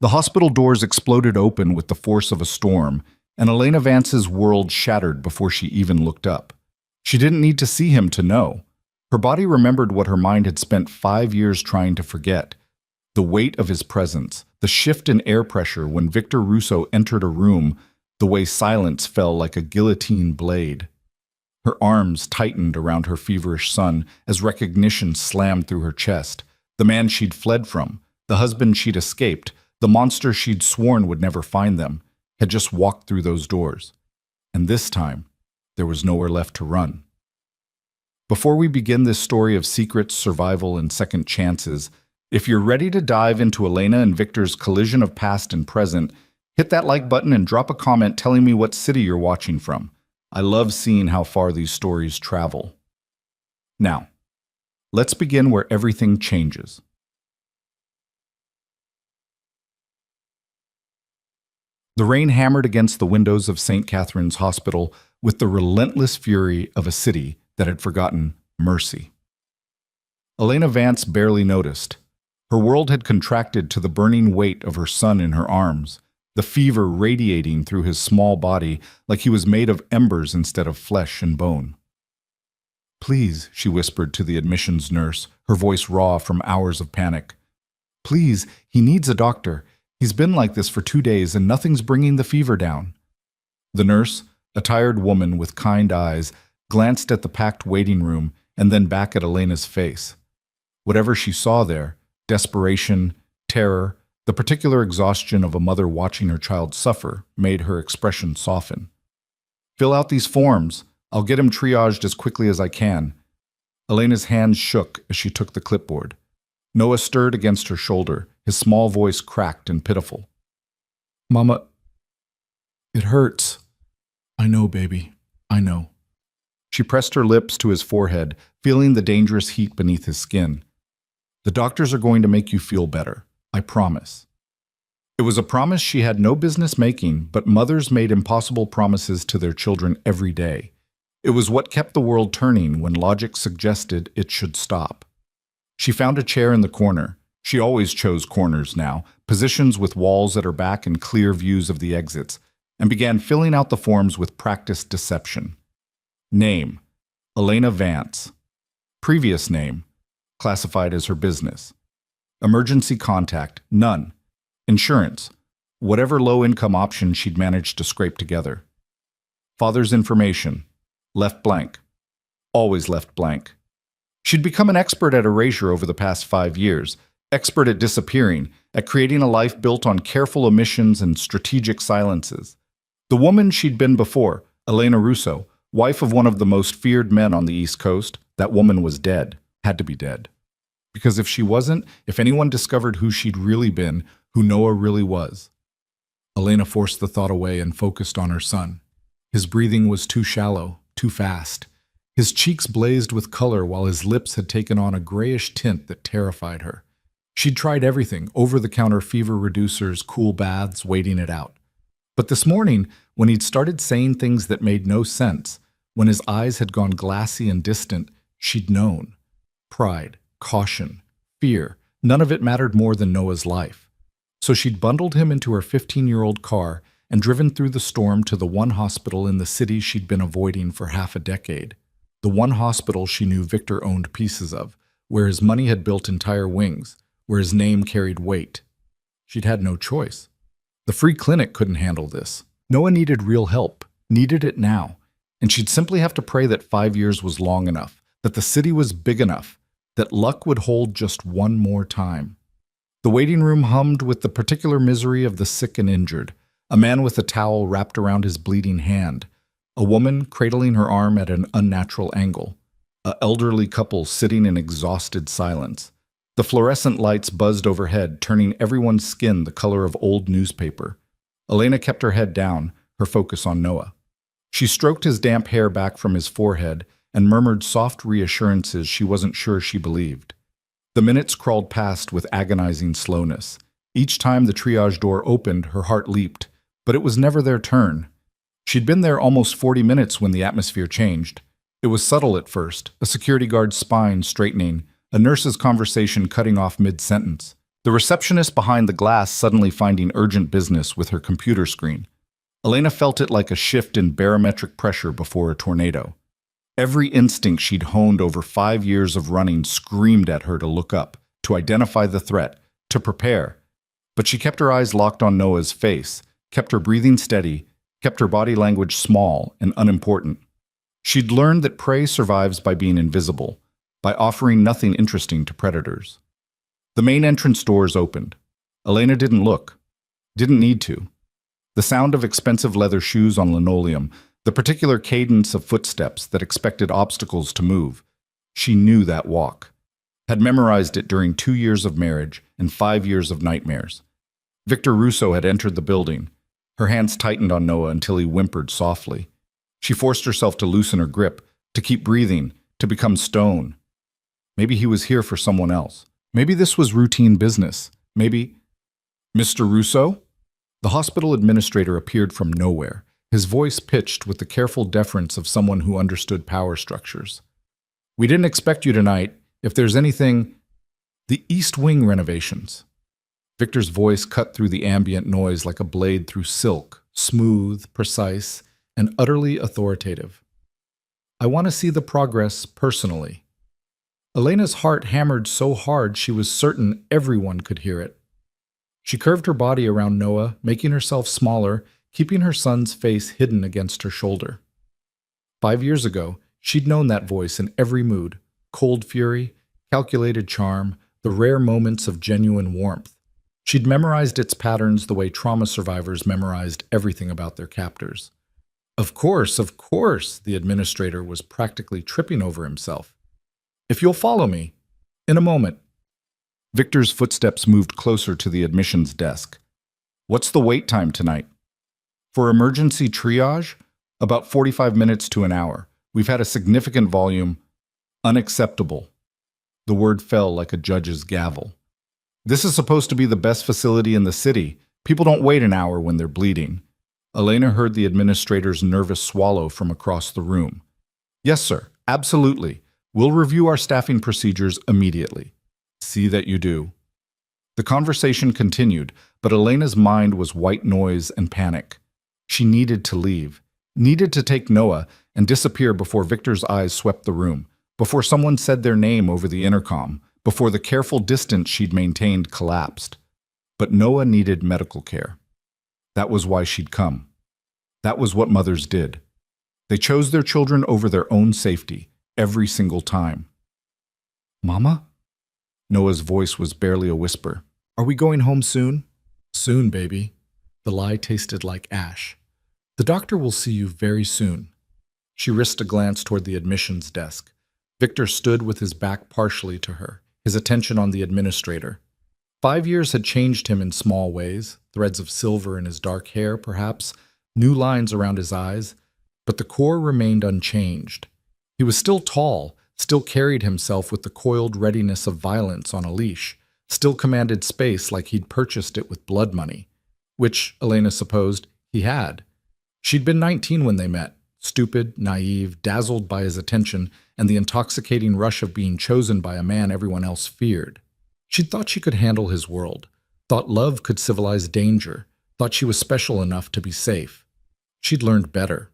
The hospital doors exploded open with the force of a storm, and Elena Vance's world shattered before she even looked up. She didn't need to see him to know. Her body remembered what her mind had spent 5 years trying to forget. The weight of his presence, the shift in air pressure when Victor Russo entered a room, the way silence fell like a guillotine blade. Her arms tightened around her feverish son as recognition slammed through her chest. The man she'd fled from, the husband she'd escaped, the monster she'd sworn would never find them, had just walked through those doors. And this time, there was nowhere left to run. Before we begin this story of secrets, survival, and second chances, if you're ready to dive into Elena and Victor's collision of past and present, hit that like button and drop a comment telling me what city you're watching from. I love seeing how far these stories travel. Now, let's begin where everything changes. The rain hammered against the windows of St. Catherine's Hospital with the relentless fury of a city that had forgotten mercy. Elena Vance barely noticed. Her world had contracted to the burning weight of her son in her arms, the fever radiating through his small body like he was made of embers instead of flesh and bone. "Please," she whispered to the admissions nurse, her voice raw from hours of panic. "Please, he needs a doctor. He's been like this for 2 days and nothing's bringing the fever down." The nurse, a tired woman with kind eyes, glanced at the packed waiting room and then back at Elena's face. Whatever she saw there, desperation, terror, the particular exhaustion of a mother watching her child suffer, made her expression soften. "Fill out these forms. I'll get him triaged as quickly as I can." Elena's hands shook as she took the clipboard. Noah stirred against her shoulder, his small voice cracked and pitiful. "Mama, it hurts." "I know, baby. I know." She pressed her lips to his forehead, feeling the dangerous heat beneath his skin. "The doctors are going to make you feel better. I promise." It was a promise she had no business making, but mothers made impossible promises to their children every day. It was what kept the world turning when logic suggested it should stop. She found a chair in the corner. She always chose corners now, positions with walls at her back and clear views of the exits, and began filling out the forms with practiced deception. Name: Elena Vance. Previous name: classified as her business. Emergency contact: none. Insurance: whatever low-income option she'd managed to scrape together. Father's information: left blank. Always left blank. She'd become an expert at erasure over the past 5 years, expert at disappearing, at creating a life built on careful omissions and strategic silences. The woman she'd been before, Elena Russo, wife of one of the most feared men on the East Coast, that woman was dead, had to be dead. Because if she wasn't, if anyone discovered who she'd really been, who Noah really was. Elena forced the thought away and focused on her son. His breathing was too shallow, too fast. His cheeks blazed with color while his lips had taken on a grayish tint that terrified her. She'd tried everything, over-the-counter fever reducers, cool baths, waiting it out. But this morning, when he'd started saying things that made no sense, when his eyes had gone glassy and distant, she'd known. Pride, caution, fear, none of it mattered more than Noah's life. So she'd bundled him into her 15-year-old car and driven through the storm to the one hospital in the city she'd been avoiding for half a decade. The one hospital she knew Victor owned pieces of, where his money had built entire wings, where his name carried weight. She'd had no choice. The free clinic couldn't handle this. Noah needed real help, needed it now, and she'd simply have to pray that 5 years was long enough, that the city was big enough, that luck would hold just one more time. The waiting room hummed with the particular misery of the sick and injured, a man with a towel wrapped around his bleeding hand, a woman cradling her arm at an unnatural angle, an elderly couple sitting in exhausted silence. The fluorescent lights buzzed overhead, turning everyone's skin the color of old newspaper. Elena kept her head down, her focus on Noah. She stroked his damp hair back from his forehead and murmured soft reassurances she wasn't sure she believed. The minutes crawled past with agonizing slowness. Each time the triage door opened, her heart leaped, but it was never their turn. She'd been there almost 40 minutes when the atmosphere changed. It was subtle at first, a security guard's spine straightening, a nurse's conversation cutting off mid-sentence. The receptionist behind the glass suddenly finding urgent business with her computer screen. Elena felt it like a shift in barometric pressure before a tornado. Every instinct she'd honed over 5 years of running screamed at her to look up, to identify the threat, to prepare. But she kept her eyes locked on Noah's face, kept her breathing steady, kept her body language small and unimportant. She'd learned that prey survives by being invisible, by offering nothing interesting to predators. The main entrance doors opened. Elena didn't look, didn't need to. The sound of expensive leather shoes on linoleum, the particular cadence of footsteps that expected obstacles to move. She knew that walk, had memorized it during 2 years of marriage and 5 years of nightmares. Victor Russo had entered the building. Her hands tightened on Noah until he whimpered softly. She forced herself to loosen her grip, to keep breathing, to become stone. Maybe he was here for someone else. Maybe this was routine business. Maybe... Mr. Russo? The hospital administrator appeared from nowhere, his voice pitched with the careful deference of someone who understood power structures. We didn't expect you tonight. If there's anything... The East Wing renovations. Victor's voice cut through the ambient noise like a blade through silk, smooth, precise, and utterly authoritative. I want to see the progress personally. Elena's heart hammered so hard she was certain everyone could hear it. She curved her body around Noah, making herself smaller, keeping her son's face hidden against her shoulder. 5 years ago, she'd known that voice in every mood, cold fury, calculated charm, the rare moments of genuine warmth. She'd memorized its patterns the way trauma survivors memorized everything about their captors. Of course, the administrator was practically tripping over himself. If you'll follow me, in a moment. Victor's footsteps moved closer to the admissions desk. What's the wait time tonight? For emergency triage, about 45 minutes to an hour. We've had a significant volume. Unacceptable. The word fell like a judge's gavel. This is supposed to be the best facility in the city. People don't wait an hour when they're bleeding. Elena heard the administrator's nervous swallow from across the room. Yes, sir, absolutely. We'll review our staffing procedures immediately. See that you do. The conversation continued, but Elena's mind was white noise and panic. She needed to leave, needed to take Noah and disappear before Victor's eyes swept the room, before someone said their name over the intercom, before the careful distance she'd maintained collapsed. But Noah needed medical care. That was why she'd come. That was what mothers did. They chose their children over their own safety, every single time. Mama? Noah's voice was barely a whisper. Are we going home soon? Soon, baby. The lie tasted like ash. The doctor will see you very soon. She risked a glance toward the admissions desk. Victor stood with his back partially to her, his attention on the administrator. 5 years had changed him in small ways, threads of silver in his dark hair, perhaps, new lines around his eyes, but the core remained unchanged. He was still tall, still carried himself with the coiled readiness of violence on a leash, still commanded space like he'd purchased it with blood money, which, Elena supposed, he had. She'd been 19 when they met, stupid, naive, dazzled by his attention and the intoxicating rush of being chosen by a man everyone else feared. She'd thought she could handle his world, thought love could civilize danger, thought she was special enough to be safe. She'd learned better.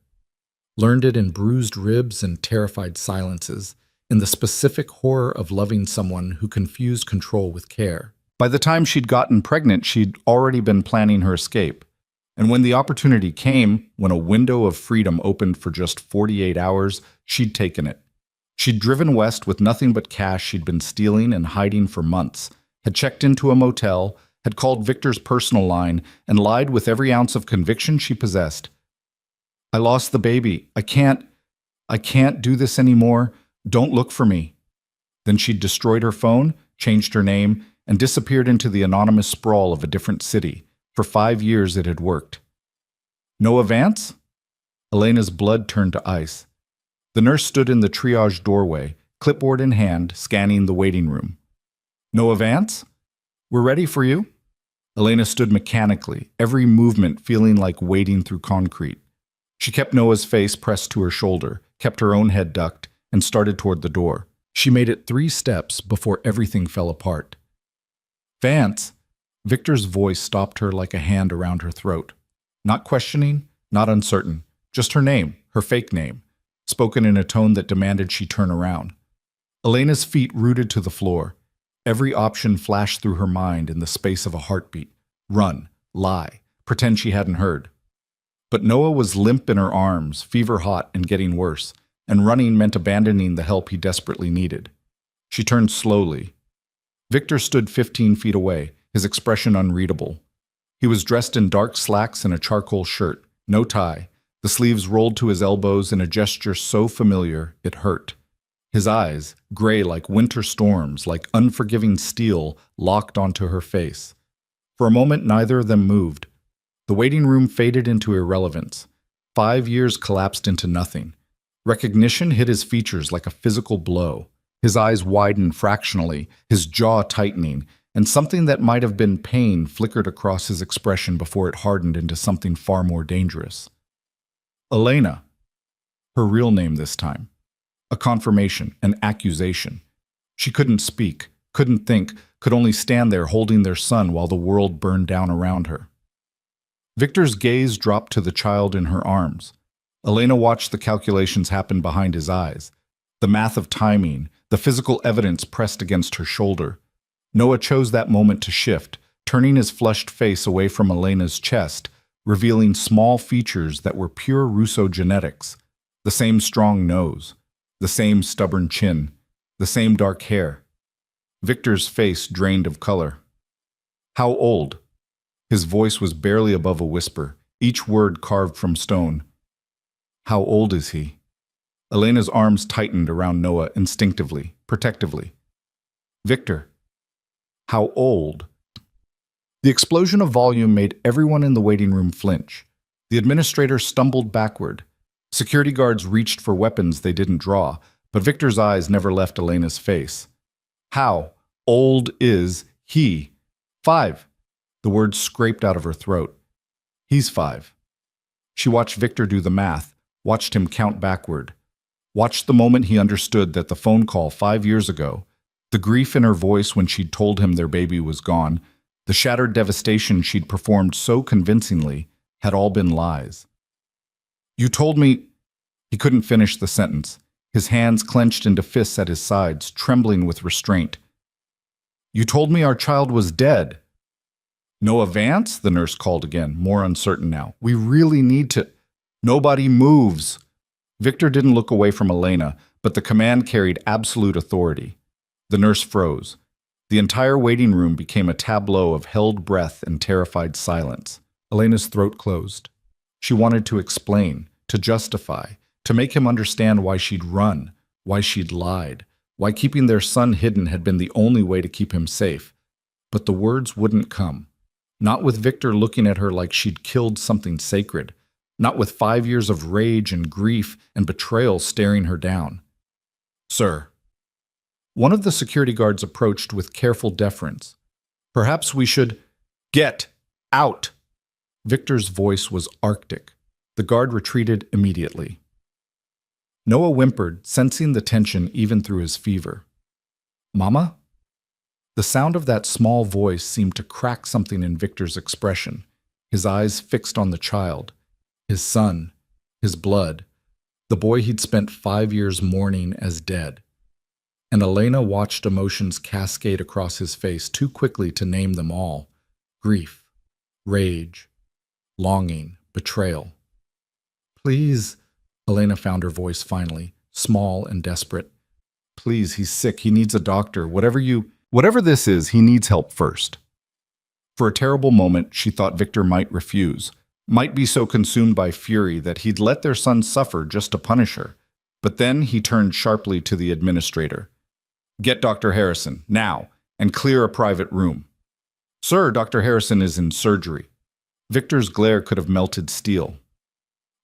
Learned it in bruised ribs and terrified silences, in the specific horror of loving someone who confused control with care. By the time she'd gotten pregnant, she'd already been planning her escape. And when the opportunity came, when a window of freedom opened for just 48 hours, she'd taken it. She'd driven west with nothing but cash she'd been stealing and hiding for months, had checked into a motel, had called Victor's personal line, and lied with every ounce of conviction she possessed. I lost the baby. I can't do this anymore. Don't look for me. Then she'd destroyed her phone, changed her name, and disappeared into the anonymous sprawl of a different city. For 5 years it had worked. Noah Vance? Elena's blood turned to ice. The nurse stood in the triage doorway, clipboard in hand, scanning the waiting room. Noah Vance? We're ready for you. Elena stood mechanically, every movement feeling like wading through concrete. She kept Noah's face pressed to her shoulder, kept her own head ducked, and started toward the door. She made it 3 steps before everything fell apart. Vance! Victor's voice stopped her like a hand around her throat. Not questioning, not uncertain, just her name, her fake name, spoken in a tone that demanded she turn around. Elena's feet rooted to the floor. Every option flashed through her mind in the space of a heartbeat. Run, lie, pretend she hadn't heard. But Noah was limp in her arms, fever hot and getting worse, and running meant abandoning the help he desperately needed. She turned slowly. Victor stood 15 feet away, his expression unreadable. He was dressed in dark slacks and a charcoal shirt, no tie, the sleeves rolled to his elbows in a gesture so familiar it hurt. His eyes, gray like winter storms, like unforgiving steel, locked onto her face. For a moment, neither of them moved. The waiting room faded into irrelevance. 5 years collapsed into nothing. Recognition hit his features like a physical blow. His eyes widened fractionally, his jaw tightening, and something that might have been pain flickered across his expression before it hardened into something far more dangerous. Elena. Her real name this time. A confirmation, an accusation. She couldn't speak, couldn't think, could only stand there holding their son while the world burned down around her. Victor's gaze dropped to the child in her arms. Elena watched the calculations happen behind his eyes. The math of timing, the physical evidence pressed against her shoulder. Noah chose that moment to shift, turning his flushed face away from Elena's chest, revealing small features that were pure Russo genetics. The same strong nose, the same stubborn chin, the same dark hair. Victor's face drained of color. How old? His voice was barely above a whisper, each word carved from stone. How old is he? Elena's arms tightened around Noah instinctively, protectively. Victor. How old? The explosion of volume made everyone in the waiting room flinch. The administrator stumbled backward. Security guards reached for weapons they didn't draw, but Victor's eyes never left Elena's face. How old is he? 5. The words scraped out of her throat. He's 5. She watched Victor do the math, watched him count backward. Watched the moment he understood that the phone call 5 years ago, the grief in her voice when she'd told him their baby was gone, the shattered devastation she'd performed so convincingly, had all been lies. You told me... He couldn't finish the sentence, his hands clenched into fists at his sides, trembling with restraint. You told me our child was dead. Noah Vance? The nurse called again, more uncertain now. We really need to... Nobody moves. Victor didn't look away from Elena, but the command carried absolute authority. The nurse froze. The entire waiting room became a tableau of held breath and terrified silence. Elena's throat closed. She wanted to explain, to justify, to make him understand why she'd run, why she'd lied, why keeping their son hidden had been the only way to keep him safe. But the words wouldn't come. Not with Victor looking at her like she'd killed something sacred. Not with 5 years of rage and grief and betrayal staring her down. Sir. One of the security guards approached with careful deference. Perhaps we should... Get out! Victor's voice was arctic. The guard retreated immediately. Noah whimpered, sensing the tension even through his fever. Mama? The sound of that small voice seemed to crack something in Victor's expression, his eyes fixed on the child, his son, his blood, the boy he'd spent 5 years mourning as dead. And Elena watched emotions cascade across his face too quickly to name them all. Grief, rage, longing, betrayal. Please, Elena found her voice finally, small and desperate. Please, he's sick, he needs a doctor, whatever this is, he needs help first. For a terrible moment, she thought Victor might refuse, might be so consumed by fury that he'd let their son suffer just to punish her. But then he turned sharply to the administrator. Get Dr. Harrison, now, and clear a private room. Sir, Dr. Harrison is in surgery. Victor's glare could have melted steel.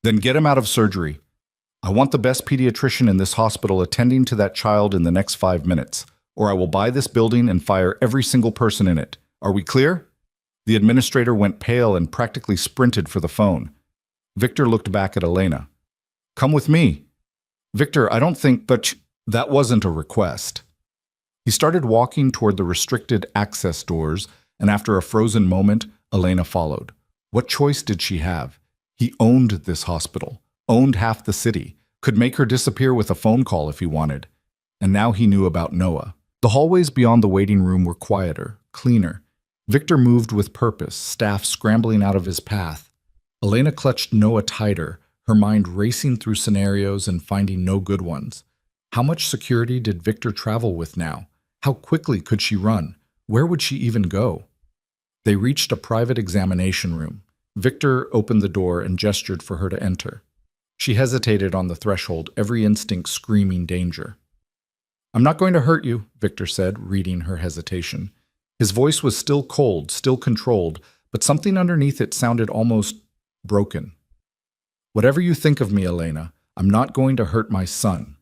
Then get him out of surgery. I want the best pediatrician in this hospital attending to that child in the next 5 minutes, or I will buy this building and fire every single person in it. Are we clear? The administrator went pale and practically sprinted for the phone. Victor looked back at Elena. Come with me. Victor, I don't think, but that wasn't a request. He started walking toward the restricted access doors, and after a frozen moment, Elena followed. What choice did she have? He owned this hospital, owned half the city, could make her disappear with a phone call if he wanted. And now he knew about Noah. The hallways beyond the waiting room were quieter, cleaner. Victor moved with purpose, staff scrambling out of his path. Elena clutched Noah tighter, her mind racing through scenarios and finding no good ones. How much security did Victor travel with now? How quickly could she run? Where would she even go? They reached a private examination room. Victor opened the door and gestured for her to enter. She hesitated on the threshold, every instinct screaming danger. "I'm not going to hurt you," Victor said, reading her hesitation. His voice was still cold, still controlled, but something underneath it sounded almost broken. "Whatever you think of me, Elena, I'm not going to hurt my son."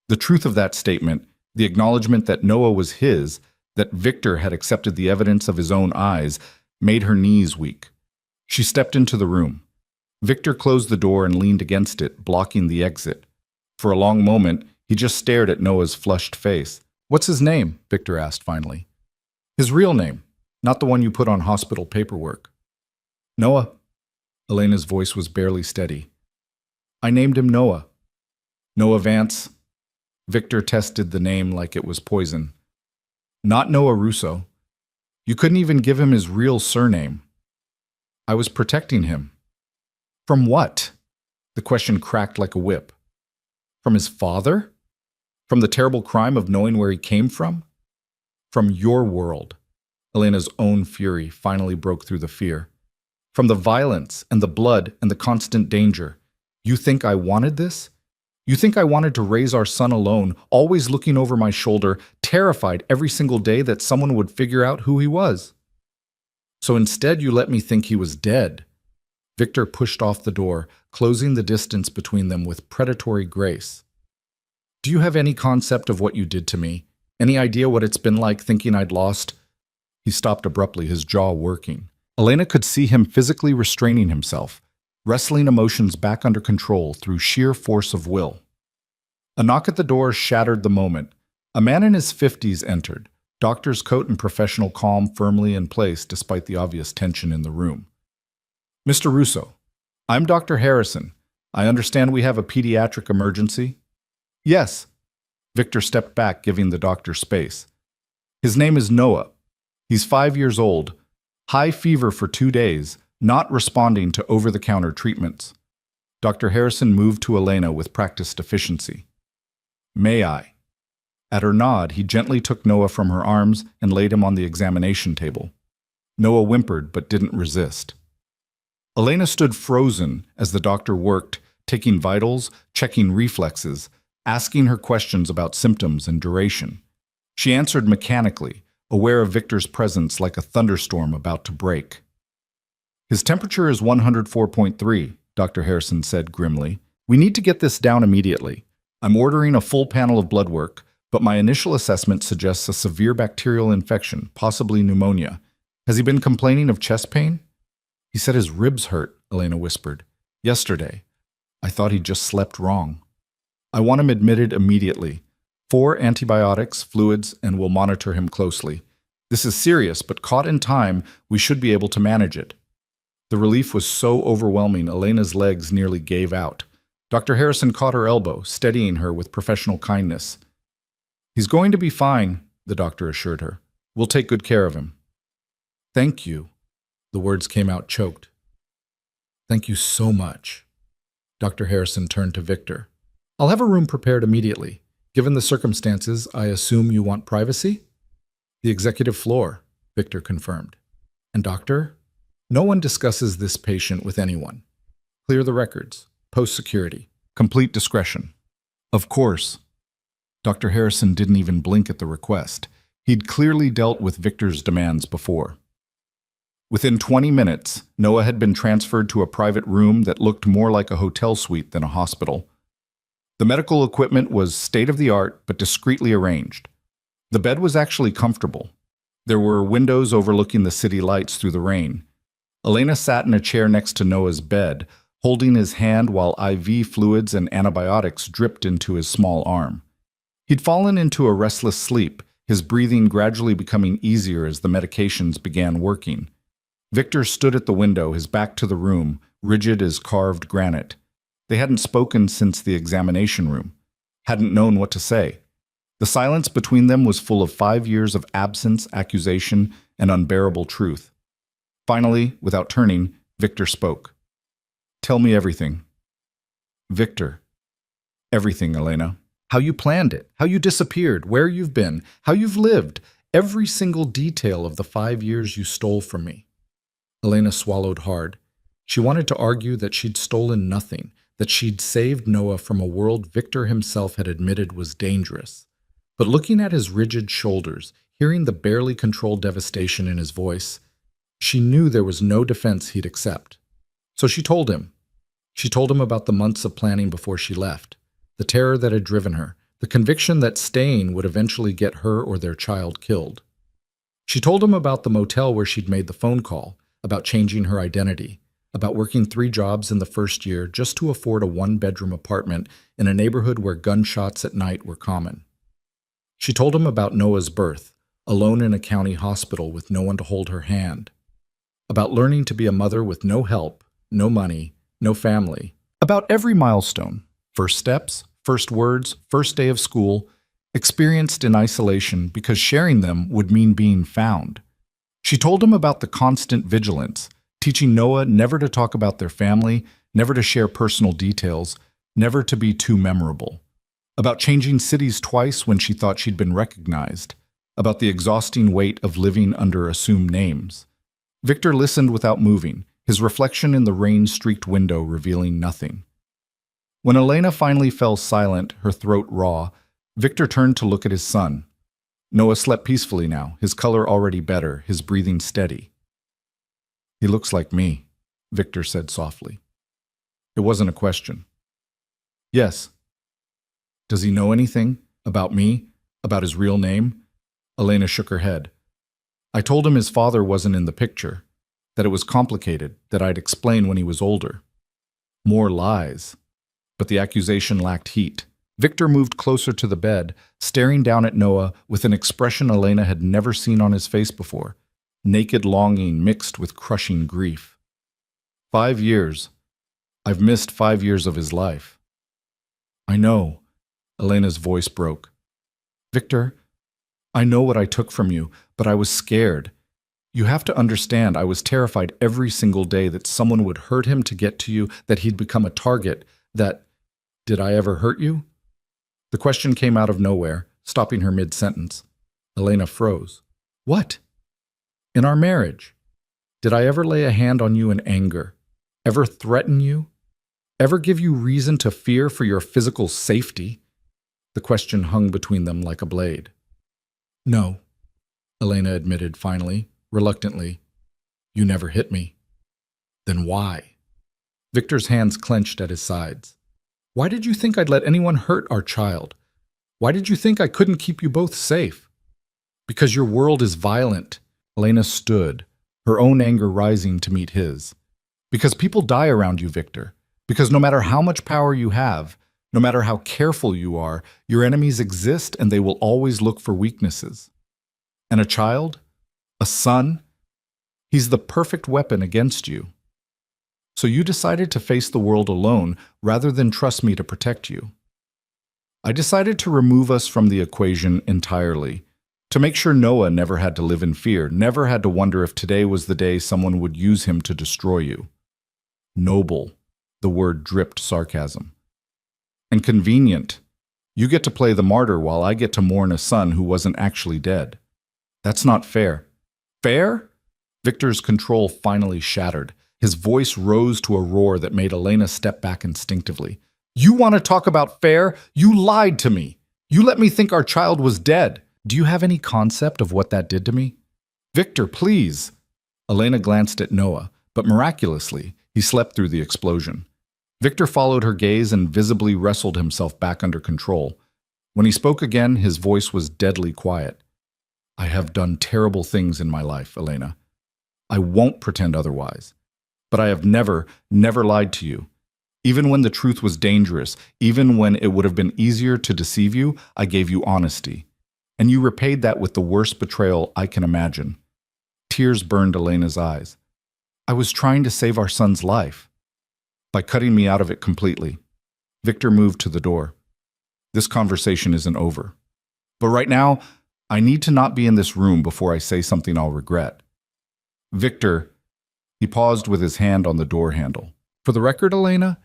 The truth of that statement, the acknowledgement that Noah was his, that Victor had accepted the evidence of his own eyes, made her knees weak. She stepped into the room. Victor closed the door and leaned against it, blocking the exit. For a long moment, he just stared at Noah's flushed face. "What's his name?" Victor asked finally. "His real name, not the one you put on hospital paperwork." "Noah." Elena's voice was barely steady. "I named him Noah. Noah Vance." Victor tested the name like it was poison. "Not Noah Russo. You couldn't even give him his real surname." "I was protecting him." "From what?" The question cracked like a whip. "From his father? From the terrible crime of knowing where he came from? From your world." Elena's own fury finally broke through the fear. "From the violence and the blood and the constant danger. You think I wanted this? You think I wanted to raise our son alone, always looking over my shoulder, terrified every single day that someone would figure out who he was? So instead you let me think he was dead." Victor pushed off the door, closing the distance between them with predatory grace. "Do you have any concept of what you did to me? Any idea what it's been like thinking I'd lost?" He stopped abruptly, his jaw working. Elena could see him physically restraining himself, wrestling emotions back under control through sheer force of will. A knock at the door shattered the moment. A man in his 50s entered, doctor's coat and professional calm firmly in place despite the obvious tension in the room. "Mr. Russo, I'm Dr. Harrison. I understand we have a pediatric emergency?" "Yes." Victor stepped back, giving the doctor space. "His name is Noah. He's 5 years old. High fever for 2 days, not responding to over-the-counter treatments." Dr. Harrison moved to Elena with practiced efficiency. "May I?" At her nod, he gently took Noah from her arms and laid him on the examination table. Noah whimpered but didn't resist. Elena stood frozen as the doctor worked, taking vitals, checking reflexes, asking her questions about symptoms and duration. She answered mechanically, aware of Victor's presence like a thunderstorm about to break. "His temperature is 104.3, Dr. Harrison said grimly. "We need to get this down immediately. I'm ordering a full panel of blood work, but my initial assessment suggests a severe bacterial infection, possibly pneumonia. Has he been complaining of chest pain?" "He said his ribs hurt," Elena whispered. "Yesterday. I thought he just slept wrong. I want him admitted immediately. 4 antibiotics, fluids, and we'll monitor him closely. This is serious, but caught in time, we should be able to manage it." The relief was so overwhelming, Elena's legs nearly gave out. Dr. Harrison caught her elbow, steadying her with professional kindness. "He's going to be fine," the doctor assured her. "We'll take good care of him." "Thank you." The words came out choked. "Thank you so much." Dr. Harrison turned to Victor. "I'll have a room prepared immediately. Given the circumstances, I assume you want privacy?" "The executive floor," Victor confirmed. "And doctor, no one discusses this patient with anyone. Clear the records. Post security. Complete discretion." "Of course." Dr. Harrison didn't even blink at the request. He'd clearly dealt with Victor's demands before. Within 20 minutes, Noah had been transferred to a private room that looked more like a hotel suite than a hospital. The medical equipment was state-of-the-art but discreetly arranged. The bed was actually comfortable. There were windows overlooking the city lights through the rain. Elena sat in a chair next to Noah's bed, holding his hand while IV fluids and antibiotics dripped into his small arm. He'd fallen into a restless sleep, his breathing gradually becoming easier as the medications began working. Victor stood at the window, his back to the room, rigid as carved granite. They hadn't spoken since the examination room, hadn't known what to say. The silence between them was full of 5 years of absence, accusation, and unbearable truth. Finally, without turning, Victor spoke. "Tell me everything." "Victor." "Everything, Elena. How you planned it, how you disappeared, where you've been, how you've lived, every single detail of the 5 years you stole from me." Elena swallowed hard. She wanted to argue that she'd stolen nothing, that she'd saved Noah from a world Victor himself had admitted was dangerous. But looking at his rigid shoulders, hearing the barely controlled devastation in his voice, she knew there was no defense he'd accept. So she told him. She told him about the months of planning before she left, the terror that had driven her, the conviction that staying would eventually get her or their child killed. She told him about the motel where she'd made the phone call, about changing her identity, about working 3 jobs in the first year just to afford a 1-bedroom apartment in a neighborhood where gunshots at night were common. She told him about Noah's birth, alone in a county hospital with no one to hold her hand, about learning to be a mother with no help, no money, no family, about every milestone, first steps, first words, first day of school, experienced in isolation because sharing them would mean being found. She told him about the constant vigilance, teaching Noah never to talk about their family, never to share personal details, never to be too memorable, about changing cities twice when she thought she'd been recognized, about the exhausting weight of living under assumed names. Victor listened without moving, his reflection in the rain-streaked window revealing nothing. When Elena finally fell silent, her throat raw, Victor turned to look at his son. Noah slept peacefully now, his color already better, his breathing steady. "He looks like me," Victor said softly. It wasn't a question. "Yes." "Does he know anything? About me? About his real name?" Elena shook her head. "I told him his father wasn't in the picture, that it was complicated, that I'd explain when he was older." More lies. But the accusation lacked heat. Victor moved closer to the bed, staring down at Noah with an expression Elena had never seen on his face before, naked longing mixed with crushing grief. 5 years. I've missed 5 years of his life." "I know," Elena's voice broke. "Victor, I know what I took from you, but I was scared. You have to understand, I was terrified every single day that someone would hurt him to get to you, that he'd become a target, that... Did I ever hurt you?" The question came out of nowhere, stopping her mid-sentence. Elena froze. "What?" "In our marriage. Did I ever lay a hand on you in anger? Ever threaten you? Ever give you reason to fear for your physical safety?" The question hung between them like a blade. "No," Elena admitted finally, reluctantly. "You never hit me." "Then why?" Victor's hands clenched at his sides. "Why did you think I'd let anyone hurt our child? Why did you think I couldn't keep you both safe?" "Because your world is violent." Elena stood, her own anger rising to meet his. "Because people die around you, Victor. Because no matter how much power you have, no matter how careful you are, your enemies exist and they will always look for weaknesses. And a child? A son? He's the perfect weapon against you. So you decided to face the world alone rather than trust me to protect you. I decided to remove us from the equation entirely, to make sure Noah never had to live in fear, never had to wonder if today was the day someone would use him to destroy you. Noble, the word dripped sarcasm. And convenient. You get to play the martyr while I get to mourn a son who wasn't actually dead. That's not fair." "Fair?" Victor's control finally shattered. His voice rose to a roar that made Elena step back instinctively. "You want to talk about fair? You lied to me. You let me think our child was dead. Do you have any concept of what that did to me?" "Victor, please." Elena glanced at Noah, but miraculously, he slept through the explosion. Victor followed her gaze and visibly wrestled himself back under control. When he spoke again, his voice was deadly quiet. "I have done terrible things in my life, Elena. I won't pretend otherwise. But I have never lied to you. Even when the truth was dangerous, even when it would have been easier to deceive you, I gave you honesty. And you repaid that with the worst betrayal I can imagine. Tears burned Elena's eyes. I was trying to save our son's life. By cutting me out of it completely. Victor moved to the door. This conversation isn't over. But right now, I need to not be in this room before I say something I'll regret. Victor, he paused with his hand on the door handle. For the record, Elena,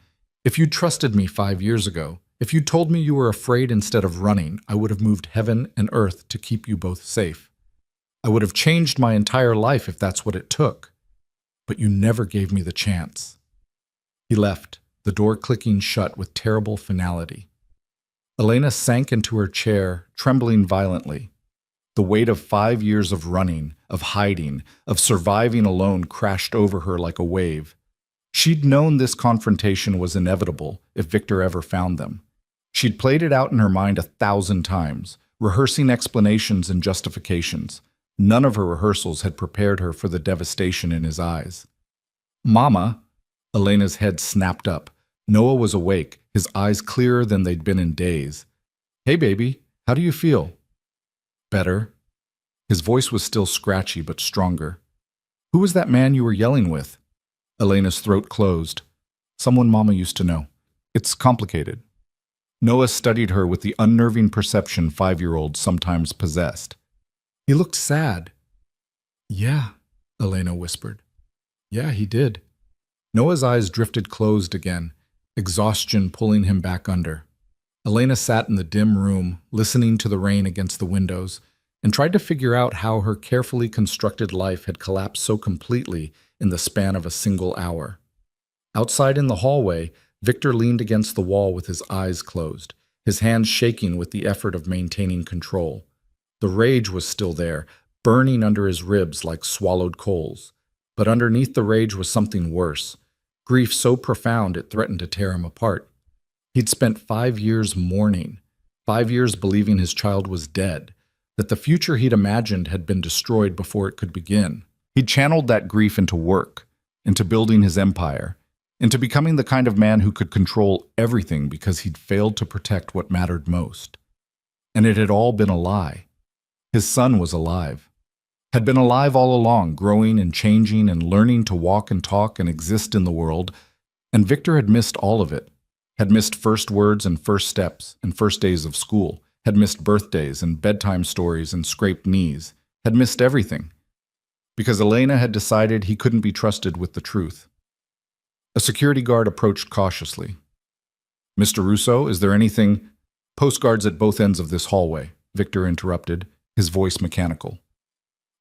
if you trusted me 5 years ago, if you told me you were afraid instead of running, I would have moved heaven and earth to keep you both safe. I would have changed my entire life if that's what it took. But you never gave me the chance. He left, the door clicking shut with terrible finality. Elena sank into her chair, trembling violently. The weight of 5 years of running, of hiding, of surviving alone crashed over her like a wave. She'd known this confrontation was inevitable if Victor ever found them. She'd played it out in her mind 1,000 times, rehearsing explanations and justifications. None of her rehearsals had prepared her for the devastation in his eyes. Mama, Elena's head snapped up. Noah was awake, his eyes clearer than they'd been in days. Hey, baby, how do you feel? Better. His voice was still scratchy but stronger. Who was that man you were yelling with? Elena's throat closed. Someone Mama used to know. It's complicated. Noah studied her with the unnerving perception 5-year-olds sometimes possessed. He looked sad. Yeah, Elena whispered. Yeah, he did. Noah's eyes drifted closed again, exhaustion pulling him back under. Elena sat in the dim room, listening to the rain against the windows, and tried to figure out how her carefully constructed life had collapsed so completely in the span of a single hour. Outside in the hallway, Victor leaned against the wall with his eyes closed, his hands shaking with the effort of maintaining control. The rage was still there, burning under his ribs like swallowed coals. But underneath the rage was something worse, grief so profound it threatened to tear him apart. He'd spent 5 years mourning, 5 years believing his child was dead, that the future he'd imagined had been destroyed before it could begin. He'd channeled that grief into work, into building his empire, into becoming the kind of man who could control everything because he'd failed to protect what mattered most. And it had all been a lie. His son was alive. Had been alive all along, growing and changing and learning to walk and talk and exist in the world, and Victor had missed all of it. Had missed first words and first steps and first days of school, had missed birthdays and bedtime stories and scraped knees, had missed everything. Because Elena had decided he couldn't be trusted with the truth. A security guard approached cautiously. Mr. Russo, is there anything? Postguards at both ends of this hallway, Victor interrupted, his voice mechanical.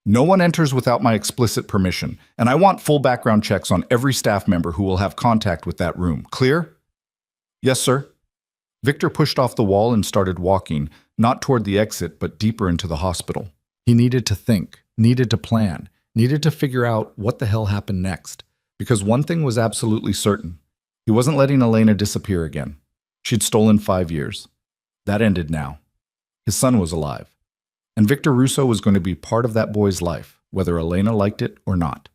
No one enters without my explicit permission, and I want full background checks on every staff member who will have contact with that room. Clear? Yes, sir. Victor pushed off the wall and started walking, not toward the exit, but deeper into the hospital. He needed to think, needed to plan, needed to figure out what the hell happened next. Because one thing was absolutely certain. He wasn't letting Elena disappear again. She'd stolen 5 years. That ended now. His son was alive. And Victor Russo was going to be part of that boy's life, whether Elena liked it or not.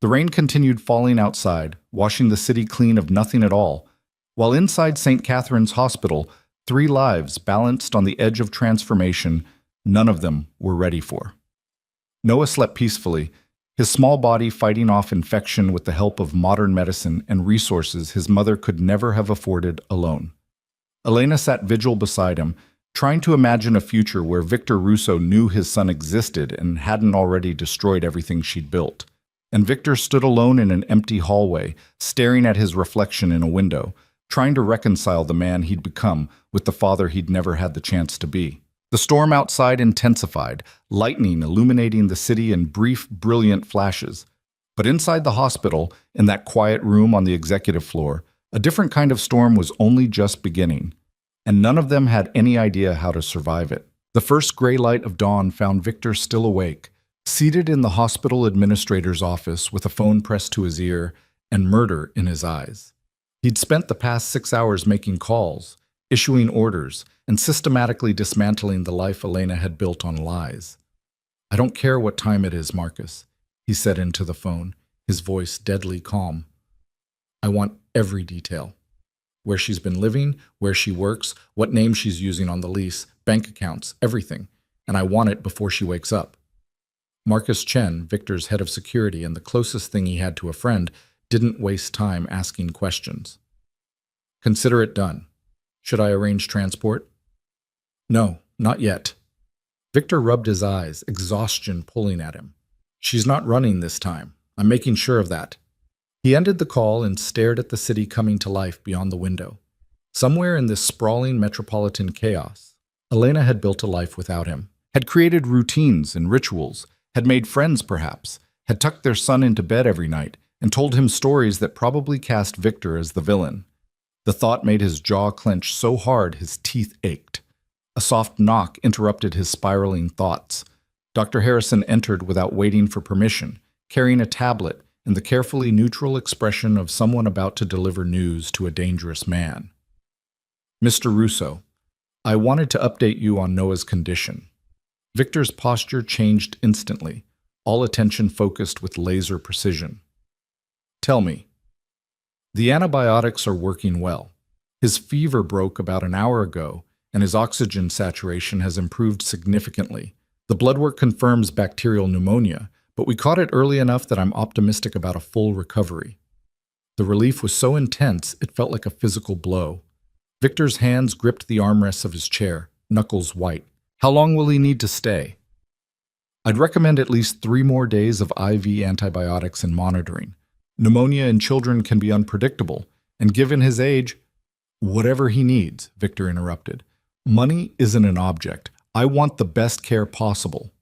The rain continued falling outside, washing the city clean of nothing at all, while inside St. Catherine's Hospital, 3 lives balanced on the edge of transformation none of them were ready for. Noah slept peacefully, his small body fighting off infection with the help of modern medicine and resources his mother could never have afforded alone. Elena sat vigil beside him, trying to imagine a future where Victor Russo knew his son existed and hadn't already destroyed everything she'd built. And Victor stood alone in an empty hallway, staring at his reflection in a window, trying to reconcile the man he'd become with the father he'd never had the chance to be. The storm outside intensified, lightning illuminating the city in brief, brilliant flashes. But inside the hospital, in that quiet room on the executive floor, a different kind of storm was only just beginning. And none of them had any idea how to survive it. The first gray light of dawn found Victor still awake, seated in the hospital administrator's office with a phone pressed to his ear and murder in his eyes. He'd spent the past 6 hours making calls, issuing orders, and systematically dismantling the life Elena had built on lies. I don't care what time it is, Marcus, he said into the phone, his voice deadly calm. I want every detail. Where she's been living, where she works, what name she's using on the lease, bank accounts, everything. And I want it before she wakes up. Marcus Chen, Victor's head of security and the closest thing he had to a friend, didn't waste time asking questions. Consider it done. Should I arrange transport? No, not yet. Victor rubbed his eyes, exhaustion pulling at him. She's not running this time. I'm making sure of that. He ended the call and stared at the city coming to life beyond the window. Somewhere in this sprawling metropolitan chaos, Elena had built a life without him, had created routines and rituals, had made friends perhaps, had tucked their son into bed every night, and told him stories that probably cast Victor as the villain. The thought made his jaw clench so hard his teeth ached. A soft knock interrupted his spiraling thoughts. Dr. Harrison entered without waiting for permission, carrying a tablet and the carefully neutral expression of someone about to deliver news to a dangerous man. Mr. Russo, I wanted to update you on Noah's condition. Victor's posture changed instantly, all attention focused with laser precision. Tell me. The antibiotics are working well. His fever broke about an hour ago, and his oxygen saturation has improved significantly. The blood work confirms bacterial pneumonia, but we caught it early enough that I'm optimistic about a full recovery. The relief was so intense, it felt like a physical blow. Victor's hands gripped the armrests of his chair, knuckles white. How long will he need to stay? I'd recommend at least 3 more days of IV antibiotics and monitoring. Pneumonia in children can be unpredictable, and given his age, whatever he needs, Victor interrupted. Money isn't an object. I want the best care possible.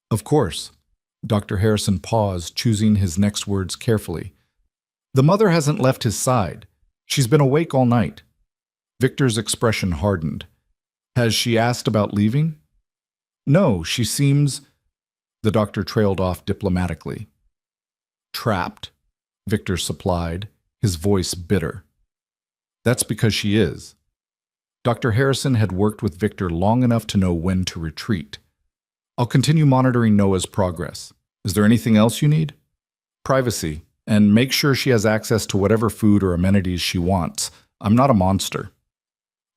Of course. Dr. Harrison paused, choosing his next words carefully. The mother hasn't left his side. She's been awake all night. Victor's expression hardened. Has she asked about leaving? No, she seems... The doctor trailed off diplomatically. Trapped, Victor supplied, his voice bitter. That's because she is. Dr. Harrison had worked with Victor long enough to know when to retreat. I'll continue monitoring Noah's progress. Is there anything else you need? Privacy, and make sure she has access to whatever food or amenities she wants. I'm not a monster.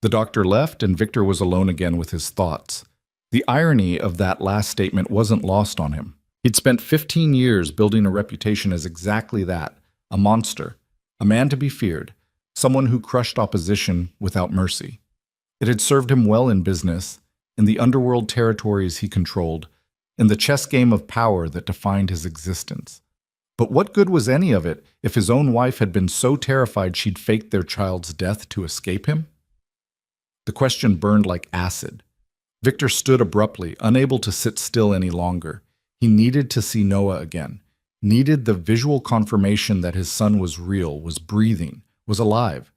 The doctor left, and Victor was alone again with his thoughts. The irony of that last statement wasn't lost on him. He'd spent 15 years building a reputation as exactly that, a monster, a man to be feared, someone who crushed opposition without mercy. It had served him well in business, in the underworld territories he controlled, in the chess game of power that defined his existence. But what good was any of it if his own wife had been so terrified she'd faked their child's death to escape him? The question burned like acid. Victor stood abruptly, unable to sit still any longer. He needed to see Noah again, needed the visual confirmation that his son was real, was breathing, was alive.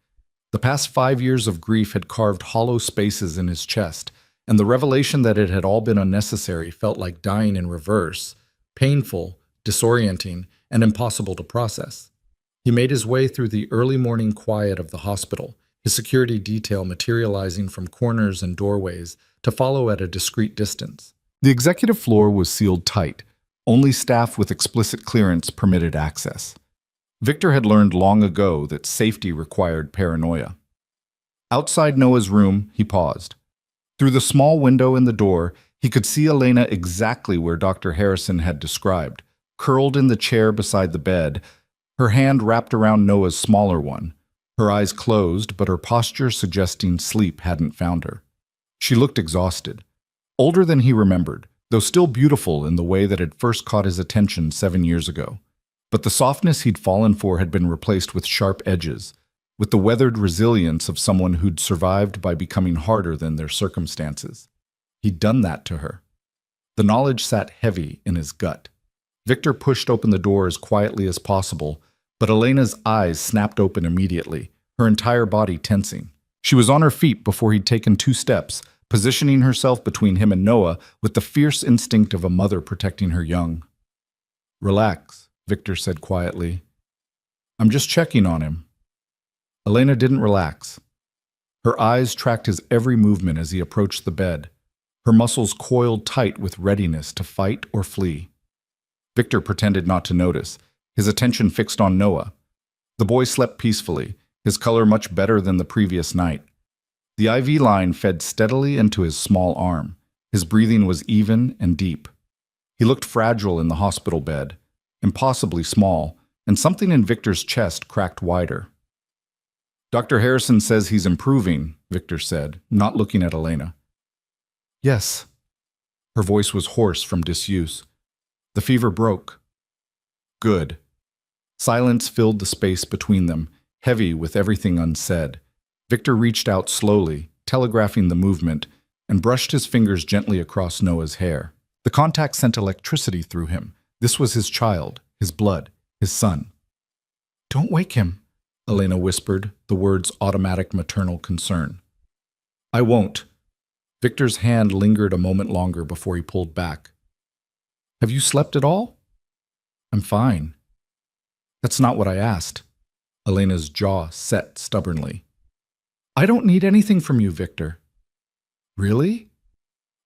The past 5 years of grief had carved hollow spaces in his chest, and the revelation that it had all been unnecessary felt like dying in reverse, painful, disorienting, and impossible to process. He made his way through the early morning quiet of the hospital, his security detail materializing from corners and doorways to follow at a discreet distance. The executive floor was sealed tight. Only staff with explicit clearance permitted access. Victor had learned long ago that safety required paranoia. Outside Noah's room, he paused. Through the small window in the door, he could see Elena exactly where Dr. Harrison had described, curled in the chair beside the bed, her hand wrapped around Noah's smaller one, her eyes closed, but her posture suggesting sleep hadn't found her. She looked exhausted, older than he remembered, though still beautiful in the way that had first caught his attention 7 years ago. But the softness he'd fallen for had been replaced with sharp edges, with the weathered resilience of someone who'd survived by becoming harder than their circumstances. He'd done that to her. The knowledge sat heavy in his gut. Victor pushed open the door as quietly as possible, but Elena's eyes snapped open immediately, her entire body tensing. She was on her feet before he'd taken 2 steps, positioning herself between him and Noah with the fierce instinct of a mother protecting her young. Relax, Victor said quietly. I'm just checking on him. Elena didn't relax. Her eyes tracked his every movement as he approached the bed, her muscles coiled tight with readiness to fight or flee. Victor pretended not to notice, his attention fixed on Noah. The boy slept peacefully, his color much better than the previous night. The IV line fed steadily into his small arm. His breathing was even and deep. He looked fragile in the hospital bed, impossibly small, and something in Victor's chest cracked wider. "Dr. Harrison says he's improving," Victor said, not looking at Elena. "Yes." Her voice was hoarse from disuse. "The fever broke." "Good." Silence filled the space between them, heavy with everything unsaid. Victor reached out slowly, telegraphing the movement, and brushed his fingers gently across Noah's hair. The contact sent electricity through him. This was his child, his blood, his son. "Don't wake him," Elena whispered, the words automatic maternal concern. "I won't." Victor's hand lingered a moment longer before he pulled back. "Have you slept at all?" "I'm fine." "That's not what I asked." Elena's jaw set stubbornly. "I don't need anything from you, Victor." "Really?"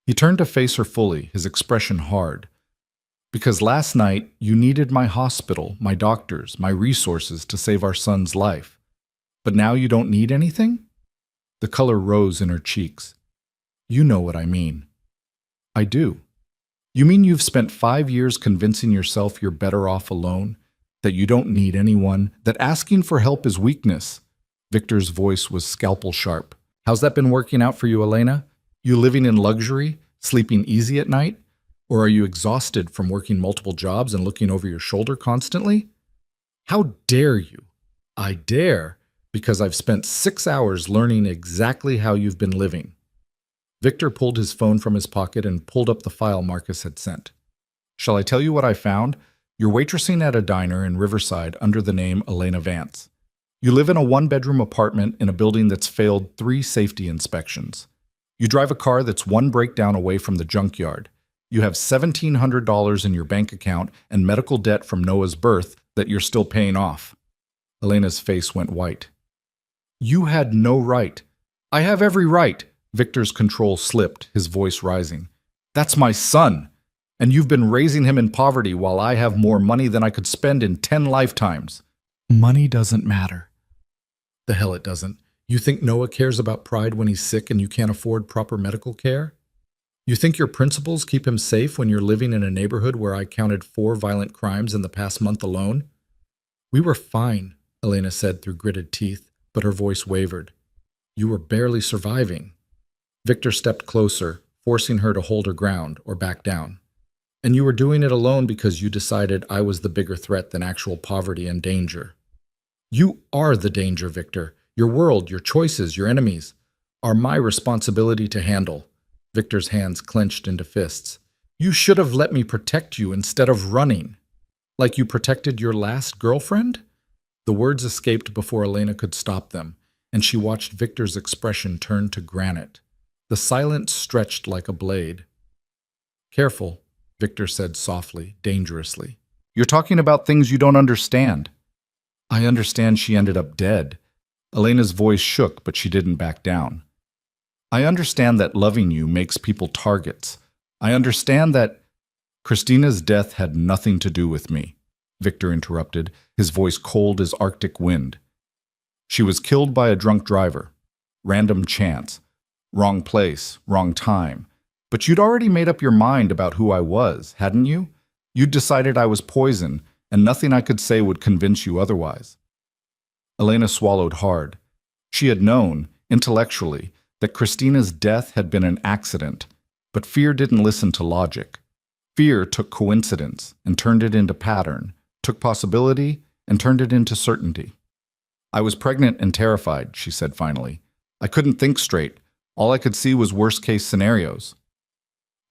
He turned to face her fully, his expression hard. "Because last night you needed my hospital, my doctors, my resources to save our son's life. But now you don't need anything?" The color rose in her cheeks. "You know what I mean." "I do." "You mean you've spent 5 years convincing yourself you're better off alone, that you don't need anyone, that asking for help is weakness?" Victor's voice was scalpel sharp. "How's that been working out for you, Elena? You living in luxury, sleeping easy at night? Or are you exhausted from working multiple jobs and looking over your shoulder constantly?" "How dare you?" "I dare, because I've spent 6 hours learning exactly how you've been living." Victor pulled his phone from his pocket and pulled up the file Marcus had sent. "Shall I tell you what I found? You're waitressing at a diner in Riverside under the name Elena Vance. You live in a 1-bedroom apartment in a building that's failed 3 safety inspections. You drive a car that's 1 breakdown away from the junkyard. You have $1,700 in your bank account and medical debt from Noah's birth that you're still paying off." Elena's face went white. "You had no right." "I have every right." Victor's control slipped, his voice rising. "That's my son, and you've been raising him in poverty while I have more money than I could spend in 10 lifetimes. Money doesn't matter." "The hell it doesn't. You think Noah cares about pride when he's sick and you can't afford proper medical care? You think your principles keep him safe when you're living in a neighborhood where I counted 4 violent crimes in the past month alone?" "We were fine," Elena said through gritted teeth, but her voice wavered. "You were barely surviving." Victor stepped closer, forcing her to hold her ground or back down. "And you were doing it alone because you decided I was the bigger threat than actual poverty and danger." "You are the danger, Victor. Your world, your choices, your enemies are my responsibility to handle." Victor's hands clenched into fists. "You should have let me protect you instead of running. Like you protected your last girlfriend?" The words escaped before Elena could stop them, and she watched Victor's expression turn to granite. The silence stretched like a blade. "Careful," Victor said softly, dangerously. "You're talking about things you don't understand." "I understand she ended up dead." Elena's voice shook, but she didn't back down. "I understand that loving you makes people targets. I understand that—" "Christina's death had nothing to do with me," Victor interrupted, his voice cold as Arctic wind. "She was killed by a drunk driver. Random chance. Wrong place, wrong time. But you'd already made up your mind about who I was, hadn't you? You'd decided I was poison, and nothing I could say would convince you otherwise." Elena swallowed hard. She had known, intellectually, that Christina's death had been an accident, but fear didn't listen to logic. Fear took coincidence and turned it into pattern, took possibility and turned it into certainty. "I was pregnant and terrified," she said finally. "I couldn't think straight. All I could see was worst-case scenarios."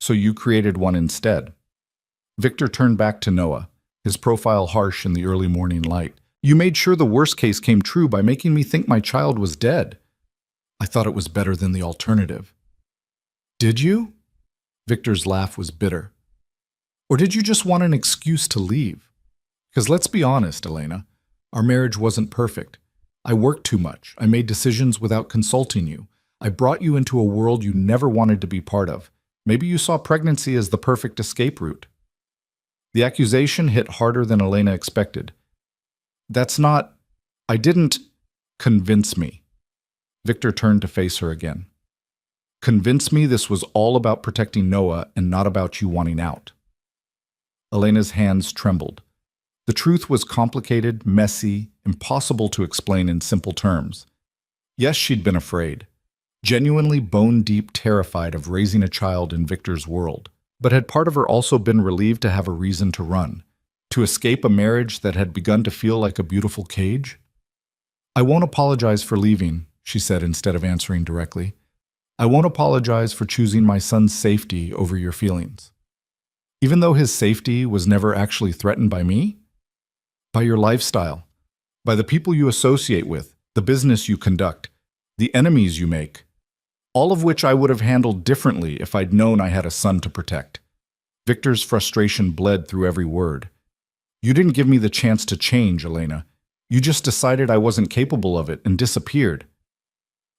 "So you created one instead." Victor turned back to Noah, his profile harsh in the early morning light. "You made sure the worst case came true by making me think my child was dead." "I thought it was better than the alternative." "Did you?" Victor's laugh was bitter. "Or did you just want an excuse to leave? Because let's be honest, Elena, our marriage wasn't perfect. I worked too much. I made decisions without consulting you. I brought you into a world you never wanted to be part of. Maybe you saw pregnancy as the perfect escape route." The accusation hit harder than Elena expected. "That's not—" I didn't convince me. Victor turned to face her again. Convince me this was all about protecting Noah and not about you wanting out. Elena's hands trembled. The truth was complicated, messy, impossible to explain in simple terms. Yes, she'd been afraid, genuinely bone-deep terrified of raising a child in Victor's world. But had part of her also been relieved to have a reason to run, to escape a marriage that had begun to feel like a beautiful cage? I won't apologize for leaving, she said instead of answering directly. I won't apologize for choosing my son's safety over your feelings. Even though his safety was never actually threatened by me? By your lifestyle, by the people you associate with, the business you conduct, the enemies you make, all of which I would have handled differently if I'd known I had a son to protect. Victor's frustration bled through every word. You didn't give me the chance to change, Elena. You just decided I wasn't capable of it and disappeared.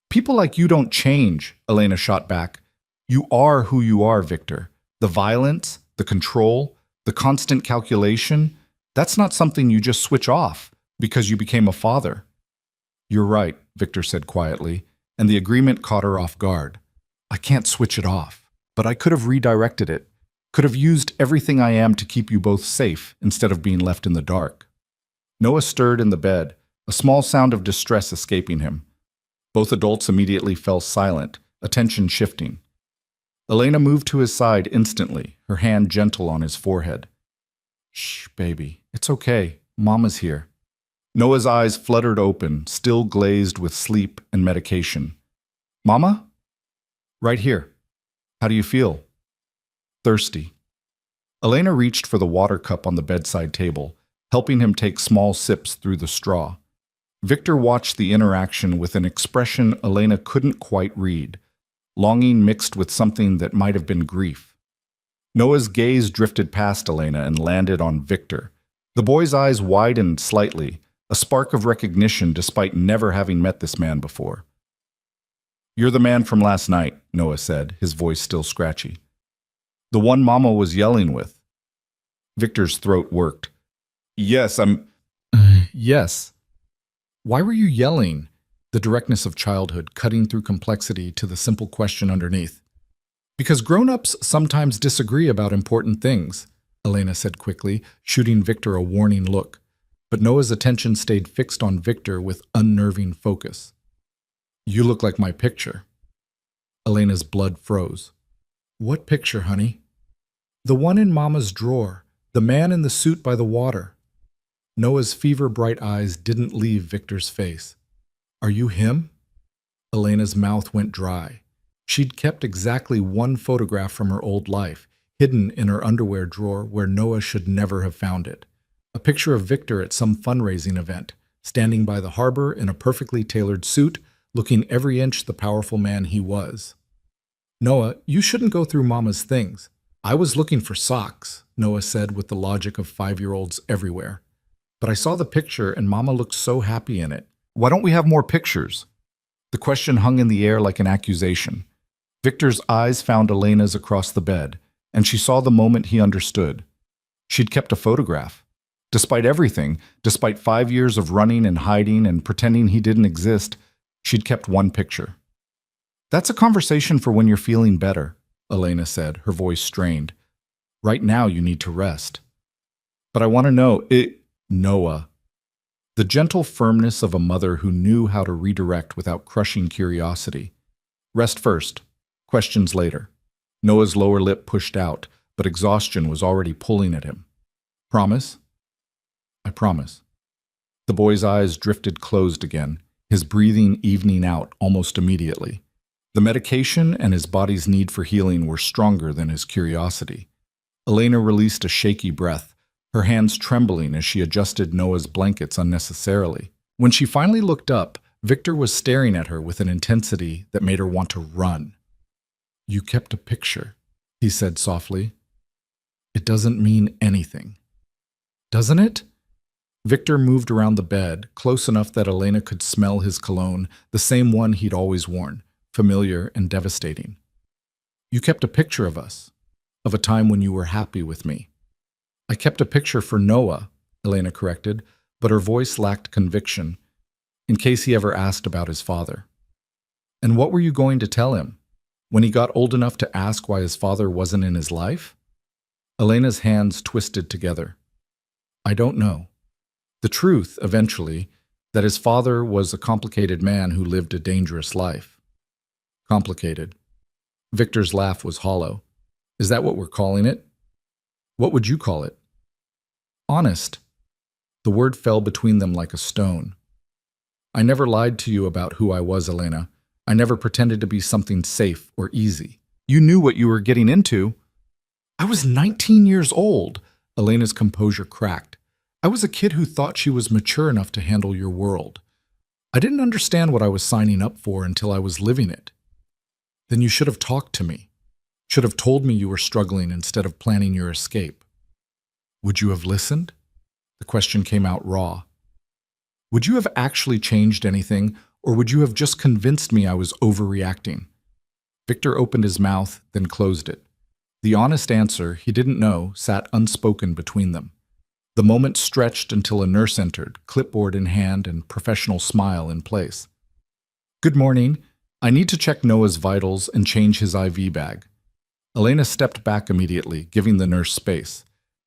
People like you don't change, Elena shot back. You are who you are, Victor. The violence, the control, the constant calculation, that's not something you just switch off because you became a father. You're right, Victor said quietly, and the agreement caught her off guard. I can't switch it off, but I could have redirected it, could have used everything I am to keep you both safe instead of being left in the dark. Noah stirred in the bed, a small sound of distress escaping him. Both adults immediately fell silent, attention shifting. Elena moved to his side instantly, her hand gentle on his forehead. Shh, baby, it's okay. Mama's here. Noah's eyes fluttered open, still glazed with sleep and medication. Mama? Right here. How do you feel? Thirsty. Elena reached for the water cup on the bedside table, helping him take small sips through the straw. Victor watched the interaction with an expression Elena couldn't quite read, longing mixed with something that might have been grief. Noah's gaze drifted past Elena and landed on Victor. The boy's eyes widened slightly, a spark of recognition despite never having met this man before. You're the man from last night, Noah said, his voice still scratchy. The one Mama was yelling with. Victor's throat worked. Yes, Yes. Why were you yelling? The directness of childhood cutting through complexity to the simple question underneath. Because grown-ups sometimes disagree about important things, Elena said quickly, shooting Victor a warning look. But Noah's attention stayed fixed on Victor with unnerving focus. You look like my picture. Elena's blood froze. What picture, honey? The one in Mama's drawer, the man in the suit by the water. Noah's fever-bright eyes didn't leave Victor's face. Are you him? Elena's mouth went dry. She'd kept exactly one photograph from her old life, hidden in her underwear drawer where Noah should never have found it. A picture of Victor at some fundraising event, standing by the harbor in a perfectly tailored suit, looking every inch the powerful man he was. Noah, you shouldn't go through Mama's things. I was looking for socks, Noah said with the logic of 5-year-olds everywhere. But I saw the picture and Mama looked so happy in it. Why don't we have more pictures? The question hung in the air like an accusation. Victor's eyes found Elena's across the bed, and she saw the moment he understood. She'd kept a photograph. Despite everything, despite 5 years of running and hiding and pretending he didn't exist, she'd kept one picture. That's a conversation for when you're feeling better, Elena said, her voice strained. Right now you need to rest. But I want to know, Noah. The gentle firmness of a mother who knew how to redirect without crushing curiosity. Rest first. Questions later. Noah's lower lip pushed out, but exhaustion was already pulling at him. Promise? I promise. The boy's eyes drifted closed again, his breathing evening out almost immediately. The medication and his body's need for healing were stronger than his curiosity. Elena released a shaky breath, her hands trembling as she adjusted Noah's blankets unnecessarily. When she finally looked up, Victor was staring at her with an intensity that made her want to run. You kept a picture, he said softly. It doesn't mean anything. Doesn't it? Victor moved around the bed, close enough that Elena could smell his cologne, the same one he'd always worn, familiar and devastating. You kept a picture of us, of a time when you were happy with me. I kept a picture for Noah, Elena corrected, but her voice lacked conviction. in case he ever asked about his father. And what were you going to tell him? When he got old enough to ask why his father wasn't in his life? Elena's hands twisted together. I don't know. The truth, eventually, that his father was a complicated man who lived a dangerous life. Complicated. Victor's laugh was hollow. Is that what we're calling it? What would you call it? Honest. The word fell between them like a stone. I never lied to you about who I was, Elena. I never pretended to be something safe or easy. You knew what you were getting into. I was 19 years old. Elena's composure cracked. I was a kid who thought she was mature enough to handle your world. I didn't understand what I was signing up for until I was living it. Then you should have talked to me. Should have told me you were struggling instead of planning your escape. Would you have listened? The question came out raw. Would you have actually changed anything, or would you have just convinced me I was overreacting? Victor opened his mouth, then closed it. The honest answer, he didn't know, sat unspoken between them. The moment stretched until a nurse entered, clipboard in hand and professional smile in place. Good morning. I need to check Noah's vitals and change his IV bag. Elena stepped back immediately, giving the nurse space.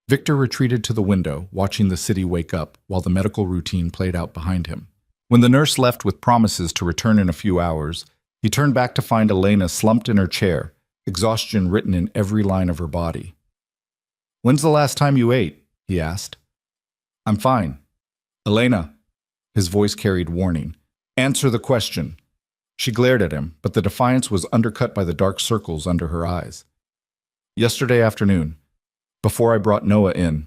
Victor retreated to the window, watching the city wake up while the medical routine played out behind him. When the nurse left with promises to return in a few hours, he turned back to find Elena slumped in her chair, exhaustion written in every line of her body. When's the last time you ate? He asked. I'm fine. Elena, his voice carried warning. Answer the question. She glared at him, but the defiance was undercut by the dark circles under her eyes. Yesterday afternoon, before I brought Noah in.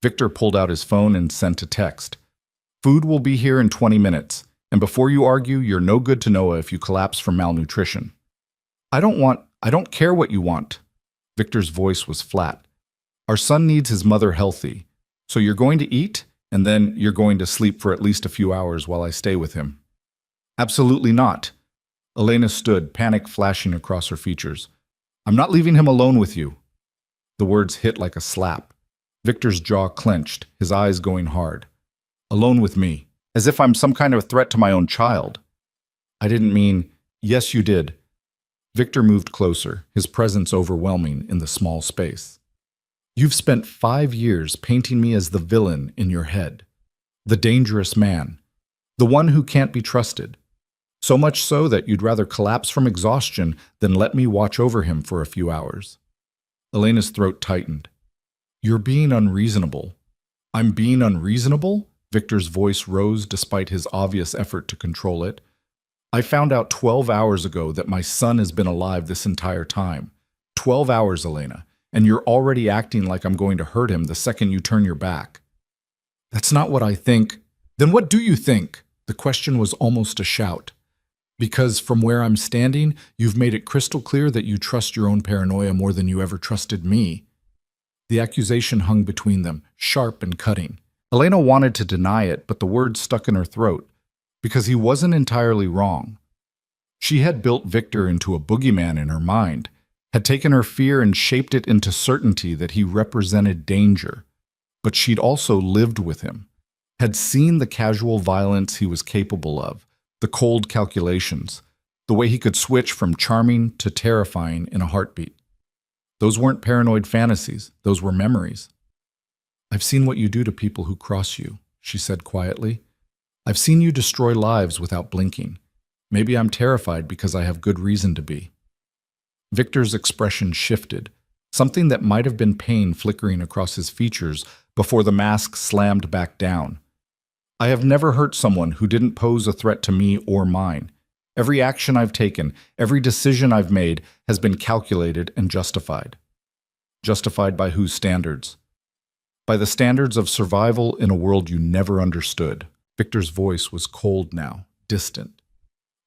Victor pulled out his phone and sent a text. Food will be here in 20 minutes, and before you argue, you're no good to Noah if you collapse from malnutrition. I don't care what you want. Victor's voice was flat. Our son needs his mother healthy, so you're going to eat, and then you're going to sleep for at least a few hours while I stay with him. Absolutely not. Elena stood, panic flashing across her features. I'm not leaving him alone with you. The words hit like a slap. Victor's jaw clenched, his eyes going hard. Alone with me, as if I'm some kind of threat to my own child. I didn't mean, yes, you did. Victor moved closer, his presence overwhelming in the small space. You've spent 5 years painting me as the villain in your head, the dangerous man, the one who can't be trusted. So much so that you'd rather collapse from exhaustion than let me watch over him for a few hours. Elena's throat tightened. You're being unreasonable. I'm being unreasonable? Victor's voice rose despite his obvious effort to control it. I found out 12 hours ago that my son has been alive this entire time. 12 hours, Elena, and you're already acting like I'm going to hurt him the second you turn your back. That's not what I think. Then what do you think? The question was almost a shout. Because from where I'm standing, you've made it crystal clear that you trust your own paranoia more than you ever trusted me. The accusation hung between them, sharp and cutting. Elena wanted to deny it, but the words stuck in her throat, because he wasn't entirely wrong. She had built Victor into a boogeyman in her mind, had taken her fear and shaped it into certainty that he represented danger. But she'd also lived with him, had seen the casual violence he was capable of, the cold calculations, the way he could switch from charming to terrifying in a heartbeat. Those weren't paranoid fantasies, those were memories. I've seen what you do to people who cross you, she said quietly. I've seen you destroy lives without blinking. Maybe I'm terrified because I have good reason to be. Victor's expression shifted, something that might have been pain flickering across his features before the mask slammed back down. I have never hurt someone who didn't pose a threat to me or mine. Every action I've taken, every decision I've made has been calculated and justified. Justified by whose standards? By the standards of survival in a world you never understood. Victor's voice was cold now, distant.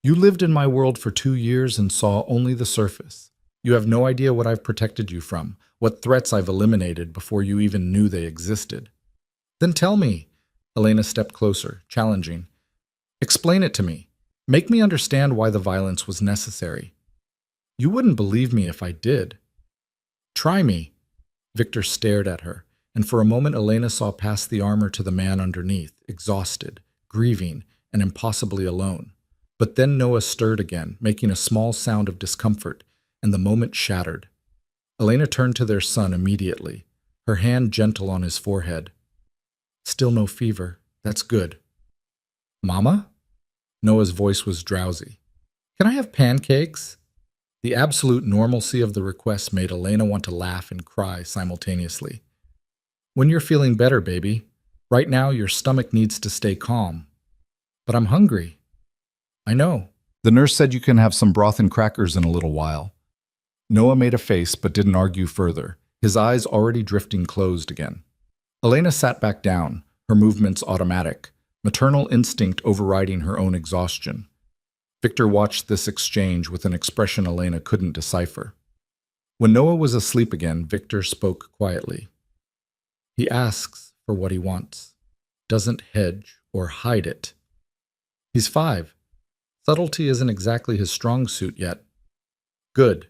You lived in my world for 2 years and saw only the surface. You have no idea what I've protected you from, what threats I've eliminated before you even knew they existed. Then tell me. Elena stepped closer, challenging. Explain it to me. Make me understand why the violence was necessary. You wouldn't believe me if I did. Try me. Victor stared at her, and for a moment Elena saw past the armor to the man underneath, exhausted, grieving, and impossibly alone. But then Noah stirred again, making a small sound of discomfort, and the moment shattered. Elena turned to their son immediately, her hand gentle on his forehead. "Still no fever. That's good." "Mama?" Noah's voice was drowsy. "Can I have pancakes?" The absolute normalcy of the request made Elena want to laugh and cry simultaneously. "When you're feeling better, baby. Right now, your stomach needs to stay calm." "But I'm hungry." "I know. The nurse said you can have some broth and crackers in a little while." Noah made a face but didn't argue further, his eyes already drifting closed again. Elena sat back down, her movements automatic, maternal instinct overriding her own exhaustion. Victor watched this exchange with an expression Elena couldn't decipher. When Noah was asleep again, Victor spoke quietly. "He asks for what he wants, doesn't hedge or hide it. He's 5. Subtlety isn't exactly his strong suit yet." "Good."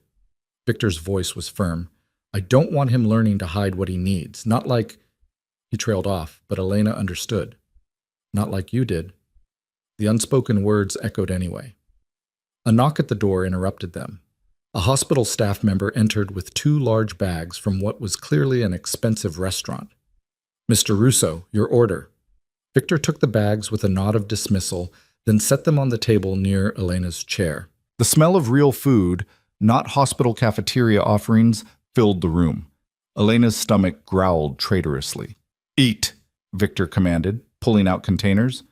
Victor's voice was firm. "I don't want him learning to hide what he needs. Not like—" He trailed off, but Elena understood. "Not like you did." The unspoken words echoed anyway. A knock at the door interrupted them. A hospital staff member entered with 2 large bags from what was clearly an expensive restaurant. "Mr. Russo, your order." Victor took the bags with a nod of dismissal, then set them on the table near Elena's chair. The smell of real food, not hospital cafeteria offerings, filled the room. Elena's stomach growled traitorously. "Eat," Victor commanded, pulling out containers.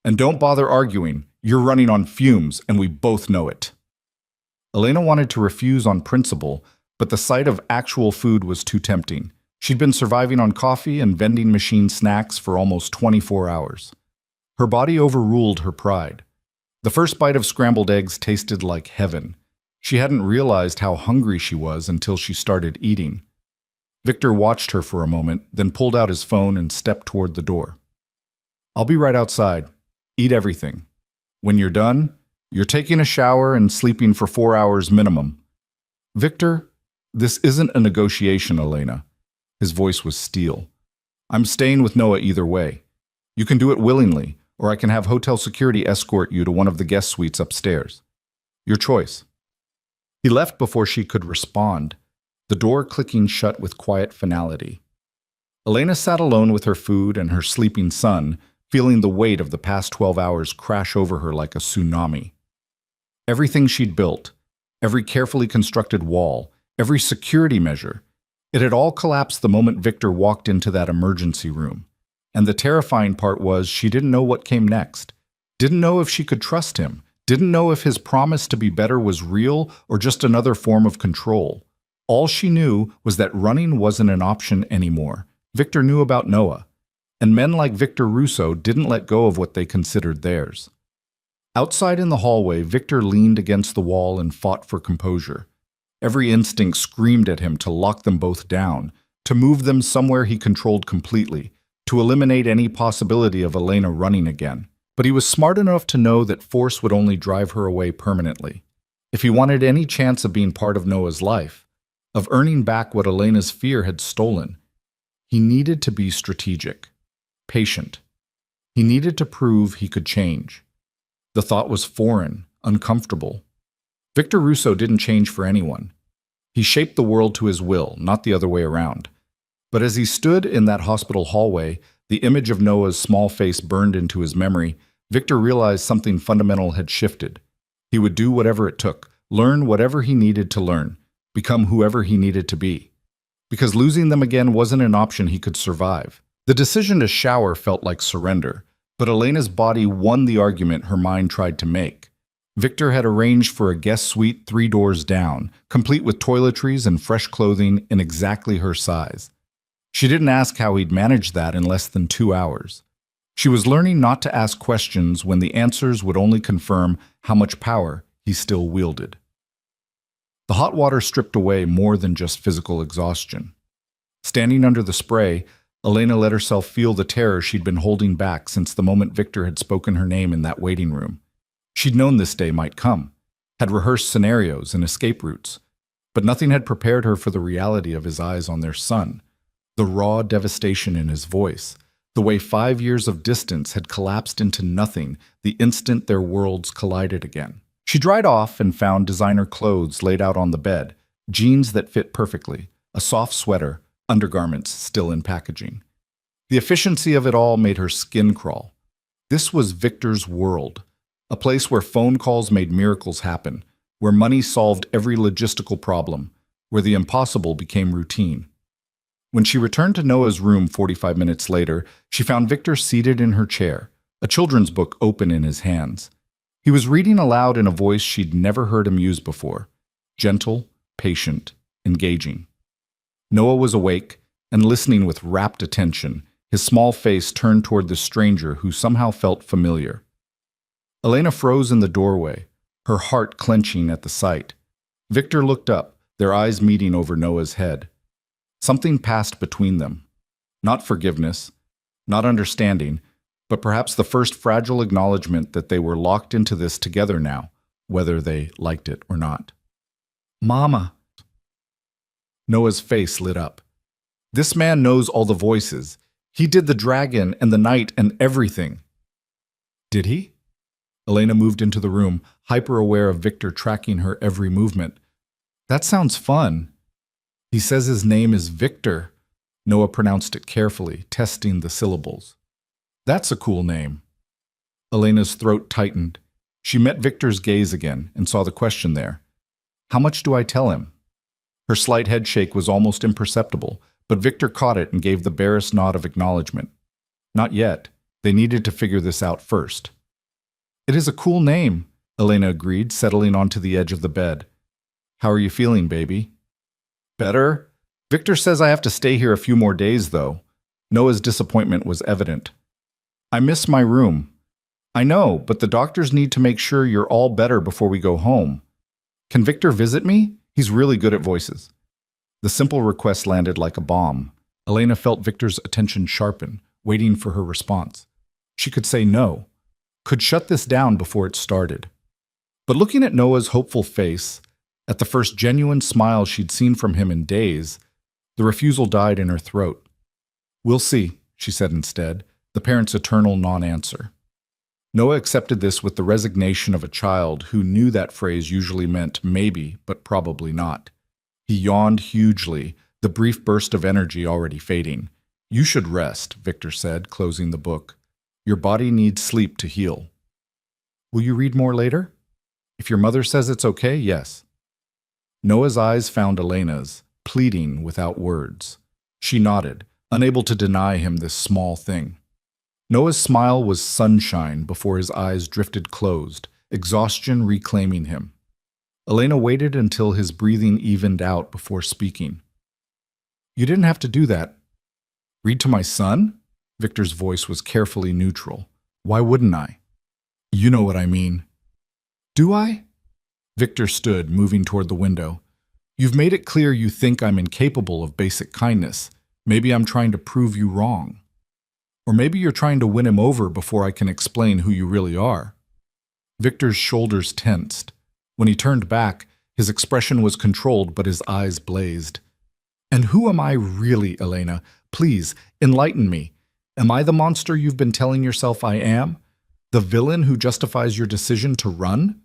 "And don't bother arguing. You're running on fumes, and we both know it." Elena wanted to refuse on principle, but the sight of actual food was too tempting. She'd been surviving on coffee and vending machine snacks for almost 24 hours. Her body overruled her pride. The first bite of scrambled eggs tasted like heaven. She hadn't realized how hungry she was until she started eating. Victor watched her for a moment, then pulled out his phone and stepped toward the door. "I'll be right outside. Eat everything. When you're done, you're taking a shower and sleeping for 4 hours minimum." "Victor, this isn't a negotiation, Elena." His voice was steel. "I'm staying with Noah either way. You can do it willingly, or I can have hotel security escort you to one of the guest suites upstairs. Your choice." He left before she could respond, the door clicking shut with quiet finality. Elena sat alone with her food and her sleeping son, feeling the weight of the past 12 hours crash over her like a tsunami. Everything she'd built, every carefully constructed wall, every security measure, it had all collapsed the moment Victor walked into that emergency room. And the terrifying part was she didn't know what came next, didn't know if she could trust him, didn't know if his promise to be better was real or just another form of control. All she knew was that running wasn't an option anymore. Victor knew about Noah, and men like Victor Russo didn't let go of what they considered theirs. Outside in the hallway, Victor leaned against the wall and fought for composure. Every instinct screamed at him to lock them both down, to move them somewhere he controlled completely, to eliminate any possibility of Elena running again. But he was smart enough to know that force would only drive her away permanently. If he wanted any chance of being part of Noah's life, of earning back what Elena's fear had stolen, he needed to be strategic, patient. He needed to prove he could change. The thought was foreign, uncomfortable. Victor Russo didn't change for anyone. He shaped the world to his will, not the other way around. But as he stood in that hospital hallway, the image of Noah's small face burned into his memory, Victor realized something fundamental had shifted. He would do whatever it took, learn whatever he needed to learn, become whoever he needed to be. Because losing them again wasn't an option he could survive. The decision to shower felt like surrender, but Elena's body won the argument her mind tried to make. Victor had arranged for a guest suite 3 doors down, complete with toiletries and fresh clothing in exactly her size. She didn't ask how he'd managed that in less than 2 hours. She was learning not to ask questions when the answers would only confirm how much power he still wielded. The hot water stripped away more than just physical exhaustion. Standing under the spray, Elena let herself feel the terror she'd been holding back since the moment Victor had spoken her name in that waiting room. She'd known this day might come, had rehearsed scenarios and escape routes, but nothing had prepared her for the reality of his eyes on their son, the raw devastation in his voice, The way 5 years of distance had collapsed into nothing the instant their worlds collided again. She dried off and found designer clothes laid out on the bed, jeans that fit perfectly, a soft sweater, undergarments still in packaging. The efficiency of it all made her skin crawl. This was Victor's world, a place where phone calls made miracles happen, where money solved every logistical problem, where the impossible became routine. When she returned to Noah's room 45 minutes later, she found Victor seated in her chair, a children's book open in his hands. He was reading aloud in a voice she'd never heard him use before, gentle, patient, engaging. Noah was awake and listening with rapt attention, his small face turned toward the stranger who somehow felt familiar. Elena froze in the doorway, her heart clenching at the sight. Victor looked up, their eyes meeting over Noah's head. Something passed between them. Not forgiveness, not understanding, but perhaps the first fragile acknowledgement that they were locked into this together now, whether they liked it or not. "Mama." Noah's face lit up. This man knows all the voices. He did the dragon and the night and everything. Did he? Elena moved into the room, hyper-aware of Victor tracking her every movement. That sounds fun. He says his name is Victor. Noah pronounced it carefully, testing the syllables. That's a cool name. Elena's throat tightened. She met Victor's gaze again and saw the question there. How much do I tell him? Her slight headshake was almost imperceptible, but Victor caught it and gave the barest nod of acknowledgement. Not yet. They needed to figure this out first. It is a cool name, Elena agreed, settling onto the edge of the bed. How are you feeling, baby? Better? Victor says I have to stay here a few more days, though. Noah's disappointment was evident. I miss my room. I know, but the doctors need to make sure you're all better before we go home. Can Victor visit me? He's really good at voices. The simple request landed like a bomb. Elena felt Victor's attention sharpen, waiting for her response. She could say no, could shut this down before it started. But looking at Noah's hopeful face, at the first genuine smile she'd seen from him in days, the refusal died in her throat. We'll see, she said instead, the parent's eternal non-answer. Noah accepted this with the resignation of a child who knew that phrase usually meant maybe, but probably not. He yawned hugely, the brief burst of energy already fading. You should rest, Victor said, closing the book. Your body needs sleep to heal. Will you read more later? If your mother says it's okay, yes. Noah's eyes found Elena's, pleading without words. She nodded, unable to deny him this small thing. Noah's smile was sunshine before his eyes drifted closed, exhaustion reclaiming him. Elena waited until his breathing evened out before speaking. You didn't have to do that. Read to my son? Victor's voice was carefully neutral. Why wouldn't I? You know what I mean. Do I? Victor stood, moving toward the window. You've made it clear you think I'm incapable of basic kindness. Maybe I'm trying to prove you wrong. Or maybe you're trying to win him over before I can explain who you really are. Victor's shoulders tensed. When he turned back, his expression was controlled, but his eyes blazed. And who am I really, Elena? Please, enlighten me. Am I the monster you've been telling yourself I am? The villain who justifies your decision to run?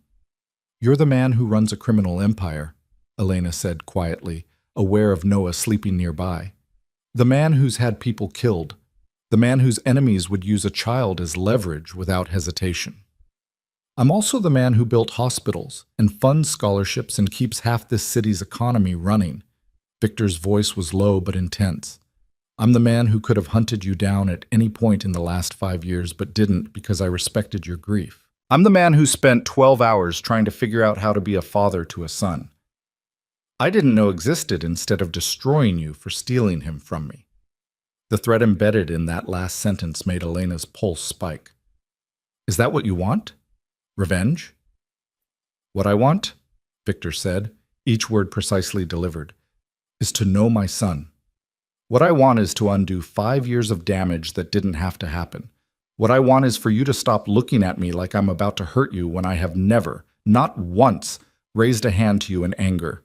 You're the man who runs a criminal empire, Elena said quietly, aware of Noah sleeping nearby. The man who's had people killed. The man whose enemies would use a child as leverage without hesitation. I'm also the man who built hospitals and funds scholarships and keeps half this city's economy running. Victor's voice was low but intense. I'm the man who could have hunted you down at any point in the last 5 years but didn't because I respected your grief. I'm the man who spent 12 hours trying to figure out how to be a father to a son. I didn't know existed instead of destroying you for stealing him from me. The threat embedded in that last sentence made Elena's pulse spike. Is that what you want? Revenge? What I want, Victor said, each word precisely delivered, is to know my son. What I want is to undo 5 years of damage that didn't have to happen. What I want is for you to stop looking at me like I'm about to hurt you when I have never, not once, raised a hand to you in anger.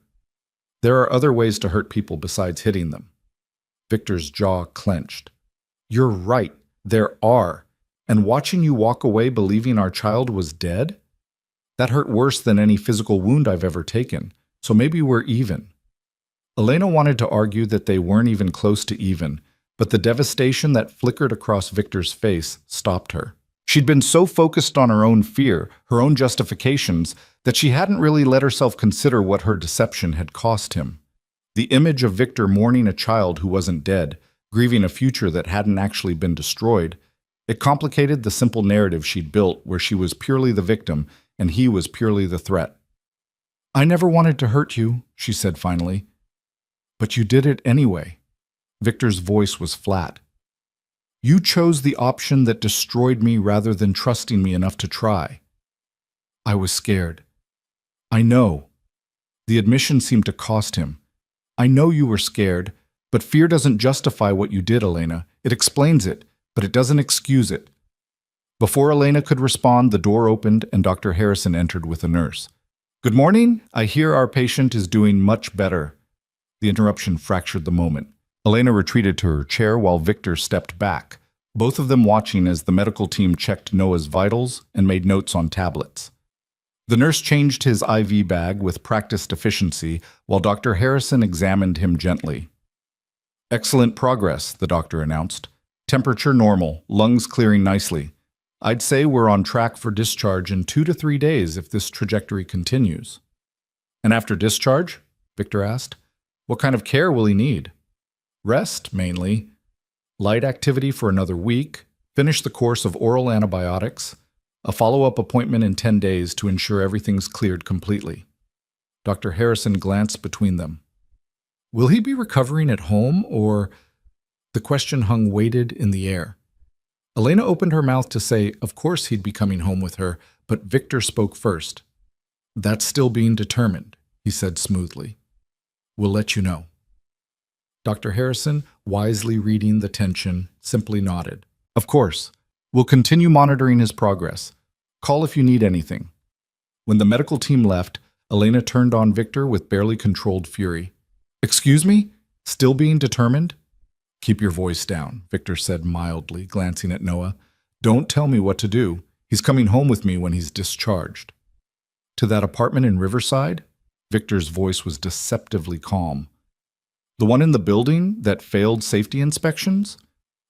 There are other ways to hurt people besides hitting them. Victor's jaw clenched. You're right. There are. And watching you walk away believing our child was dead? That hurt worse than any physical wound I've ever taken. So maybe we're even. Elena wanted to argue that they weren't even close to even, but the devastation that flickered across Victor's face stopped her. She'd been so focused on her own fear, her own justifications, that she hadn't really let herself consider what her deception had cost him. The image of Victor mourning a child who wasn't dead, grieving a future that hadn't actually been destroyed, it complicated the simple narrative she'd built where she was purely the victim and he was purely the threat. "I never wanted to hurt you," she said finally. "But you did it anyway." Victor's voice was flat. "You chose the option that destroyed me rather than trusting me enough to try." "I was scared." "I know." The admission seemed to cost him. "I know you were scared, but fear doesn't justify what you did, Elena. It explains it, but it doesn't excuse it." Before Elena could respond, the door opened and Dr. Harrison entered with a nurse. "Good morning. I hear our patient is doing much better." The interruption fractured the moment. Elena retreated to her chair while Victor stepped back, both of them watching as the medical team checked Noah's vitals and made notes on tablets. The nurse changed his IV bag with practiced efficiency while Dr. Harrison examined him gently. "Excellent progress," the doctor announced. "Temperature normal, lungs clearing nicely. I'd say we're on track for discharge in 2 to 3 days if this trajectory continues." "And after discharge?" Victor asked. "What kind of care will he need?" "Rest, mainly. Light activity for another week. Finish the course of oral antibiotics. A follow-up appointment in 10 days to ensure everything's cleared completely." Dr. Harrison glanced between them. "Will he be recovering at home, or—" The question hung weighted in the air. Elena opened her mouth to say, of course he'd be coming home with her, but Victor spoke first. "That's still being determined," he said smoothly. "We'll let you know." Dr. Harrison, wisely reading the tension, simply nodded. "Of course. We'll continue monitoring his progress. Call if you need anything." When the medical team left, Elena turned on Victor with barely controlled fury. "Excuse me? Still being determined?" "Keep your voice down," Victor said mildly, glancing at Noah. "Don't tell me what to do. He's coming home with me when he's discharged." "To that apartment in Riverside?" Victor's voice was deceptively calm. "The one in the building that failed safety inspections?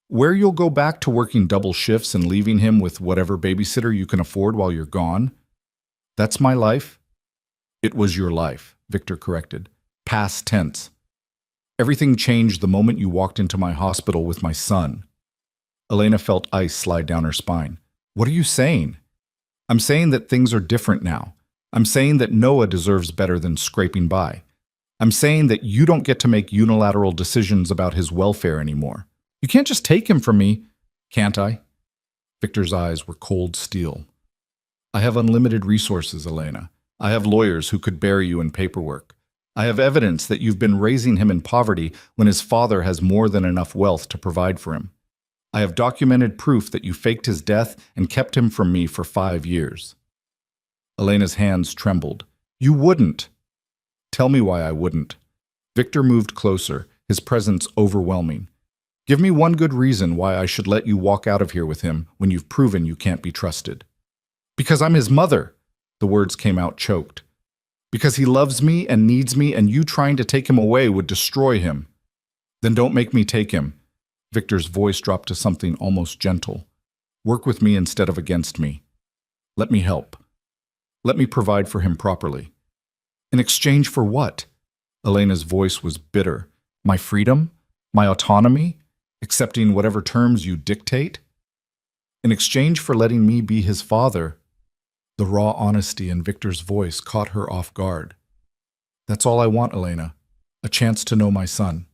Where you'll go back to working double shifts and leaving him with whatever babysitter you can afford while you're gone?" "That's my life." "It was your life," Victor corrected. "Past tense. Everything changed the moment you walked into my hospital with my son." Elena felt ice slide down her spine. "What are you saying?" "I'm saying that things are different now. I'm saying that Noah deserves better than scraping by. I'm saying that you don't get to make unilateral decisions about his welfare anymore. You can't just take him from me." "Can't I?" Victor's eyes were cold steel. "I have unlimited resources, Elena. I have lawyers who could bury you in paperwork. I have evidence that you've been raising him in poverty when his father has more than enough wealth to provide for him. I have documented proof that you faked his death and kept him from me for 5 years." Elena's hands trembled. "You wouldn't." "Tell me why I wouldn't." Victor moved closer, his presence overwhelming. "Give me one good reason why I should let you walk out of here with him when you've proven you can't be trusted." "Because I'm his mother." The words came out choked. "Because he loves me and needs me, and you trying to take him away would destroy him." "Then don't make me take him." Victor's voice dropped to something almost gentle. "Work with me instead of against me. Let me help. Let me provide for him properly." "In exchange for what?" Elena's voice was bitter. "My freedom? My autonomy? Accepting whatever terms you dictate?" "In exchange for letting me be his father." The raw honesty in Victor's voice caught her off guard. "That's all I want, Elena. A chance to know my son.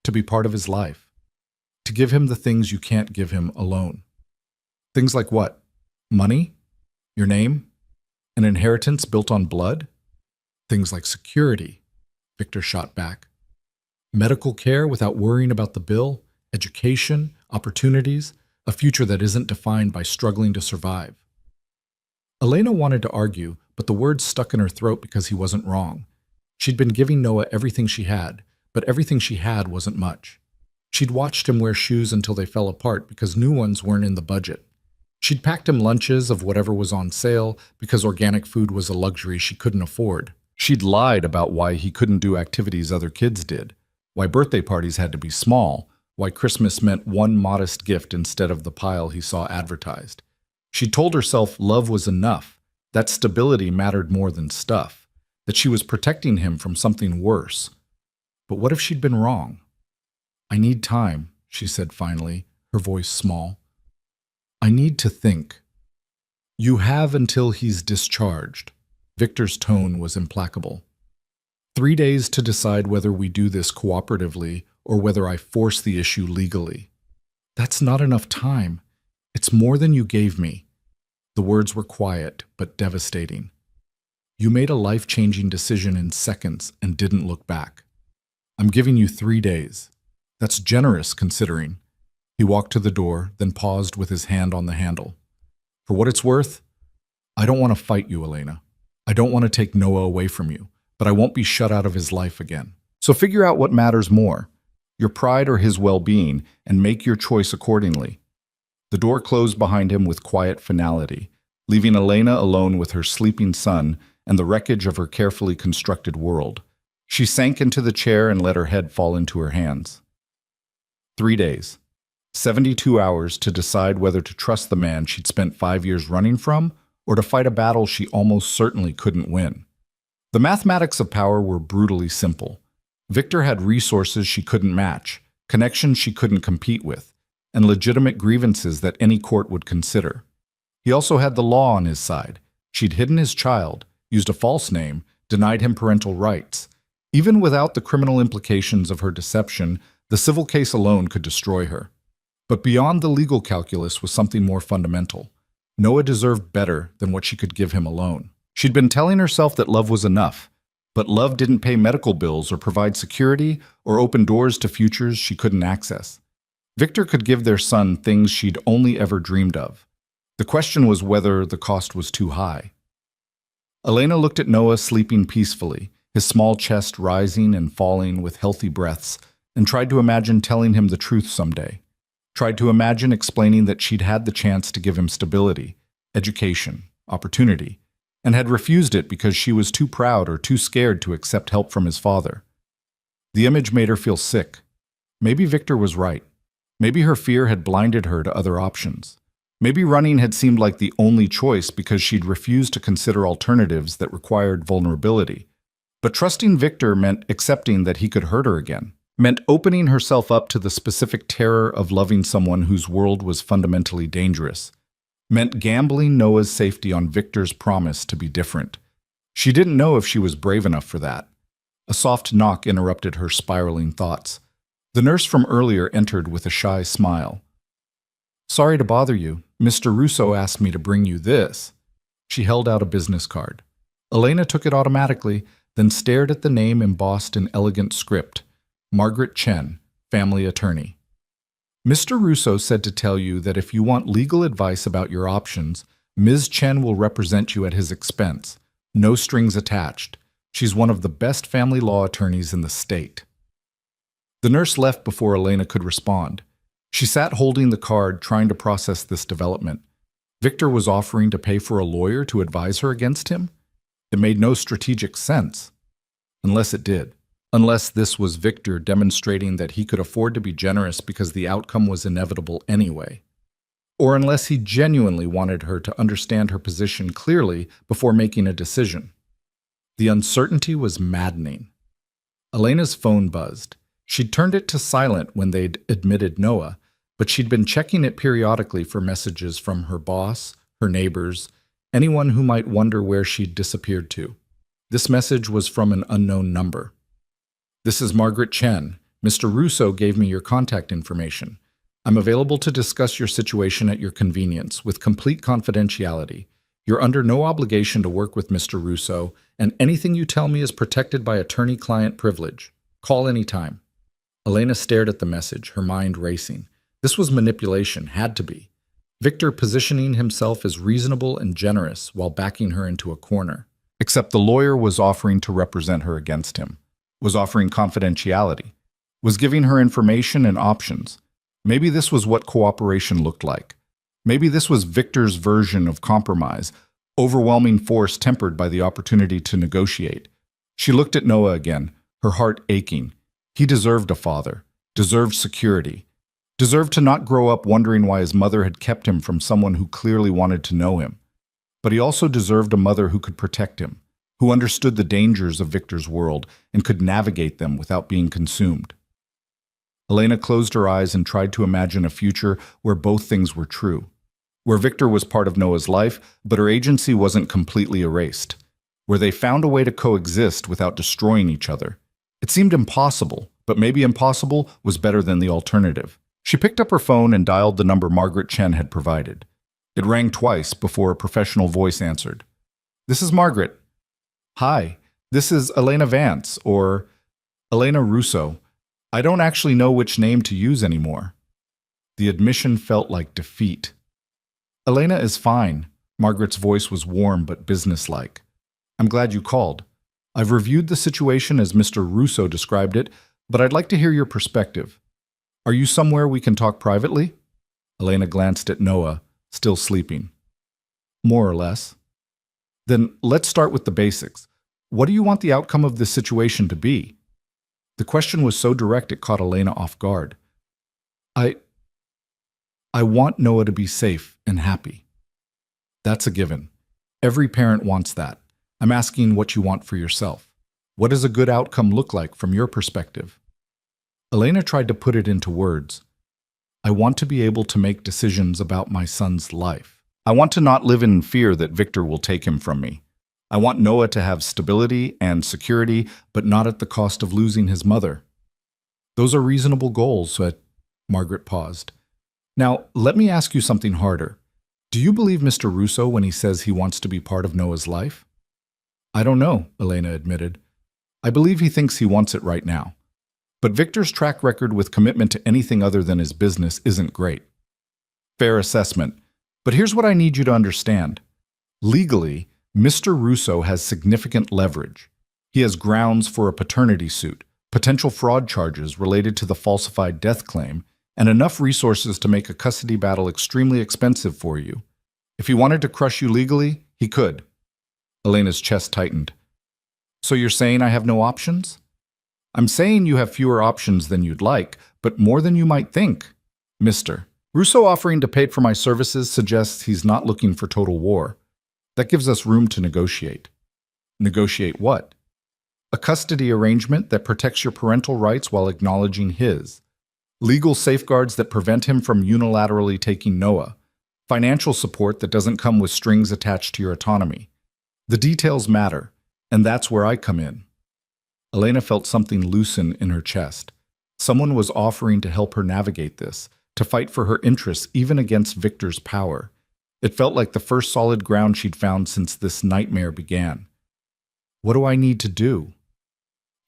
To be part of his life. To give him the things you can't give him alone." "Things like what? Money? Your name? An inheritance built on blood?" "Things like security," Victor shot back. "Medical care without worrying about the bill, education, opportunities, a future that isn't defined by struggling to survive." Elena wanted to argue, but the words stuck in her throat because he wasn't wrong. She'd been giving Noah everything she had, but everything she had wasn't much. She'd watched him wear shoes until they fell apart because new ones weren't in the budget. She'd packed him lunches of whatever was on sale because organic food was a luxury she couldn't afford. She'd lied about why he couldn't do activities other kids did, why birthday parties had to be small, why Christmas meant one modest gift instead of the pile he saw advertised. She told herself love was enough, that stability mattered more than stuff, that she was protecting him from something worse. But what if she'd been wrong? "I need time," she said finally, her voice small. "I need to think." "You have until he's discharged." Victor's tone was implacable. "3 days to decide whether we do this cooperatively or whether I force the issue legally." "That's not enough time. It's more than you gave me." The words were quiet but devastating. "You made a life-changing decision in seconds and didn't look back. I'm giving you 3 days. That's generous considering." He walked to the door, then paused with his hand on the handle. "For what it's worth, I don't want to fight you, Elena. I don't want to take Noah away from you, but I won't be shut out of his life again. So figure out what matters more, your pride or his well-being, and make your choice accordingly." The door closed behind him with quiet finality, leaving Elena alone with her sleeping son and the wreckage of her carefully constructed world. She sank into the chair and let her head fall into her hands. 3 days. 72 hours to decide whether to trust the man she'd spent 5 years running from or to fight a battle she almost certainly couldn't win. The mathematics of power were brutally simple. Victor had resources she couldn't match, connections she couldn't compete with, and legitimate grievances that any court would consider. He also had the law on his side. She'd hidden his child, used a false name, denied him parental rights. Even without the criminal implications of her deception, the civil case alone could destroy her. But beyond the legal calculus was something more fundamental. Noah deserved better than what she could give him alone. She'd been telling herself that love was enough, but love didn't pay medical bills or provide security or open doors to futures she couldn't access. Victor could give their son things she'd only ever dreamed of. The question was whether the cost was too high. Elena looked at Noah sleeping peacefully, his small chest rising and falling with healthy breaths, and tried to imagine telling him the truth someday. Tried to imagine explaining that she'd had the chance to give him stability, education, opportunity, and had refused it because she was too proud or too scared to accept help from his father. The image made her feel sick. Maybe Victor was right. Maybe her fear had blinded her to other options. Maybe running had seemed like the only choice because she'd refused to consider alternatives that required vulnerability. But trusting Victor meant accepting that he could hurt her again, meant opening herself up to the specific terror of loving someone whose world was fundamentally dangerous, meant gambling Noah's safety on Victor's promise to be different. She didn't know if she was brave enough for that. A soft knock interrupted her spiraling thoughts. The nurse from earlier entered with a shy smile. "Sorry to bother you. Mr. Russo asked me to bring you this." She held out a business card. Elena took it automatically, then stared at the name embossed in elegant script. Margaret Chen, family attorney. "Mr. Russo said to tell you that if you want legal advice about your options, Ms. Chen will represent you at his expense. No strings attached. She's one of the best family law attorneys in the state." The nurse left before Elena could respond. She sat holding the card, trying to process this development. Victor was offering to pay for a lawyer to advise her against him? It made no strategic sense. Unless it did. Unless this was Victor demonstrating that he could afford to be generous because the outcome was inevitable anyway. Or unless he genuinely wanted her to understand her position clearly before making a decision. The uncertainty was maddening. Elena's phone buzzed. She'd turned it to silent when they'd admitted Noah, but she'd been checking it periodically for messages from her boss, her neighbors, anyone who might wonder where she'd disappeared to. This message was from an unknown number. "This is Margaret Chen. Mr. Russo gave me your contact information. I'm available to discuss your situation at your convenience with complete confidentiality. You're under no obligation to work with Mr. Russo, and anything you tell me is protected by attorney-client privilege. Call anytime." Elena stared at the message, her mind racing. This was manipulation, had to be. Victor positioning himself as reasonable and generous while backing her into a corner. Except the lawyer was offering to represent her against him, was offering confidentiality. was giving her information and options. Maybe this was what cooperation looked like. Maybe this was Victor's version of compromise, overwhelming force tempered by the opportunity to negotiate. She looked at Noah again, her heart aching. He deserved a father, deserved security, deserved to not grow up wondering why his mother had kept him from someone who clearly wanted to know him. But he also deserved a mother who could protect him, who understood the dangers of Victor's world and could navigate them without being consumed. Elena closed her eyes and tried to imagine a future where both things were true, where Victor was part of Noah's life, but her agency wasn't completely erased, where they found a way to coexist without destroying each other. It seemed impossible, but maybe impossible was better than the alternative. She picked up her phone and dialed the number Margaret Chen had provided. It rang twice before a professional voice answered. "This is Margaret." "Hi, this is Elena Vance, or Elena Russo. I don't actually know which name to use anymore." The admission felt like defeat. "Elena is fine." Margaret's voice was warm but businesslike. "I'm glad you called. I've reviewed the situation as Mr. Russo described it, but I'd like to hear your perspective. Are you somewhere we can talk privately?" Elena glanced at Noah, still sleeping. "More or less." "Then let's start with the basics. What do you want the outcome of this situation to be?" The question was so direct it caught Elena off guard. I want Noah to be safe and happy." "That's a given. Every parent wants that. I'm asking what you want for yourself. What does a good outcome look like from your perspective?" Elena tried to put it into words. "I want to be able to make decisions about my son's life. I want to not live in fear that Victor will take him from me. I want Noah to have stability and security, but not at the cost of losing his mother." "Those are reasonable goals," Margaret paused. "Now, let me ask you something harder. Do you believe Mr. Russo when he says he wants to be part of Noah's life?" "I don't know," Elena admitted. "I believe he thinks he wants it right now. But Victor's track record with commitment to anything other than his business isn't great." "Fair assessment. But here's what I need you to understand. Legally, Mr. Russo has significant leverage. He has grounds for a paternity suit, potential fraud charges related to the falsified death claim, and enough resources to make a custody battle extremely expensive for you. If he wanted to crush you legally, he could." Elena's chest tightened. "So you're saying I have no options?" "I'm saying you have fewer options than you'd like, but more than you might think. Mr. Russo offering to pay for my services suggests he's not looking for total war. That gives us room to negotiate." "Negotiate what?" "A custody arrangement that protects your parental rights while acknowledging his. Legal safeguards that prevent him from unilaterally taking Noah. Financial support that doesn't come with strings attached to your autonomy. The details matter, and that's where I come in." Elena felt something loosen in her chest. Someone was offering to help her navigate this, to fight for her interests even against Victor's power. It felt like the first solid ground she'd found since this nightmare began. "What do I need to do?"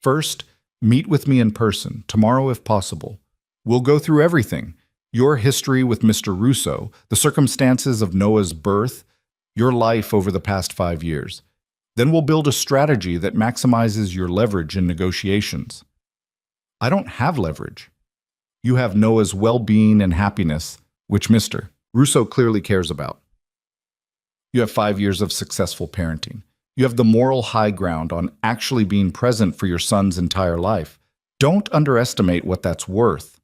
"First, meet with me in person, tomorrow if possible. We'll go through everything. Your history with Mr. Russo, the circumstances of Noah's birth, your life over the past 5 years. Then we'll build a strategy that maximizes your leverage in negotiations." "I don't have leverage." "You have Noah's well-being and happiness, which Mr. Russo clearly cares about. You have 5 years of successful parenting. You have the moral high ground on actually being present for your son's entire life. Don't underestimate what that's worth."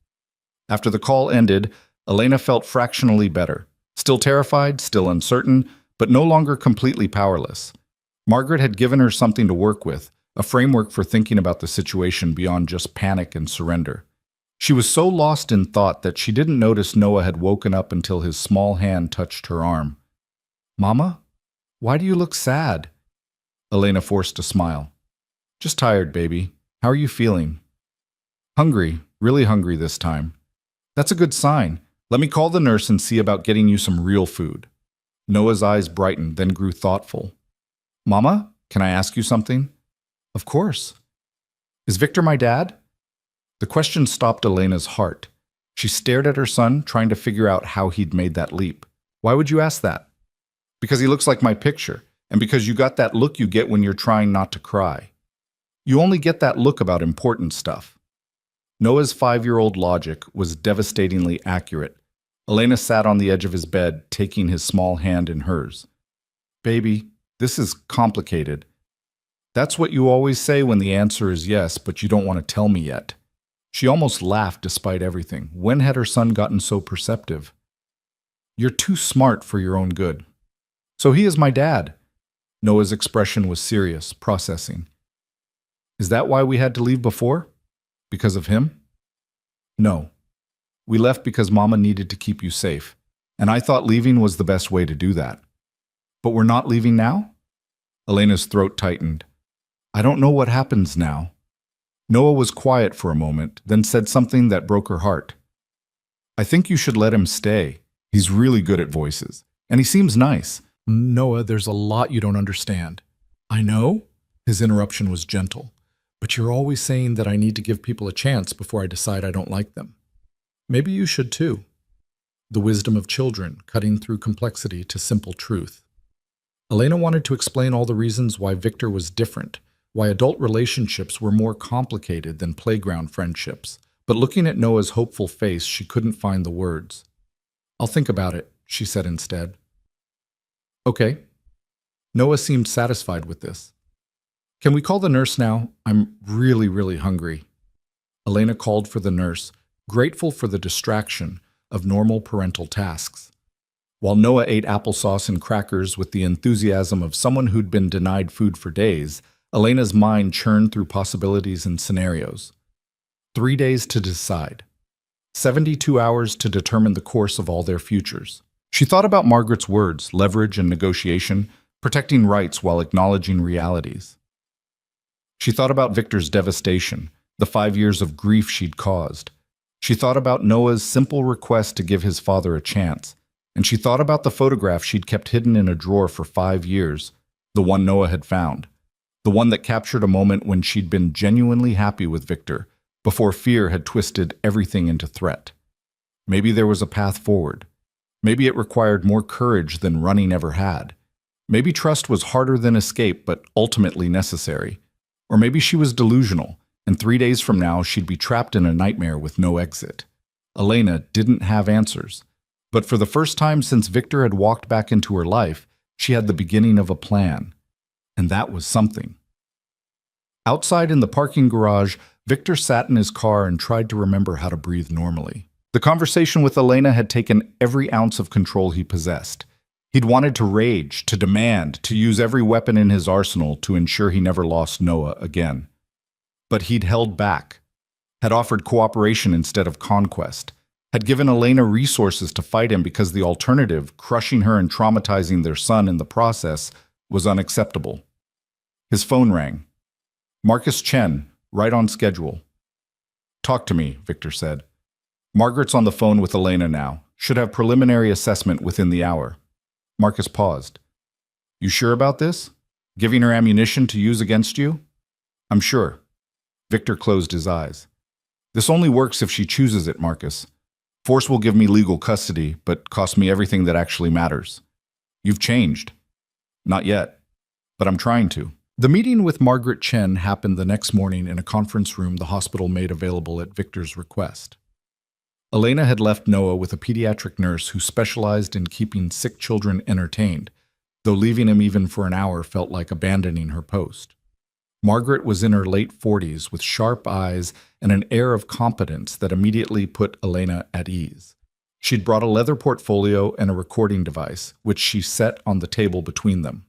After the call ended, Elena felt fractionally better. Still terrified, still uncertain, but no longer completely powerless. Margaret had given her something to work with, a framework for thinking about the situation beyond just panic and surrender. She was so lost in thought that she didn't notice Noah had woken up until his small hand touched her arm. "Mama, why do you look sad?" Elena forced a smile. "Just tired, baby. How are you feeling?" "Hungry, really hungry this time." "That's a good sign. Let me call the nurse and see about getting you some real food." Noah's eyes brightened, then grew thoughtful. "Mama, can I ask you something?" "Of course." "Is Victor my dad?" The question stopped Elena's heart. She stared at her son, trying to figure out how he'd made that leap. "Why would you ask that?" "Because he looks like my picture, and because you got that look you get when you're trying not to cry. You only get that look about important stuff." Noah's 5-year-old logic was devastatingly accurate. Elena sat on the edge of his bed, taking his small hand in hers. Baby, this is complicated. That's what you always say when the answer is yes, but you don't want to tell me yet. She almost laughed despite everything. When had her son gotten so perceptive? You're too smart for your own good. So he is my dad. Noah's expression was serious, processing. Is that why we had to leave before? Because of him? No. We left because Mama needed to keep you safe, and I thought leaving was the best way to do that. But we're not leaving now? Elena's throat tightened. I don't know what happens now. Noah was quiet for a moment, then said something that broke her heart. I think you should let him stay. He's really good at voices, and he seems nice. Noah, there's a lot you don't understand. I know? His interruption was gentle. But you're always saying that I need to give people a chance before I decide I don't like them. Maybe you should too. The wisdom of children, cutting through complexity to simple truth. Elena wanted to explain all the reasons why Victor was different, why adult relationships were more complicated than playground friendships. But looking at Noah's hopeful face, she couldn't find the words. I'll think about it, she said instead. Okay. Noah seemed satisfied with this. Can we call the nurse now? I'm really hungry. Elena called for the nurse, grateful for the distraction of normal parental tasks. While Noah ate applesauce and crackers with the enthusiasm of someone who'd been denied food for days, Elena's mind churned through possibilities and scenarios. 3 days to decide. 72 hours to determine the course of all their futures. She thought about Margaret's words, leverage and negotiation, protecting rights while acknowledging realities. She thought about Victor's devastation, the 5 years of grief she'd caused. She thought about Noah's simple request to give his father a chance. And she thought about the photograph she'd kept hidden in a drawer for 5 years, the one Noah had found, the one that captured a moment when she'd been genuinely happy with Victor, before fear had twisted everything into threat. Maybe there was a path forward. Maybe it required more courage than running ever had. Maybe trust was harder than escape, but ultimately necessary. Or maybe she was delusional, and 3 days from now she'd be trapped in a nightmare with no exit. Elena didn't have answers. But for the first time since Victor had walked back into her life, she had the beginning of a plan. And that was something. Outside in the parking garage, Victor sat in his car and tried to remember how to breathe normally. The conversation with Elena had taken every ounce of control he possessed. He'd wanted to rage, to demand, to use every weapon in his arsenal to ensure he never lost Noah again. But he'd held back, had offered cooperation instead of conquest, had given Elena resources to fight him because the alternative, crushing her and traumatizing their son in the process, was unacceptable. His phone rang. Marcus Chen, right on schedule. Talk to me, Victor said. Margaret's on the phone with Elena now. Should have preliminary assessment within the hour. Marcus paused. You sure about this? Giving her ammunition to use against you? I'm sure. Victor closed his eyes. This only works if she chooses it, Marcus. Force will give me legal custody, but cost me everything that actually matters. You've changed. Not yet, but I'm trying to. The meeting with Margaret Chen happened the next morning in a conference room the hospital made available at Victor's request. Elena had left Noah with a pediatric nurse who specialized in keeping sick children entertained, though leaving him even for an hour felt like abandoning her post. Margaret was in her late 40s with sharp eyes and an air of competence that immediately put Elena at ease. She'd brought a leather portfolio and a recording device, which she set on the table between them.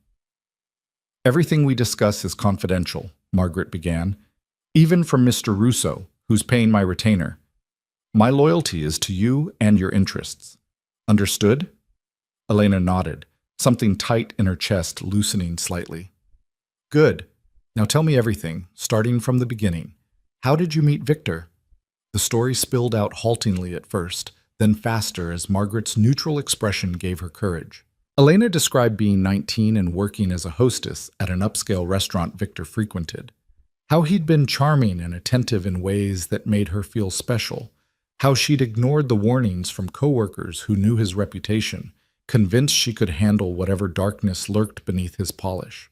Everything we discuss is confidential, Margaret began, even from Mr. Russo, who's paying my retainer. My loyalty is to you and your interests. Understood? Elena nodded, something tight in her chest loosening slightly. Good. Now tell me everything, starting from the beginning. How did you meet Victor? The story spilled out haltingly at first, then faster as Margaret's neutral expression gave her courage. Elena described being 19 and working as a hostess at an upscale restaurant Victor frequented. How he'd been charming and attentive in ways that made her feel special. How she'd ignored the warnings from coworkers who knew his reputation, convinced she could handle whatever darkness lurked beneath his polish.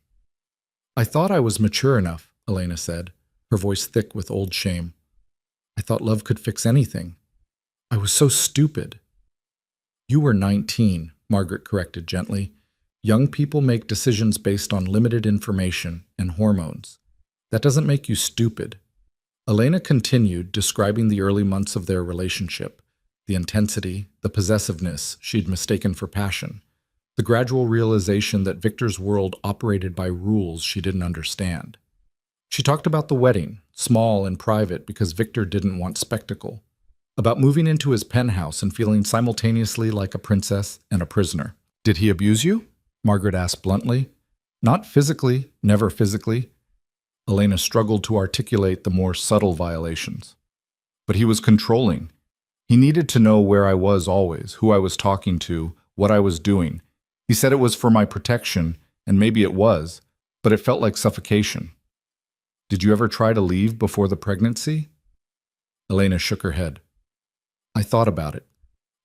I thought I was mature enough, Elena said, her voice thick with old shame. I thought love could fix anything. I was so stupid. You were 19, Margaret corrected gently. Young people make decisions based on limited information and hormones. That doesn't make you stupid. Elena continued, describing the early months of their relationship, the intensity, the possessiveness she'd mistaken for passion, the gradual realization that Victor's world operated by rules she didn't understand. She talked about the wedding, small and private because Victor didn't want spectacle, about moving into his penthouse and feeling simultaneously like a princess and a prisoner. Did he abuse you? Margaret asked bluntly. Not physically, never physically. Elena struggled to articulate the more subtle violations. But he was controlling. He needed to know where I was always, who I was talking to, what I was doing. He said it was for my protection, and maybe it was, but it felt like suffocation. Did you ever try to leave before the pregnancy? Elena shook her head. I thought about it,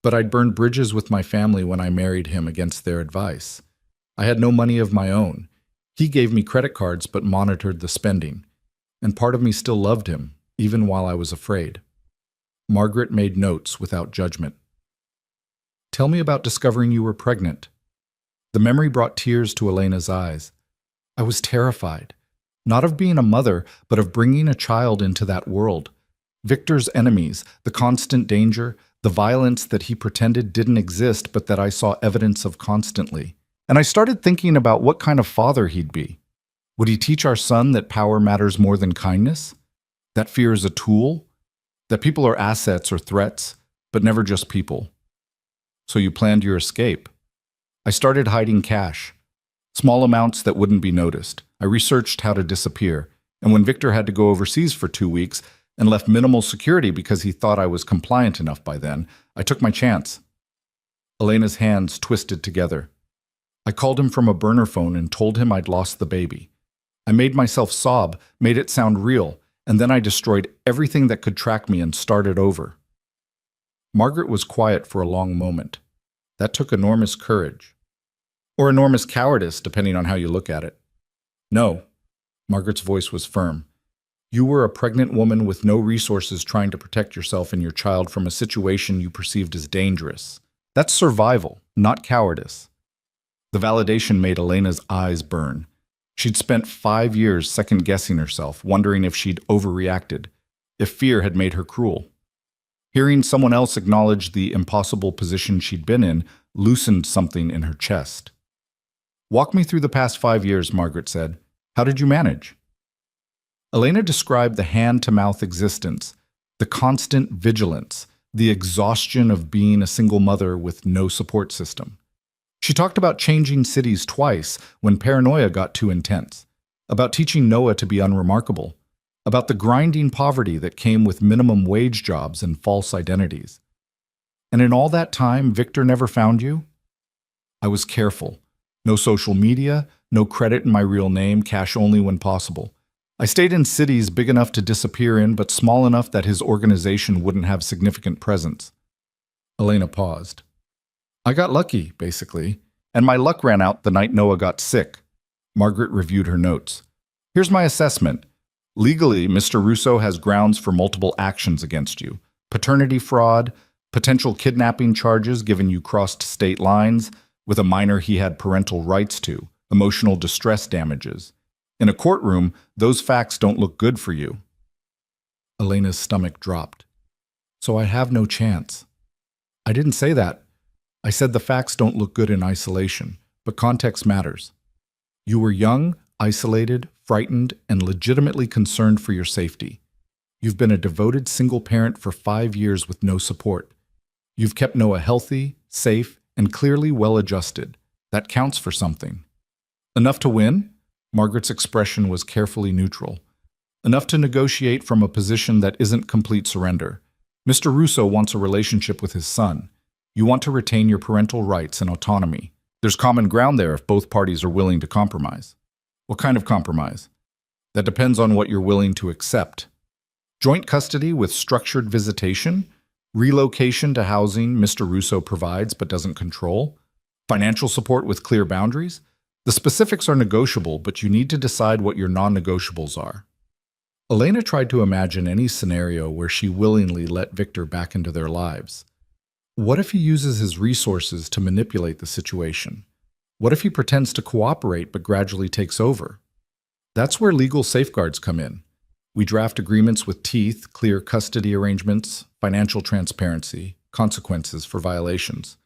but I'd burned bridges with my family when I married him against their advice. I had no money of my own. He gave me credit cards but monitored the spending, and part of me still loved him, even while I was afraid. Margaret made notes without judgment. Tell me about discovering you were pregnant. The memory brought tears to Elena's eyes. I was terrified, not of being a mother, but of bringing a child into that world. Victor's enemies, the constant danger, the violence that he pretended didn't exist but that I saw evidence of constantly. And I started thinking about what kind of father he'd be. Would he teach our son that power matters more than kindness? That fear is a tool? That people are assets or threats, but never just people? So you planned your escape. I started hiding cash. Small amounts that wouldn't be noticed. I researched how to disappear. And when Victor had to go overseas for 2 weeks and left minimal security because he thought I was compliant enough by then, I took my chance. Elena's hands twisted together. I called him from a burner phone and told him I'd lost the baby. I made myself sob, made it sound real, and then I destroyed everything that could track me and started over. Margaret was quiet for a long moment. That took enormous courage. Or enormous cowardice, depending on how you look at it. No, Margaret's voice was firm. You were a pregnant woman with no resources trying to protect yourself and your child from a situation you perceived as dangerous. That's survival, not cowardice. The validation made Elena's eyes burn. She'd spent 5 years second-guessing herself, wondering if she'd overreacted, if fear had made her cruel. Hearing someone else acknowledge the impossible position she'd been in loosened something in her chest. Walk me through the past 5 years, Margaret said. How did you manage? Elena described the hand-to-mouth existence, the constant vigilance, the exhaustion of being a single mother with no support system. She talked about changing cities twice when paranoia got too intense, about teaching Noah to be unremarkable, about the grinding poverty that came with minimum wage jobs and false identities. And in all that time, Victor never found you? I was careful. No social media, no credit in my real name, cash only when possible. I stayed in cities big enough to disappear in, but small enough that his organization wouldn't have significant presence. Elena paused. I got lucky, basically, and my luck ran out the night Noah got sick. Margaret reviewed her notes. Here's my assessment. Legally, Mr. Russo has grounds for multiple actions against you. Paternity fraud, potential kidnapping charges given you crossed state lines, with a minor he had parental rights to, emotional distress damages. In a courtroom, those facts don't look good for you. Elena's stomach dropped. So I have no chance. I didn't say that. I said the facts don't look good in isolation, but context matters. You were young, isolated, frightened, and legitimately concerned for your safety. You've been a devoted single parent for 5 years with no support. You've kept Noah healthy, safe, and clearly well-adjusted. That counts for something. Enough to win? Margaret's expression was carefully neutral. Enough to negotiate from a position that isn't complete surrender. Mr. Russo wants a relationship with his son. You want to retain your parental rights and autonomy. There's common ground there if both parties are willing to compromise. What kind of compromise? That depends on what you're willing to accept. Joint custody with structured visitation? Relocation to housing Mr. Russo provides but doesn't control? Financial support with clear boundaries? The specifics are negotiable, but you need to decide what your non-negotiables are. Elena tried to imagine any scenario where she willingly let Victor back into their lives. What if he uses his resources to manipulate the situation? What if he pretends to cooperate but gradually takes over? That's where legal safeguards come in. We draft agreements with teeth, clear custody arrangements, financial transparency, consequences for violations.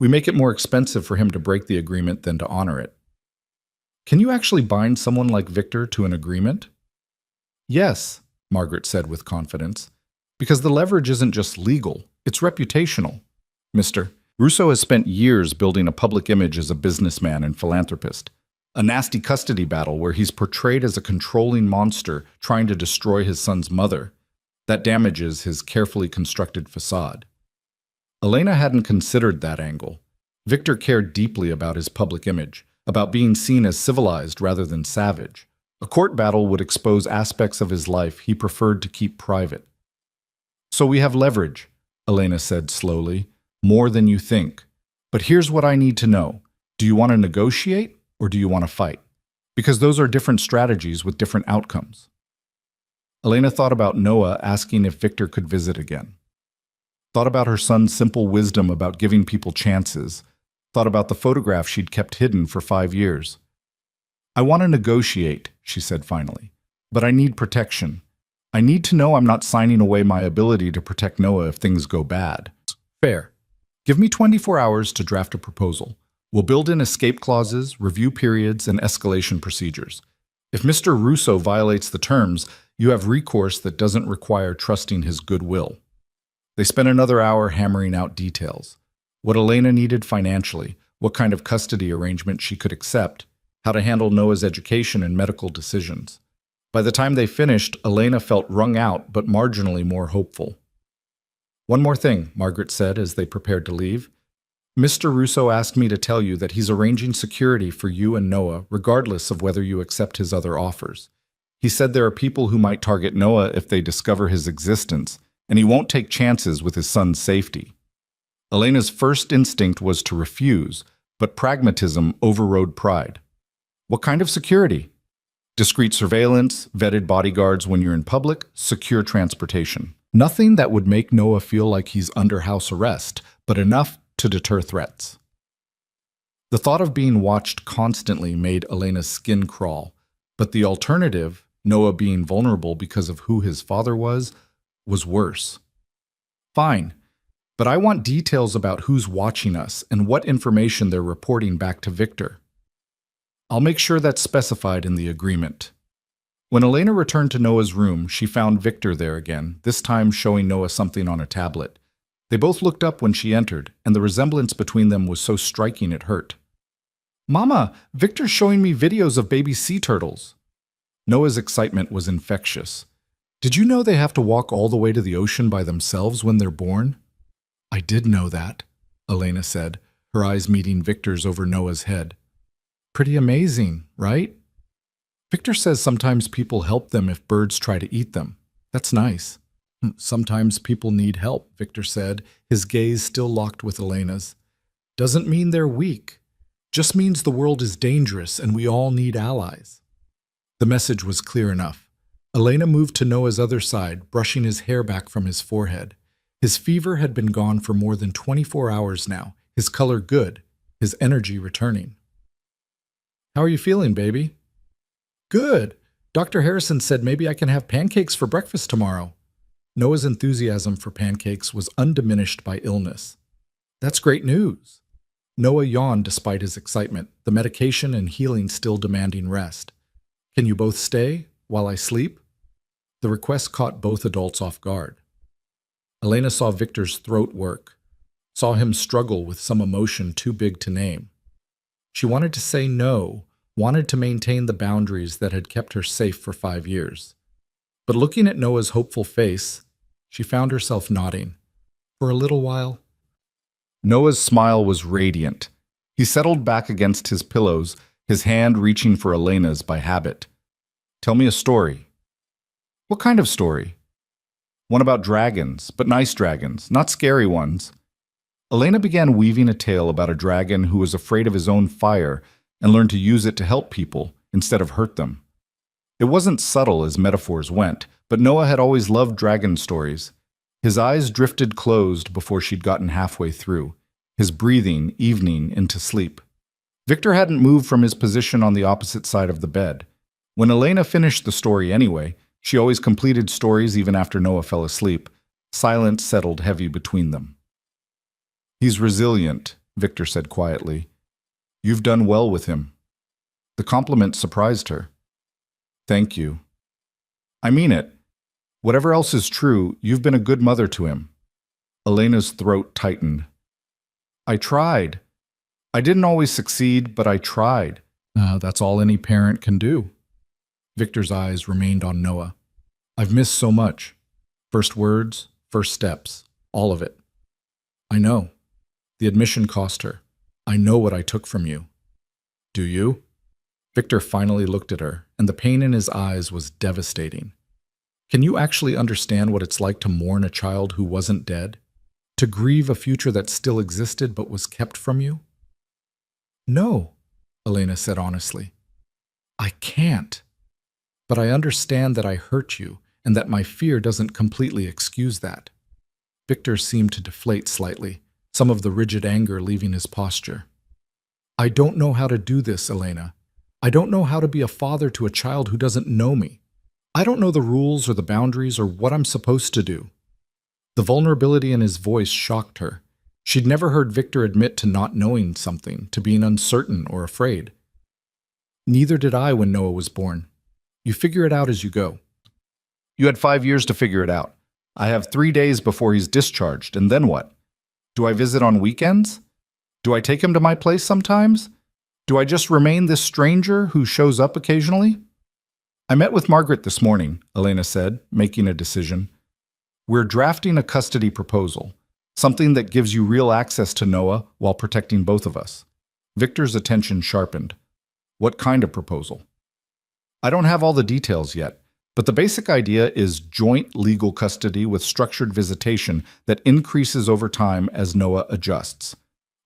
We make it more expensive for him to break the agreement than to honor it. Can you actually bind someone like Victor to an agreement? Yes, Margaret said with confidence, because the leverage isn't just legal, it's reputational. Mr. Russo has spent years building a public image as a businessman and philanthropist. A nasty custody battle where he's portrayed as a controlling monster trying to destroy his son's mother. That damages his carefully constructed facade. Elena hadn't considered that angle. Victor cared deeply about his public image, about being seen as civilized rather than savage. A court battle would expose aspects of his life he preferred to keep private. So we have leverage, Elena said slowly, more than you think. But here's what I need to know. Do you want to negotiate or do you want to fight? Because those are different strategies with different outcomes. Elena thought about Noah asking if Victor could visit again. Thought about her son's simple wisdom about giving people chances. Thought about the photograph she'd kept hidden for 5 years. I want to negotiate, she said finally, but I need protection. I need to know I'm not signing away my ability to protect Noah if things go bad. Fair. Give me 24 hours to draft a proposal. We'll build in escape clauses, review periods, and escalation procedures. If Mr. Russo violates the terms, you have recourse that doesn't require trusting his goodwill. They spent another hour hammering out details. What Elena needed financially, what kind of custody arrangement she could accept, how to handle Noah's education and medical decisions. By the time they finished, Elena felt wrung out but marginally more hopeful. One more thing, Margaret said as they prepared to leave. Mr. Russo asked me to tell you that he's arranging security for you and Noah, regardless of whether you accept his other offers. He said there are people who might target Noah if they discover his existence, and he won't take chances with his son's safety. Elena's first instinct was to refuse, but pragmatism overrode pride. What kind of security? Discreet surveillance, vetted bodyguards when you're in public, secure transportation. Nothing that would make Noah feel like he's under house arrest, but enough to deter threats. The thought of being watched constantly made Elena's skin crawl, but the alternative, Noah being vulnerable because of who his father was worse. Fine, but I want details about who's watching us and what information they're reporting back to Victor. I'll make sure that's specified in the agreement. When Elena returned to Noah's room, she found Victor there again, this time showing Noah something on a tablet. They both looked up when she entered, and the resemblance between them was so striking it hurt. Mama, Victor's showing me videos of baby sea turtles. Noah's excitement was infectious. Did you know they have to walk all the way to the ocean by themselves when they're born? I did know that, Elena said, her eyes meeting Victor's over Noah's head. Pretty amazing, right? Victor says sometimes people help them if birds try to eat them. That's nice. Sometimes people need help, Victor said, his gaze still locked with Elena's. Doesn't mean they're weak. Just means the world is dangerous and we all need allies. The message was clear enough. Elena moved to Noah's other side, brushing his hair back from his forehead. His fever had been gone for more than 24 hours now, his color good, his energy returning. How are you feeling, baby? Good. Dr. Harrison said maybe I can have pancakes for breakfast tomorrow. Noah's enthusiasm for pancakes was undiminished by illness. That's great news. Noah yawned despite his excitement, the medication and healing still demanding rest. Can you both stay while I sleep? The request caught both adults off guard. Elena saw Victor's throat work, saw him struggle with some emotion too big to name. She wanted to say no, wanted to maintain the boundaries that had kept her safe for 5 years. But looking at Noah's hopeful face, she found herself nodding. For a little while. Noah's smile was radiant. He settled back against his pillows, his hand reaching for Elena's by habit. Tell me a story. What kind of story? One about dragons, but nice dragons, not scary ones. Elena began weaving a tale about a dragon who was afraid of his own fire and learned to use it to help people instead of hurt them. It wasn't subtle as metaphors went, but Noah had always loved dragon stories. His eyes drifted closed before she'd gotten halfway through, his breathing evening into sleep. Victor hadn't moved from his position on the opposite side of the bed. When Elena finished the story anyway, she always completed stories even after Noah fell asleep. Silence settled heavy between them. "He's resilient," Victor said quietly. "You've done well with him." The compliment surprised her. "Thank you." "I mean it. Whatever else is true, you've been a good mother to him." Elena's throat tightened. "I tried. I didn't always succeed, but I tried." That's all any parent can do." Victor's eyes remained on Noah. "I've missed so much. First words, first steps, all of it. I know. The admission cost her. I know what I took from you." "Do you?" Victor finally looked at her, and the pain in his eyes was devastating. "Can you actually understand what it's like to mourn a child who wasn't dead? To grieve a future that still existed but was kept from you?" "No," Elena said honestly. "I can't. But I understand that I hurt you, and that my fear doesn't completely excuse that." Victor seemed to deflate slightly, some of the rigid anger leaving his posture. "I don't know how to do this, Elena. I don't know how to be a father to a child who doesn't know me. I don't know the rules or the boundaries or what I'm supposed to do." The vulnerability in his voice shocked her. She'd never heard Victor admit to not knowing something, to being uncertain or afraid. "Neither did I when Noah was born. You figure it out as you go." "You had 5 years to figure it out. I have 3 days before he's discharged, and then what? Do I visit on weekends? Do I take him to my place sometimes? Do I just remain this stranger who shows up occasionally?" "I met with Margaret this morning," Elena said, making a decision. "We're drafting a custody proposal, something that gives you real access to Noah while protecting both of us." Victor's attention sharpened. "What kind of proposal?" "I don't have all the details yet, but the basic idea is joint legal custody with structured visitation that increases over time as Noah adjusts.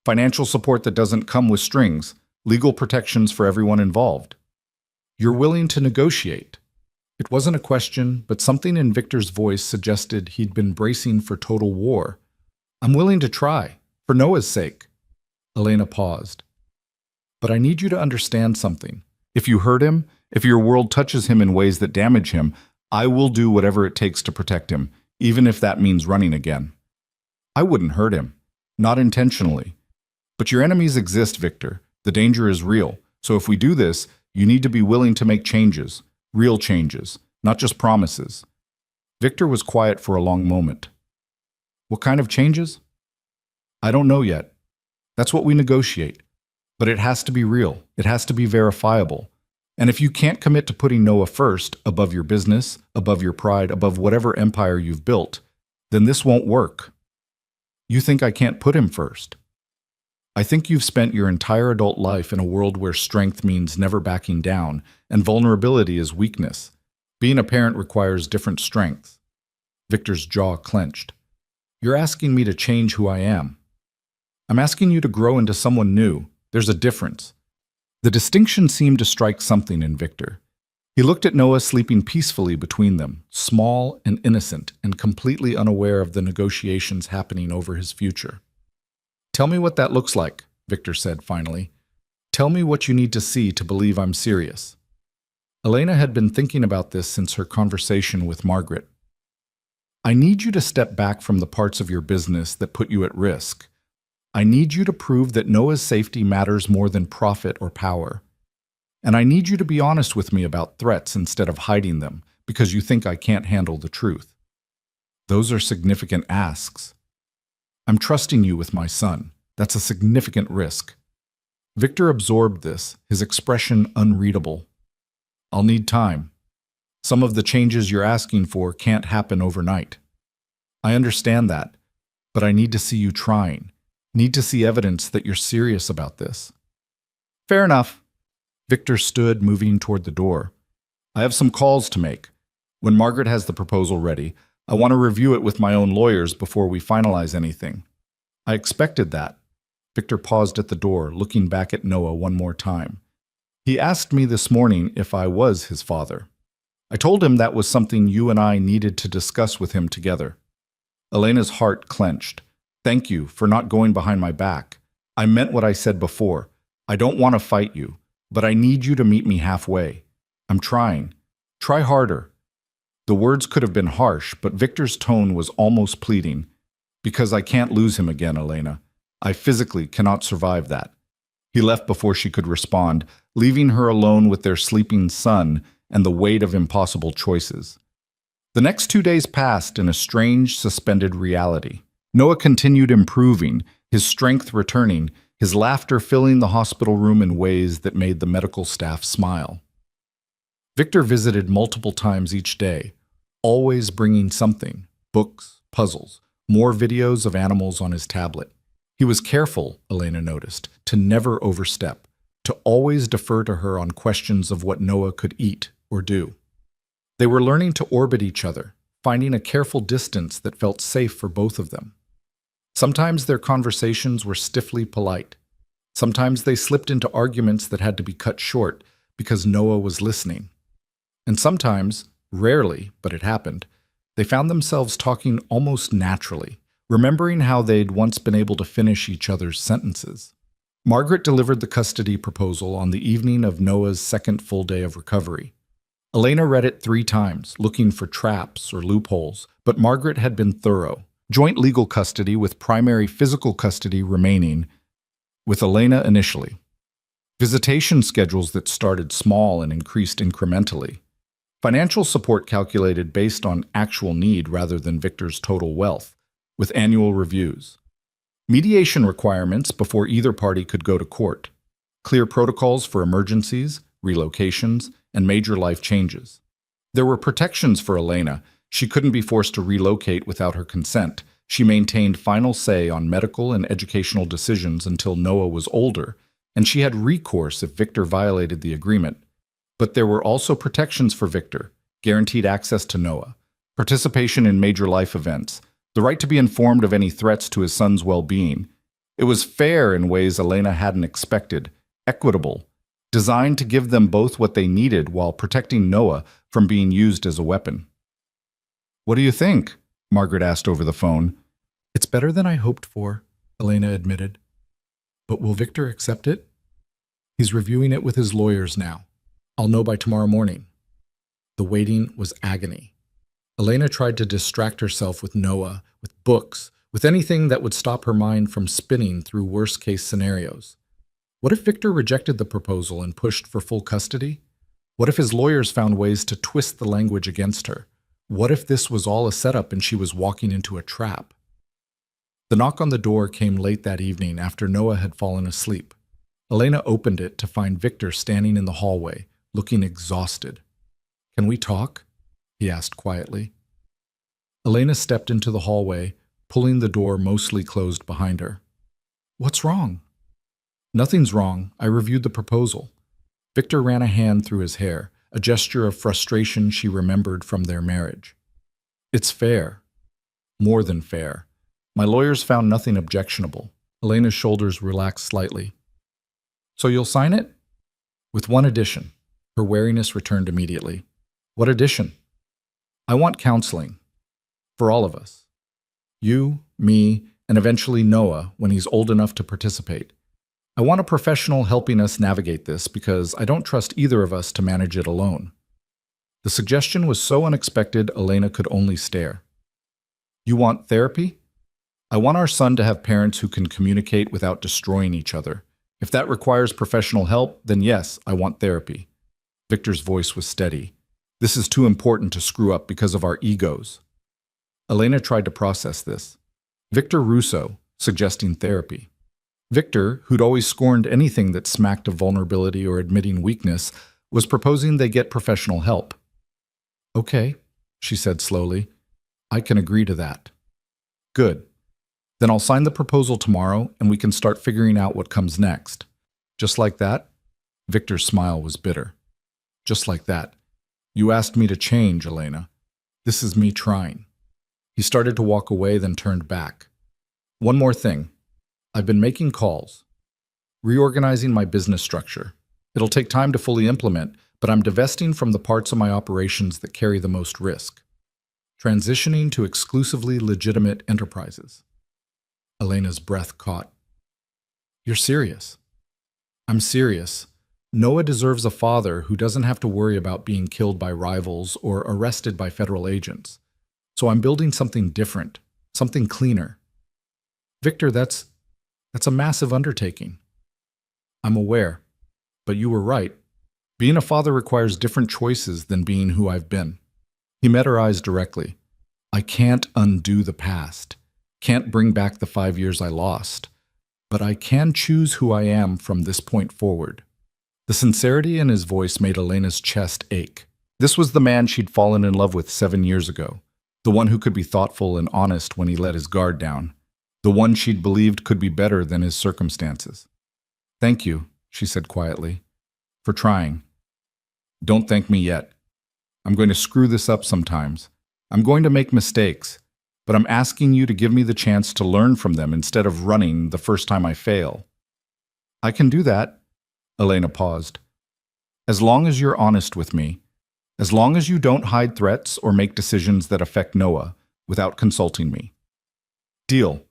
Financial support that doesn't come with strings, legal protections for everyone involved." "You're willing to negotiate?" It wasn't a question, but something in Victor's voice suggested he'd been bracing for total war. "I'm willing to try, for Noah's sake." Elena paused. "But I need you to understand something. If you hurt him, if your world touches him in ways that damage him, I will do whatever it takes to protect him, even if that means running again." "I wouldn't hurt him. Not intentionally. But your enemies exist, Victor. The danger is real. So if we do this, you need to be willing to make changes. Real changes, not just promises." Victor was quiet for a long moment. "What kind of changes?" "I don't know yet. That's what we negotiate. But it has to be real. It has to be verifiable. And if you can't commit to putting Noah first, above your business, above your pride, above whatever empire you've built, then this won't work." "You think I can't put him first?" "I think you've spent your entire adult life in a world where strength means never backing down, and vulnerability is weakness. Being a parent requires different strengths." Victor's jaw clenched. "You're asking me to change who I am." "I'm asking you to grow into someone new. There's a difference." The distinction seemed to strike something in Victor. He looked at Noah sleeping peacefully between them, small and innocent, and completely unaware of the negotiations happening over his future. "Tell me what that looks like," Victor said finally. "Tell me what you need to see to believe I'm serious." Elena had been thinking about this since her conversation with Margaret. "I need you to step back from the parts of your business that put you at risk. I need you to prove that Noah's safety matters more than profit or power. And I need you to be honest with me about threats instead of hiding them, because you think I can't handle the truth. Those are significant asks. I'm trusting you with my son. That's a significant risk." Victor absorbed this, his expression unreadable. "I'll need time. Some of the changes you're asking for can't happen overnight. I understand that, but I need to see you trying. Need to see evidence that you're serious about this." "Fair enough." Victor stood, moving toward the door. "I have some calls to make. When Margaret has the proposal ready, I want to review it with my own lawyers before we finalize anything." "I expected that." Victor paused at the door, looking back at Noah one more time. "He asked me this morning if I was his father." I told him that was something you and I needed to discuss with him together. Elena's heart clenched. Thank you for not going behind my back. I meant what I said before. I don't want to fight you, but I need you to meet me halfway. I'm trying. Try harder. The words could have been harsh, but Victor's tone was almost pleading. Because I can't lose him again, Elena. I physically cannot survive that. He left before she could respond, leaving her alone with their sleeping son and the weight of impossible choices. The next 2 days passed in a strange, suspended reality. Noah continued improving, his strength returning, his laughter filling the hospital room in ways that made the medical staff smile. Victor visited multiple times each day, always bringing something: books, puzzles, more videos of animals on his tablet. He was careful, Elena noticed, to never overstep, to always defer to her on questions of what Noah could eat or do. They were learning to orbit each other, finding a careful distance that felt safe for both of them. Sometimes their conversations were stiffly polite. Sometimes they slipped into arguments that had to be cut short because Noah was listening. And sometimes, rarely, but it happened, they found themselves talking almost naturally, remembering how they'd once been able to finish each other's sentences. Margaret delivered the custody proposal on the evening of Noah's second full day of recovery. Elena read it 3 times, looking for traps or loopholes, but Margaret had been thorough. Joint legal custody with primary physical custody remaining, with Elena initially. Visitation schedules that started small and increased incrementally. Financial support calculated based on actual need rather than Victor's total wealth, with annual reviews. Mediation requirements before either party could go to court. Clear protocols for emergencies, relocations, and major life changes. There were protections for Elena. She couldn't be forced to relocate without her consent. She maintained final say on medical and educational decisions until Noah was older, and she had recourse if Victor violated the agreement. But there were also protections for Victor: guaranteed access to Noah, participation in major life events, the right to be informed of any threats to his son's well-being. It was fair in ways Elena hadn't expected, equitable, designed to give them both what they needed while protecting Noah from being used as a weapon. "What do you think?" Margaret asked over the phone. "It's better than I hoped for," Elena admitted. "But will Victor accept it?" "He's reviewing it with his lawyers now. I'll know by tomorrow morning." The waiting was agony. Elena tried to distract herself with Noah, with books, with anything that would stop her mind from spinning through worst-case scenarios. What if Victor rejected the proposal and pushed for full custody? What if his lawyers found ways to twist the language against her? What if this was all a setup and she was walking into a trap? The knock on the door came late that evening after Noah had fallen asleep. Elena opened it to find Victor standing in the hallway, looking exhausted. "Can we talk?" he asked quietly. Elena stepped into the hallway, pulling the door mostly closed behind her. "What's wrong?" "Nothing's wrong. I reviewed the proposal." Victor ran a hand through his hair, a gesture of frustration she remembered from their marriage. "It's fair. More than fair. My lawyers found nothing objectionable." Elena's shoulders relaxed slightly. "So you'll sign it?" "With one addition." Her wariness returned immediately. "What addition?" "I want counseling. For all of us. You, me, and eventually Noah when he's old enough to participate. I want a professional helping us navigate this because I don't trust either of us to manage it alone." The suggestion was so unexpected, Elena could only stare. "You want therapy?" "I want our son to have parents who can communicate without destroying each other. If that requires professional help, then yes, I want therapy." Victor's voice was steady. "This is too important to screw up because of our egos." Elena tried to process this. Victor Russo, suggesting therapy. Victor, who'd always scorned anything that smacked of vulnerability or admitting weakness, was proposing they get professional help. "Okay," she said slowly. "I can agree to that." "Good. Then I'll sign the proposal tomorrow and we can start figuring out what comes next." "Just like that?" Victor's smile was bitter. "Just like that. You asked me to change, Elena. This is me trying." He started to walk away, then turned back. "One more thing. I've been making calls, reorganizing my business structure. It'll take time to fully implement, but I'm divesting from the parts of my operations that carry the most risk, transitioning to exclusively legitimate enterprises. Elena's breath caught. You're serious? I'm serious. Noah deserves a father who doesn't have to worry about being killed by rivals or arrested by federal agents. So I'm building something different, something cleaner. Victor, that's a massive undertaking. I'm aware, but you were right. Being a father requires different choices than being who I've been. He met her eyes directly. I can't undo the past, can't bring back the 5 years I lost, but I can choose who I am from this point forward. The sincerity in his voice made Elena's chest ache. This was the man she'd fallen in love with 7 years ago, the one who could be thoughtful and honest when he let his guard down, the one she'd believed could be better than his circumstances. Thank you, she said quietly, for trying. Don't thank me yet. I'm going to screw this up sometimes. I'm going to make mistakes, but I'm asking you to give me the chance to learn from them instead of running the first time I fail. I can do that. Elena paused. As long as you're honest with me, as long as you don't hide threats or make decisions that affect Noah without consulting me. Deal.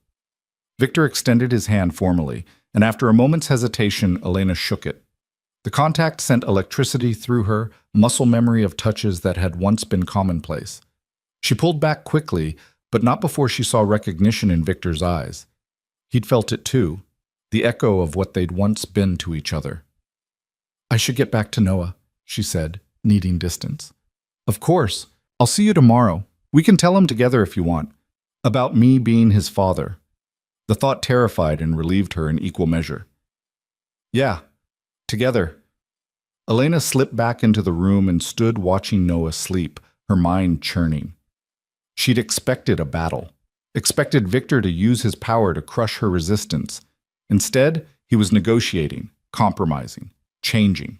Victor extended his hand formally, and after a moment's hesitation, Elena shook it. The contact sent electricity through her, muscle memory of touches that had once been commonplace. She pulled back quickly, but not before she saw recognition in Victor's eyes. He'd felt it too, the echo of what they'd once been to each other. I should get back to Noah, she said, needing distance. Of course. I'll see you tomorrow. We can tell him together if you want. About me being his father. The thought terrified and relieved her in equal measure. Yeah, together. Elena slipped back into the room and stood watching Noah sleep, her mind churning. She'd expected a battle, expected Victor to use his power to crush her resistance. Instead, he was negotiating, compromising, changing.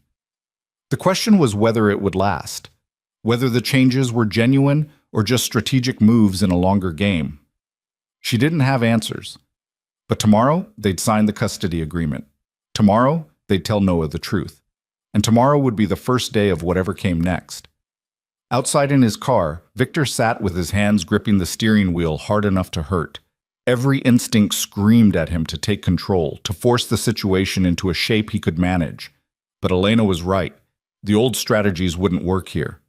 The question was whether it would last, whether the changes were genuine or just strategic moves in a longer game. She didn't have answers. But tomorrow, they'd sign the custody agreement. Tomorrow, they'd tell Noah the truth. And tomorrow would be the first day of whatever came next. Outside in his car, Victor sat with his hands gripping the steering wheel hard enough to hurt. Every instinct screamed at him to take control, to force the situation into a shape he could manage. But Elena was right. The old strategies wouldn't work here.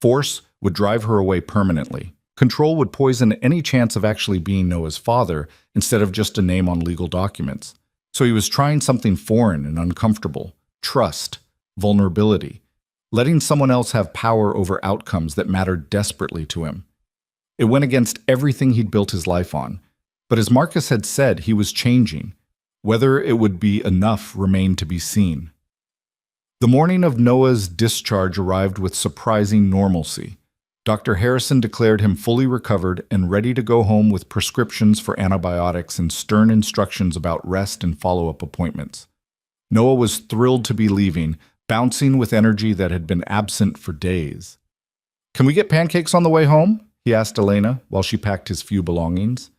Force would drive her away permanently. Control would poison any chance of actually being Noah's father instead of just a name on legal documents. So he was trying something foreign and uncomfortable. Trust, vulnerability, letting someone else have power over outcomes that mattered desperately to him. It went against everything he'd built his life on. But as Marcus had said, he was changing. Whether it would be enough remained to be seen. The morning of Noah's discharge arrived with surprising normalcy. Dr. Harrison declared him fully recovered and ready to go home with prescriptions for antibiotics and stern instructions about rest and follow-up appointments. Noah was thrilled to be leaving, bouncing with energy that had been absent for days. Can we get pancakes on the way home? He asked Elena while she packed his few belongings.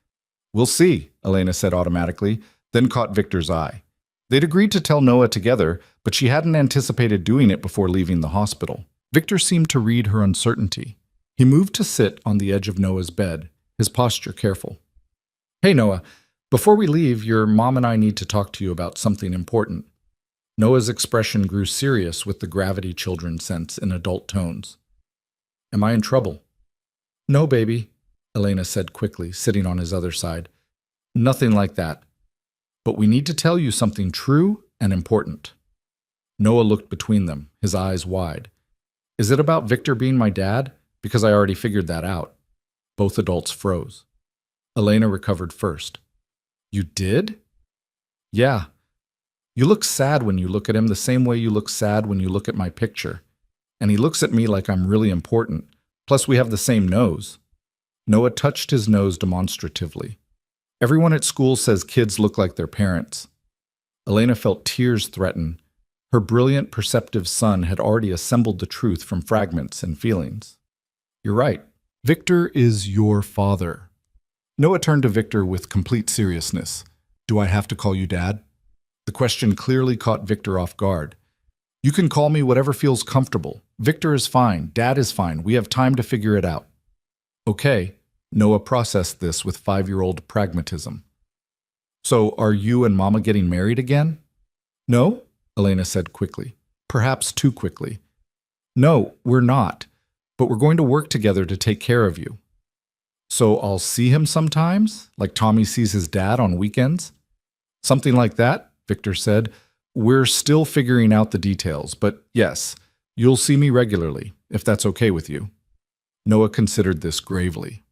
We'll see, Elena said automatically, then caught Victor's eye. They'd agreed to tell Noah together, but she hadn't anticipated doing it before leaving the hospital. Victor seemed to read her uncertainty. He moved to sit on the edge of Noah's bed, his posture careful. Hey, Noah, before we leave, your mom and I need to talk to you about something important. Noah's expression grew serious with the gravity children sense in adult tones. Am I in trouble? No, baby, Elena said quickly, sitting on his other side. Nothing like that. But we need to tell you something true and important. Noah looked between them, his eyes wide. Is it about Victor being my dad? Because I already figured that out. Both adults froze. Elena recovered first. You did? Yeah. You look sad when you look at him the same way you look sad when you look at my picture. And he looks at me like I'm really important. Plus we have the same nose. Noah touched his nose demonstratively. Everyone at school says kids look like their parents. Elena felt tears threaten. Her brilliant, perceptive son had already assembled the truth from fragments and feelings. You're right. Victor is your father. Noah turned to Victor with complete seriousness. Do I have to call you Dad? The question clearly caught Victor off guard. You can call me whatever feels comfortable. Victor is fine. Dad is fine. We have time to figure it out. Okay, Noah processed this with 5-year-old pragmatism. So, are you and Mama getting married again? No, Elena said quickly. Perhaps too quickly. No, we're not. But we're going to work together to take care of you. So I'll see him sometimes, like Tommy sees his dad on weekends? Something like that, Victor said. We're still figuring out the details, but yes, you'll see me regularly, if that's okay with you. Noah considered this gravely.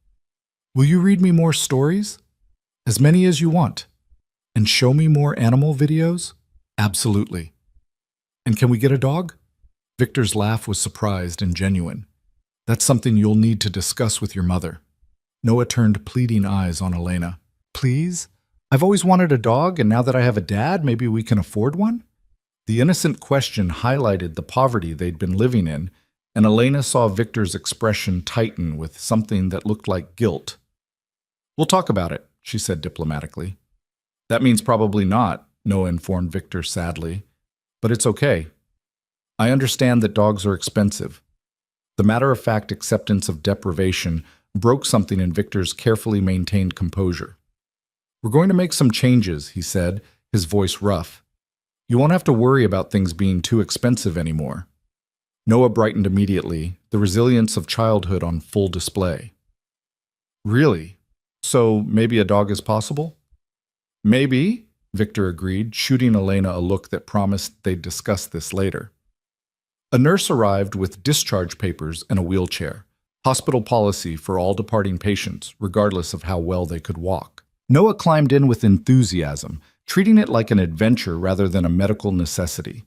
Will you read me more stories? As many as you want. And show me more animal videos? Absolutely. And can we get a dog? Victor's laugh was surprised and genuine. That's something you'll need to discuss with your mother. Noah turned pleading eyes on Elena. Please? I've always wanted a dog, and now that I have a dad, maybe we can afford one? The innocent question highlighted the poverty they'd been living in, and Elena saw Victor's expression tighten with something that looked like guilt. We'll talk about it, she said diplomatically. That means probably not, Noah informed Victor sadly. But it's okay. I understand that dogs are expensive. The matter-of-fact acceptance of deprivation broke something in Victor's carefully maintained composure. We're going to make some changes, he said, his voice rough. You won't have to worry about things being too expensive anymore. Noah brightened immediately, the resilience of childhood on full display. Really? So maybe a dog is possible? Maybe, Victor agreed, shooting Elena a look that promised they'd discuss this later. A nurse arrived with discharge papers and a wheelchair, hospital policy for all departing patients, regardless of how well they could walk. Noah climbed in with enthusiasm, treating it like an adventure rather than a medical necessity.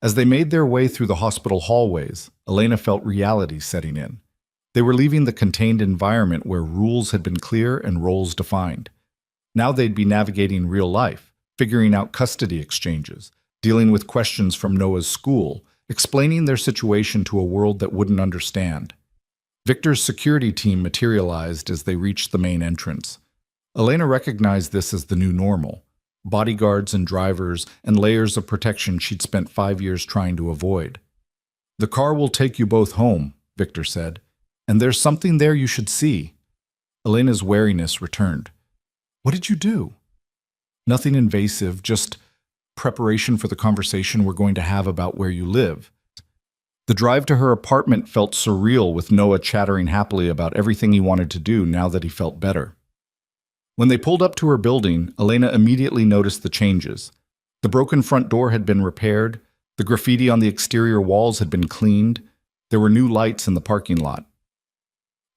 As they made their way through the hospital hallways, Elena felt reality setting in. They were leaving the contained environment where rules had been clear and roles defined. Now they'd be navigating real life, figuring out custody exchanges, dealing with questions from Noah's school, explaining their situation to a world that wouldn't understand. Victor's security team materialized as they reached the main entrance. Elena recognized this as the new normal. Bodyguards and drivers and layers of protection she'd spent 5 years trying to avoid. The car will take you both home, Victor said, and there's something there you should see. Elena's wariness returned. What did you do? Nothing invasive, just preparation for the conversation we're going to have about where you live. The drive to her apartment felt surreal with Noah chattering happily about everything he wanted to do now that he felt better. When they pulled up to her building, Elena immediately noticed the changes. The broken front door had been repaired, the graffiti on the exterior walls had been cleaned, there were new lights in the parking lot.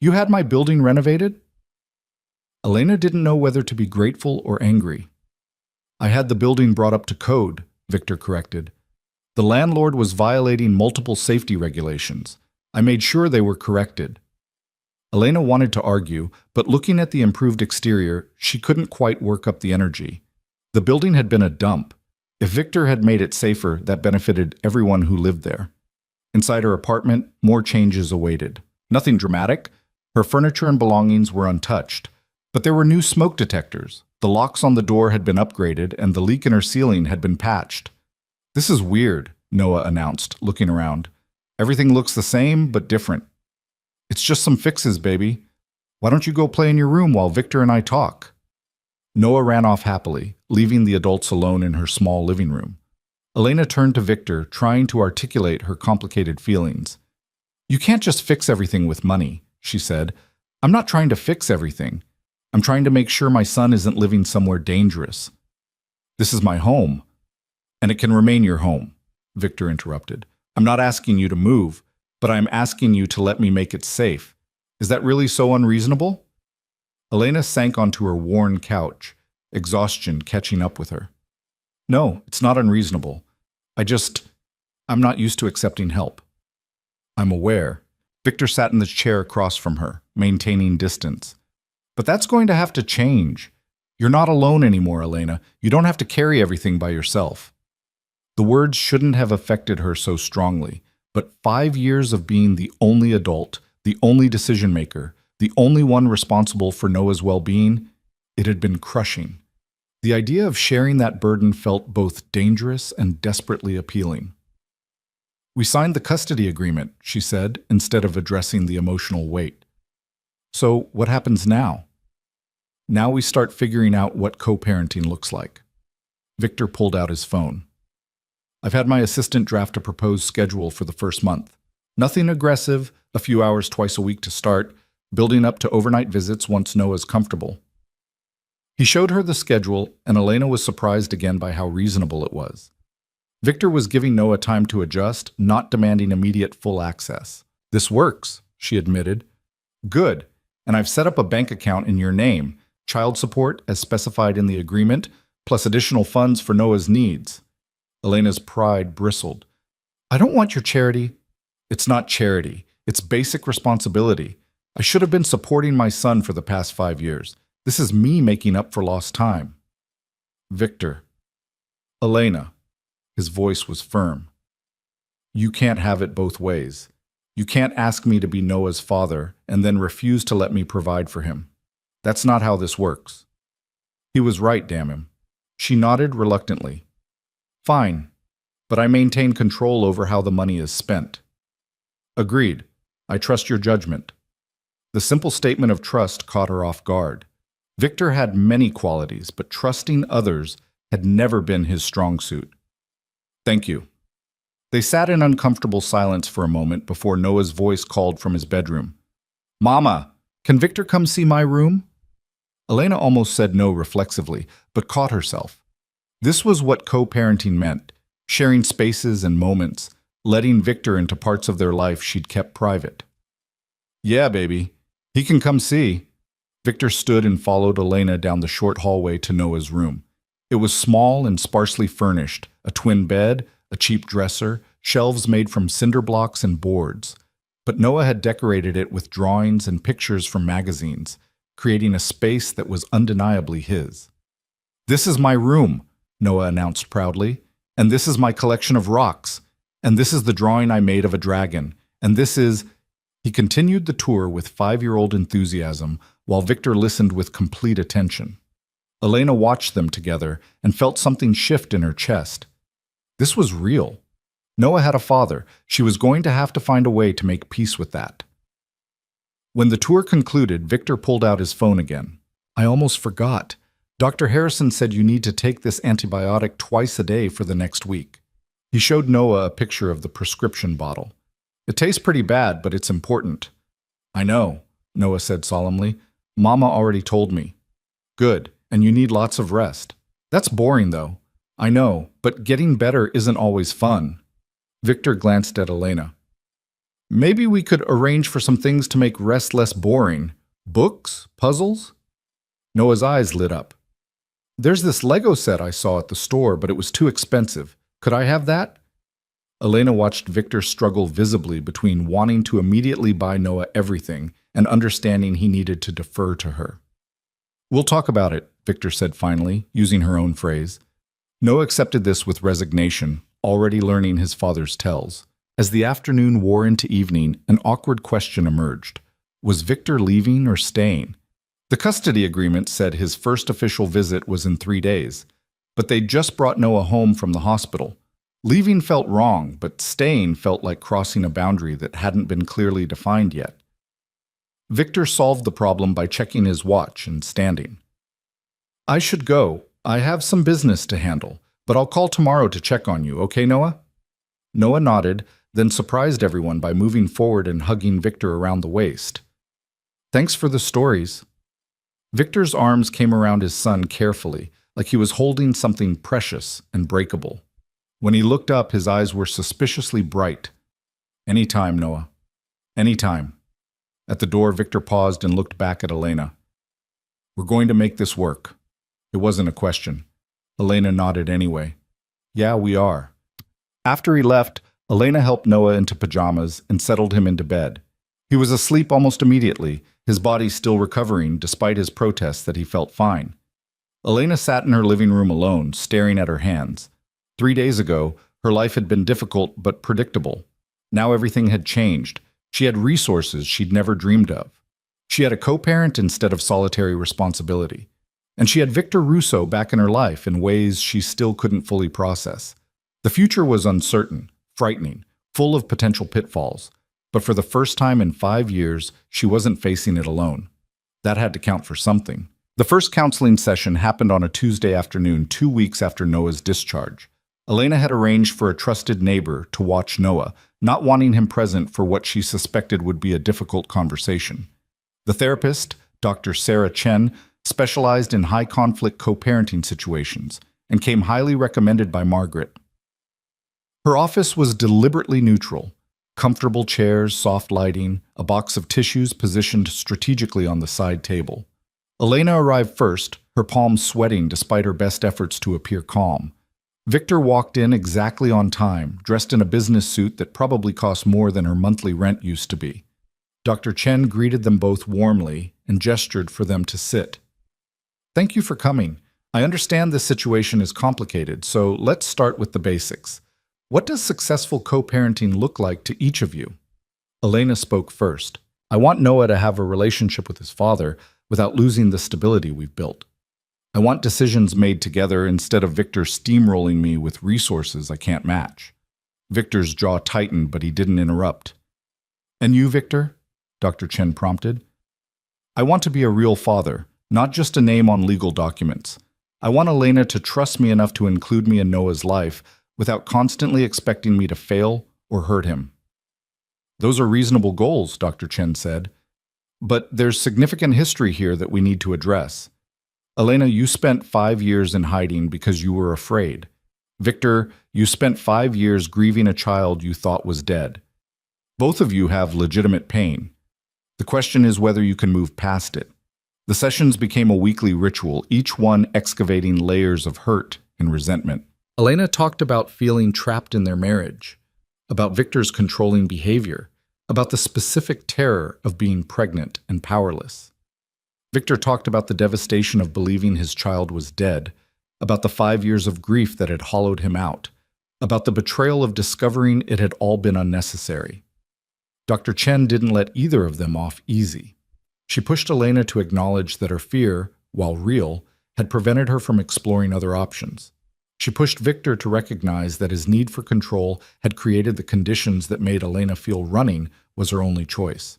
You had my building renovated? Elena didn't know whether to be grateful or angry. I had the building brought up to code, Victor corrected. The landlord was violating multiple safety regulations. I made sure they were corrected. Elena wanted to argue, but looking at the improved exterior, she couldn't quite work up the energy. The building had been a dump. If Victor had made it safer, that benefited everyone who lived there. Inside her apartment, more changes awaited. Nothing dramatic. Her furniture and belongings were untouched. But there were new smoke detectors. The locks on the door had been upgraded, and the leak in her ceiling had been patched. This is weird, Noah announced, looking around. Everything looks the same, but different. It's just some fixes, baby. Why don't you go play in your room while Victor and I talk? Noah ran off happily, leaving the adults alone in her small living room. Elena turned to Victor, trying to articulate her complicated feelings. You can't just fix everything with money, she said. I'm not trying to fix everything. I'm trying to make sure my son isn't living somewhere dangerous. This is my home, and it can remain your home, Victor interrupted. I'm not asking you to move, but I'm asking you to let me make it safe. Is that really so unreasonable? Elena sank onto her worn couch, exhaustion catching up with her. No, it's not unreasonable. I'm not used to accepting help. I'm aware. Victor sat in the chair across from her, maintaining distance. But that's going to have to change. You're not alone anymore, Elena. You don't have to carry everything by yourself. The words shouldn't have affected her so strongly, but 5 years of being the only adult, the only decision-maker, the only one responsible for Noah's well-being, it had been crushing. The idea of sharing that burden felt both dangerous and desperately appealing. We signed the custody agreement, she said, instead of addressing the emotional weight. So what happens now? Now we start figuring out what co-parenting looks like. Victor pulled out his phone. I've had my assistant draft a proposed schedule for the first month. Nothing aggressive, a few hours twice a week to start, building up to overnight visits once Noah's comfortable. He showed her the schedule, and Elena was surprised again by how reasonable it was. Victor was giving Noah time to adjust, not demanding immediate full access. This works, she admitted. Good, and I've set up a bank account in your name, child support as specified in the agreement, plus additional funds for Noah's needs. Elena's pride bristled. I don't want your charity. It's not charity. It's basic responsibility. I should have been supporting my son for the past 5 years. This is me making up for lost time. Victor. Elena. His voice was firm. You can't have it both ways. You can't ask me to be Noah's father and then refuse to let me provide for him. That's not how this works. He was right, damn him. She nodded reluctantly. Fine, but I maintain control over how the money is spent. Agreed. I trust your judgment. The simple statement of trust caught her off guard. Victor had many qualities, but trusting others had never been his strong suit. Thank you. They sat in uncomfortable silence for a moment before Noah's voice called from his bedroom. Mama, can Victor come see my room? Elena almost said no reflexively, but caught herself. This was what co-parenting meant, sharing spaces and moments, letting Victor into parts of their life she'd kept private. Yeah, baby. He can come see. Victor stood and followed Elena down the short hallway to Noah's room. It was small and sparsely furnished, a twin bed, a cheap dresser, shelves made from cinder blocks and boards. But Noah had decorated it with drawings and pictures from magazines, creating a space that was undeniably his. This is my room, Noah announced proudly, and this is my collection of rocks, and this is the drawing I made of a dragon, and this is... He continued the tour with 5-year-old enthusiasm, while Victor listened with complete attention. Elena watched them together and felt something shift in her chest. This was real. Noah had a father. She was going to have to find a way to make peace with that. When the tour concluded, Victor pulled out his phone again. I almost forgot. Dr. Harrison said you need to take this antibiotic twice a day for the next week. He showed Noah a picture of the prescription bottle. It tastes pretty bad, but it's important. I know, Noah said solemnly. Mama already told me. Good, and you need lots of rest. That's boring, though. I know, but getting better isn't always fun. Victor glanced at Elena. Maybe we could arrange for some things to make rest less boring. Books? Puzzles? Noah's eyes lit up. There's this Lego set I saw at the store, but it was too expensive. Could I have that? Elena watched Victor struggle visibly between wanting to immediately buy Noah everything and understanding he needed to defer to her. We'll talk about it, Victor said finally, using her own phrase. Noah accepted this with resignation, already learning his father's tells. As the afternoon wore into evening, an awkward question emerged. Was Victor leaving or staying? The custody agreement said his first official visit was in 3 days, but they'd just brought Noah home from the hospital. Leaving felt wrong, but staying felt like crossing a boundary that hadn't been clearly defined yet. Victor solved the problem by checking his watch and standing. I should go. I have some business to handle, but I'll call tomorrow to check on you, okay, Noah? Noah nodded, then surprised everyone by moving forward and hugging Victor around the waist. Thanks for the stories. Victor's arms came around his son carefully, like he was holding something precious and breakable. When he looked up, his eyes were suspiciously bright. Anytime, Noah. Anytime. At the door, Victor paused and looked back at Elena. We're going to make this work. It wasn't a question. Elena nodded anyway. Yeah, we are. After he left, Elena helped Noah into pajamas and settled him into bed. He was asleep almost immediately, his body still recovering despite his protests that he felt fine. Elena sat in her living room alone, staring at her hands. 3 days ago, her life had been difficult but predictable. Now everything had changed. She had resources she'd never dreamed of. She had a co-parent instead of solitary responsibility. And she had Victor Russo back in her life in ways she still couldn't fully process. The future was uncertain, frightening, full of potential pitfalls. But for the first time in 5 years, she wasn't facing it alone. That had to count for something. The first counseling session happened on a Tuesday afternoon, 2 weeks after Noah's discharge. Elena had arranged for a trusted neighbor to watch Noah, not wanting him present for what she suspected would be a difficult conversation. The therapist, Dr. Sarah Chen, specialized in high-conflict co-parenting situations and came highly recommended by Margaret. Her office was deliberately neutral. Comfortable chairs, soft lighting, a box of tissues positioned strategically on the side table. Elena arrived first, her palms sweating despite her best efforts to appear calm. Victor walked in exactly on time, dressed in a business suit that probably cost more than her monthly rent used to be. Dr. Chen greeted them both warmly and gestured for them to sit. "Thank you for coming. I understand this situation is complicated, so let's start with the basics. What does successful co-parenting look like to each of you?" Elena spoke first. "I want Noah to have a relationship with his father without losing the stability we've built. I want decisions made together instead of Victor steamrolling me with resources I can't match." Victor's jaw tightened, but he didn't interrupt. "And you, Victor?" Dr. Chen prompted. "I want to be a real father, not just a name on legal documents. I want Elena to trust me enough to include me in Noah's life without constantly expecting me to fail or hurt him." "Those are reasonable goals," Dr. Chen said. "But there's significant history here that we need to address. Elena, you spent 5 years in hiding because you were afraid. Victor, you spent 5 years grieving a child you thought was dead. Both of you have legitimate pain. The question is whether you can move past it." The sessions became a weekly ritual, each one excavating layers of hurt and resentment. Elena talked about feeling trapped in their marriage, about Victor's controlling behavior, about the specific terror of being pregnant and powerless. Victor talked about the devastation of believing his child was dead, about the 5 years of grief that had hollowed him out, about the betrayal of discovering it had all been unnecessary. Dr. Chen didn't let either of them off easy. She pushed Elena to acknowledge that her fear, while real, had prevented her from exploring other options. She pushed Victor to recognize that his need for control had created the conditions that made Elena feel running was her only choice.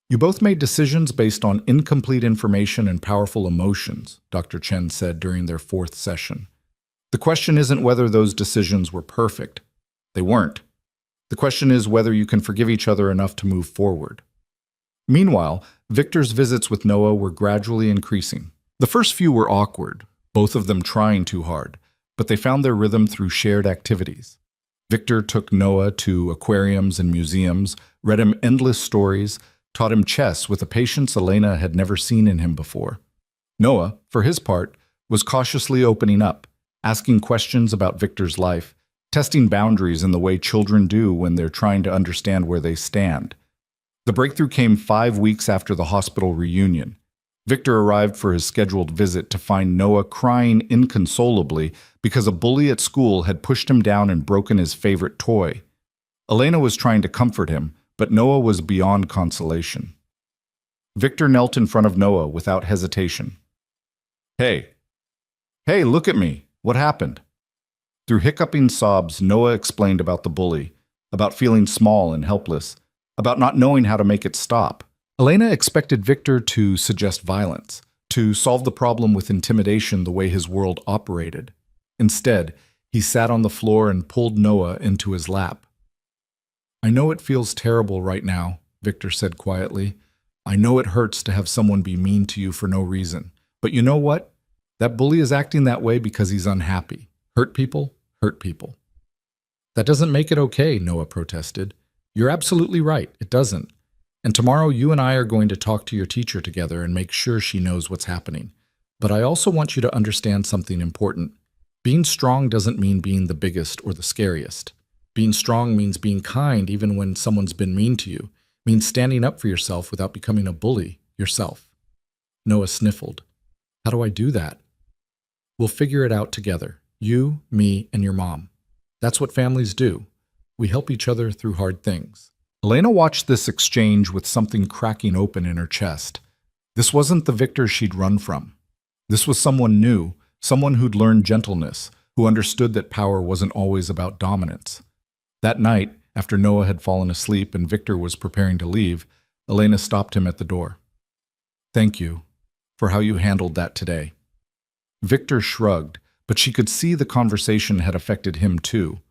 "You both made decisions based on incomplete information and powerful emotions," Dr. Chen said during their 4th session. "The question isn't whether those decisions were perfect. They weren't. The question is whether you can forgive each other enough to move forward." Meanwhile, Victor's visits with Noah were gradually increasing. The first few were awkward, both of them trying too hard, but they found their rhythm through shared activities. Victor took Noah to aquariums and museums, read him endless stories, taught him chess with a patience Elena had never seen in him before. Noah, for his part, was cautiously opening up, asking questions about Victor's life, testing boundaries in the way children do when they're trying to understand where they stand. The breakthrough came 5 weeks after the hospital reunion. Victor arrived for his scheduled visit to find Noah crying inconsolably because a bully at school had pushed him down and broken his favorite toy. Elena was trying to comfort him, but Noah was beyond consolation. Victor knelt in front of Noah without hesitation. Hey, look at me. What happened?" Through hiccuping sobs, Noah explained about the bully, about feeling small and helpless, about not knowing how to make it stop. Elena expected Victor to suggest violence, to solve the problem with intimidation the way his world operated. Instead, he sat on the floor and pulled Noah into his lap. "I know it feels terrible right now," Victor said quietly. "I know it hurts to have someone be mean to you for no reason. But you know what? That bully is acting that way because he's unhappy. Hurt people hurt people." "That doesn't make it okay," Noah protested. "You're absolutely right, it doesn't. And tomorrow you and I are going to talk to your teacher together and make sure she knows what's happening. But I also want you to understand something important. Being strong doesn't mean being the biggest or the scariest. Being strong means being kind even when someone's been mean to you, means standing up for yourself without becoming a bully yourself." Noah sniffled. "How do I do that?" "We'll figure it out together. You, me, and your mom. That's what families do. We help each other through hard things." Elena watched this exchange with something cracking open in her chest. This wasn't the Victor she'd run from. This was someone new, someone who'd learned gentleness, who understood that power wasn't always about dominance. That night, After Noah had fallen asleep and Victor was preparing to leave, Elena stopped him at the door. "Thank you for how you handled that today." Victor shrugged, but she could see the conversation had affected him too.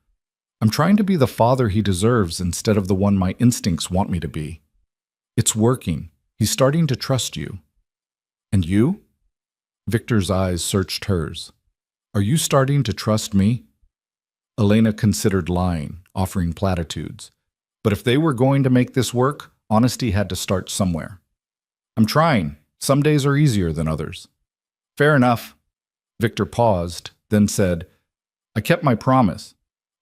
"I'm trying to be the father he deserves instead of the one my instincts want me to be. It's working. He's starting to trust you." "And you?" Victor's eyes searched hers. "Are you starting to trust me?" Elena considered lying, offering platitudes. But if they were going to make this work, honesty had to start somewhere. "I'm trying. Some days are easier than others." "Fair enough." Victor paused, then said, "I kept my promise.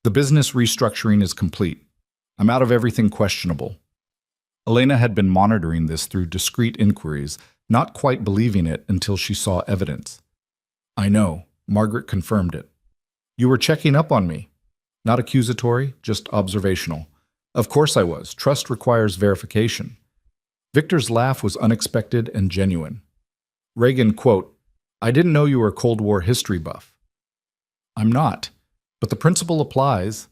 The business restructuring is complete. I'm out of everything questionable." Elena had been monitoring this through discreet inquiries, not quite believing it until she saw evidence. "I know," Margaret confirmed it. "You were checking up on me. Not accusatory, just observational." "Of course I was. Trust requires verification." Victor's laugh was unexpected and genuine. Reagan, quote, "I didn't know you were a Cold War history buff." "I'm not, but the principle applies."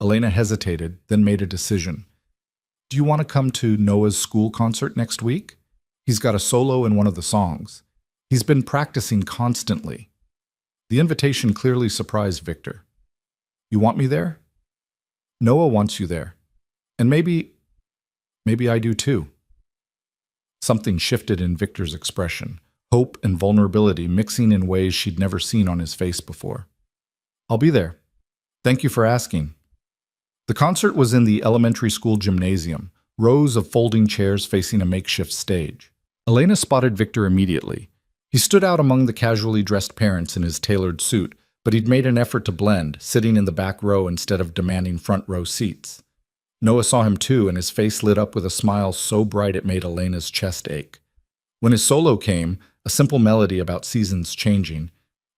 Elena hesitated, then made a decision. "Do you want to come to Noah's school concert next week? He's got a solo in one of the songs. He's been practicing constantly." The invitation clearly surprised Victor. "You want me there?" "Noah wants you there. And maybe I do too." Something shifted in Victor's expression, hope and vulnerability mixing in ways she'd never seen on his face before. "I'll be there. Thank you for asking." The concert was in the elementary school gymnasium, rows of folding chairs facing a makeshift stage. Elena spotted Victor immediately. He stood out among the casually dressed parents in his tailored suit, but he'd made an effort to blend, sitting in the back row instead of demanding front row seats. Noah saw him too, and his face lit up with a smile so bright it made Elena's chest ache. When his solo came, a simple melody about seasons changing,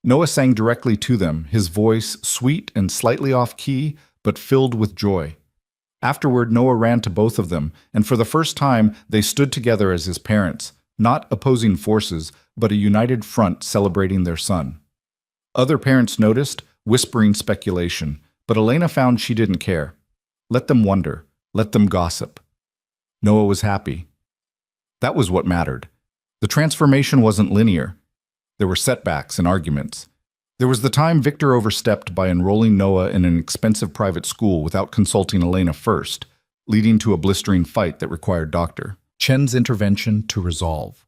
Noah sang directly to them, his voice sweet and slightly off-key, but filled with joy. Afterward, Noah ran to both of them, and for the first time, they stood together as his parents, not opposing forces, but a united front celebrating their son. Other parents noticed, whispering speculation, but Elena found she didn't care. Let them wonder. Let them gossip. Noah was happy. That was what mattered. The transformation wasn't linear. There were setbacks and arguments. There was the time Victor overstepped by enrolling Noah in an expensive private school without consulting Elena first, leading to a blistering fight that required Dr. Chen's intervention to resolve.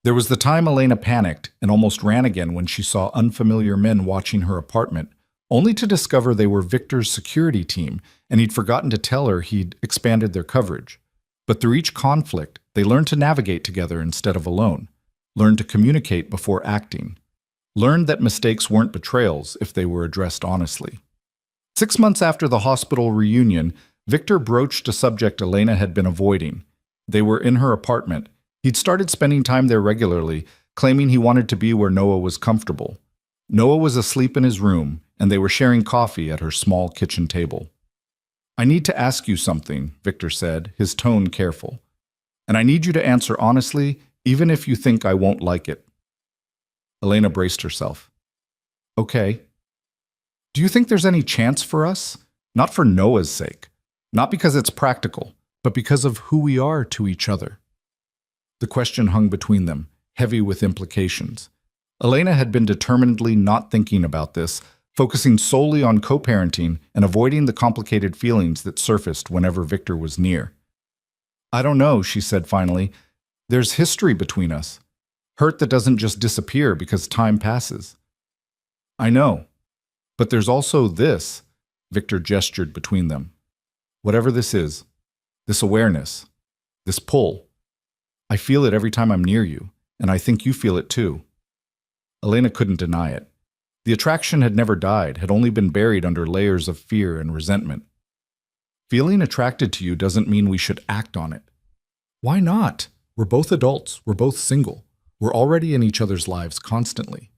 There was the time Elena panicked and almost ran again when she saw unfamiliar men watching her apartment, only to discover they were Victor's security team, and he'd forgotten to tell her he'd expanded their coverage. But through each conflict, they learned to navigate together instead of alone, learned to communicate before acting, learned that mistakes weren't betrayals if they were addressed honestly. 6 months after the hospital reunion, Victor broached a subject Elena had been avoiding. They were in her apartment. He'd started spending time there regularly, claiming he wanted to be where Noah was comfortable. Noah was asleep in his room, and they were sharing coffee at her small kitchen table. "I need to ask you something," Victor said, his tone careful. "And I need you to answer honestly, even if you think I won't like it." Elena braced herself. "Okay. Do you think there's any chance for us? Not for Noah's sake. Not because it's practical, but because of who we are to each other." The question hung between them, heavy with implications. Elena had been determinedly not thinking about this, focusing solely on co-parenting and avoiding the complicated feelings that surfaced whenever Victor was near. "I don't know," she said finally. "There's history between us. Hurt that doesn't just disappear because time passes." "I know. But there's also this," Victor gestured between them. "Whatever this is, this awareness, this pull. I feel it every time I'm near you, and I think you feel it too." Elena couldn't deny it. The attraction had never died, had only been buried under layers of fear and resentment. "Feeling attracted to you doesn't mean we should act on it." "Why not? We're both adults. We're both single. We're already in each other's lives constantly."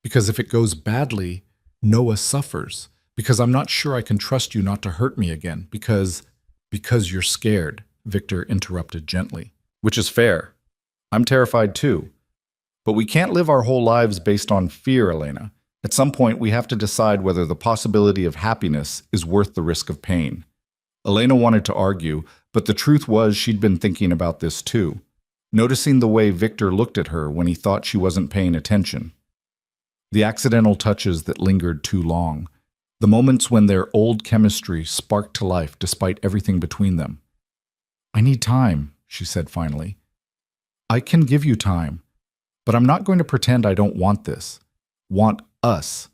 "Because if it goes badly, Noah suffers. Because I'm not sure I can trust you not to hurt me again. Because you're scared," Victor interrupted gently. "Which is fair. I'm terrified too. But we can't live our whole lives based on fear, Elena. At some point, we have to decide whether the possibility of happiness is worth the risk of pain." Elena wanted to argue, but the truth was she'd been thinking about this too, noticing the way Victor looked at her when he thought she wasn't paying attention. The accidental touches that lingered too long, the moments when their old chemistry sparked to life despite everything between them. "I need time," she said finally. "I can give you time, but I'm not going to pretend I don't want this. Want us.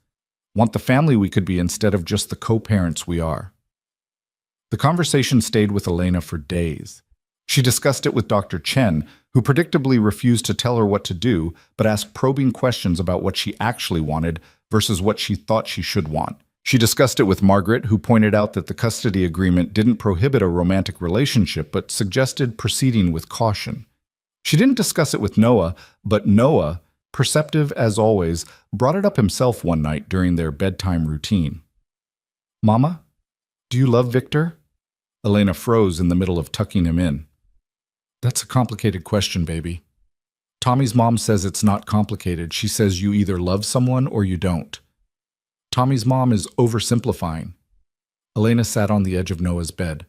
Want the family we could be instead of just the co-parents we are." The conversation stayed with Elena for days. She discussed it with Dr. Chen, who predictably refused to tell her what to do, but asked probing questions about what she actually wanted versus what she thought she should want. She discussed it with Margaret, who pointed out that the custody agreement didn't prohibit a romantic relationship, but suggested proceeding with caution. She didn't discuss it with Noah, but Noah, perceptive as always, brought it up himself one night during their bedtime routine. "Mama, do you love Victor?" Elena froze in the middle of tucking him in. "That's a complicated question, baby." Tommy's mom says it's not complicated. She says you either love someone or you don't. Tommy's mom is oversimplifying. Elena sat on the edge of Noah's bed.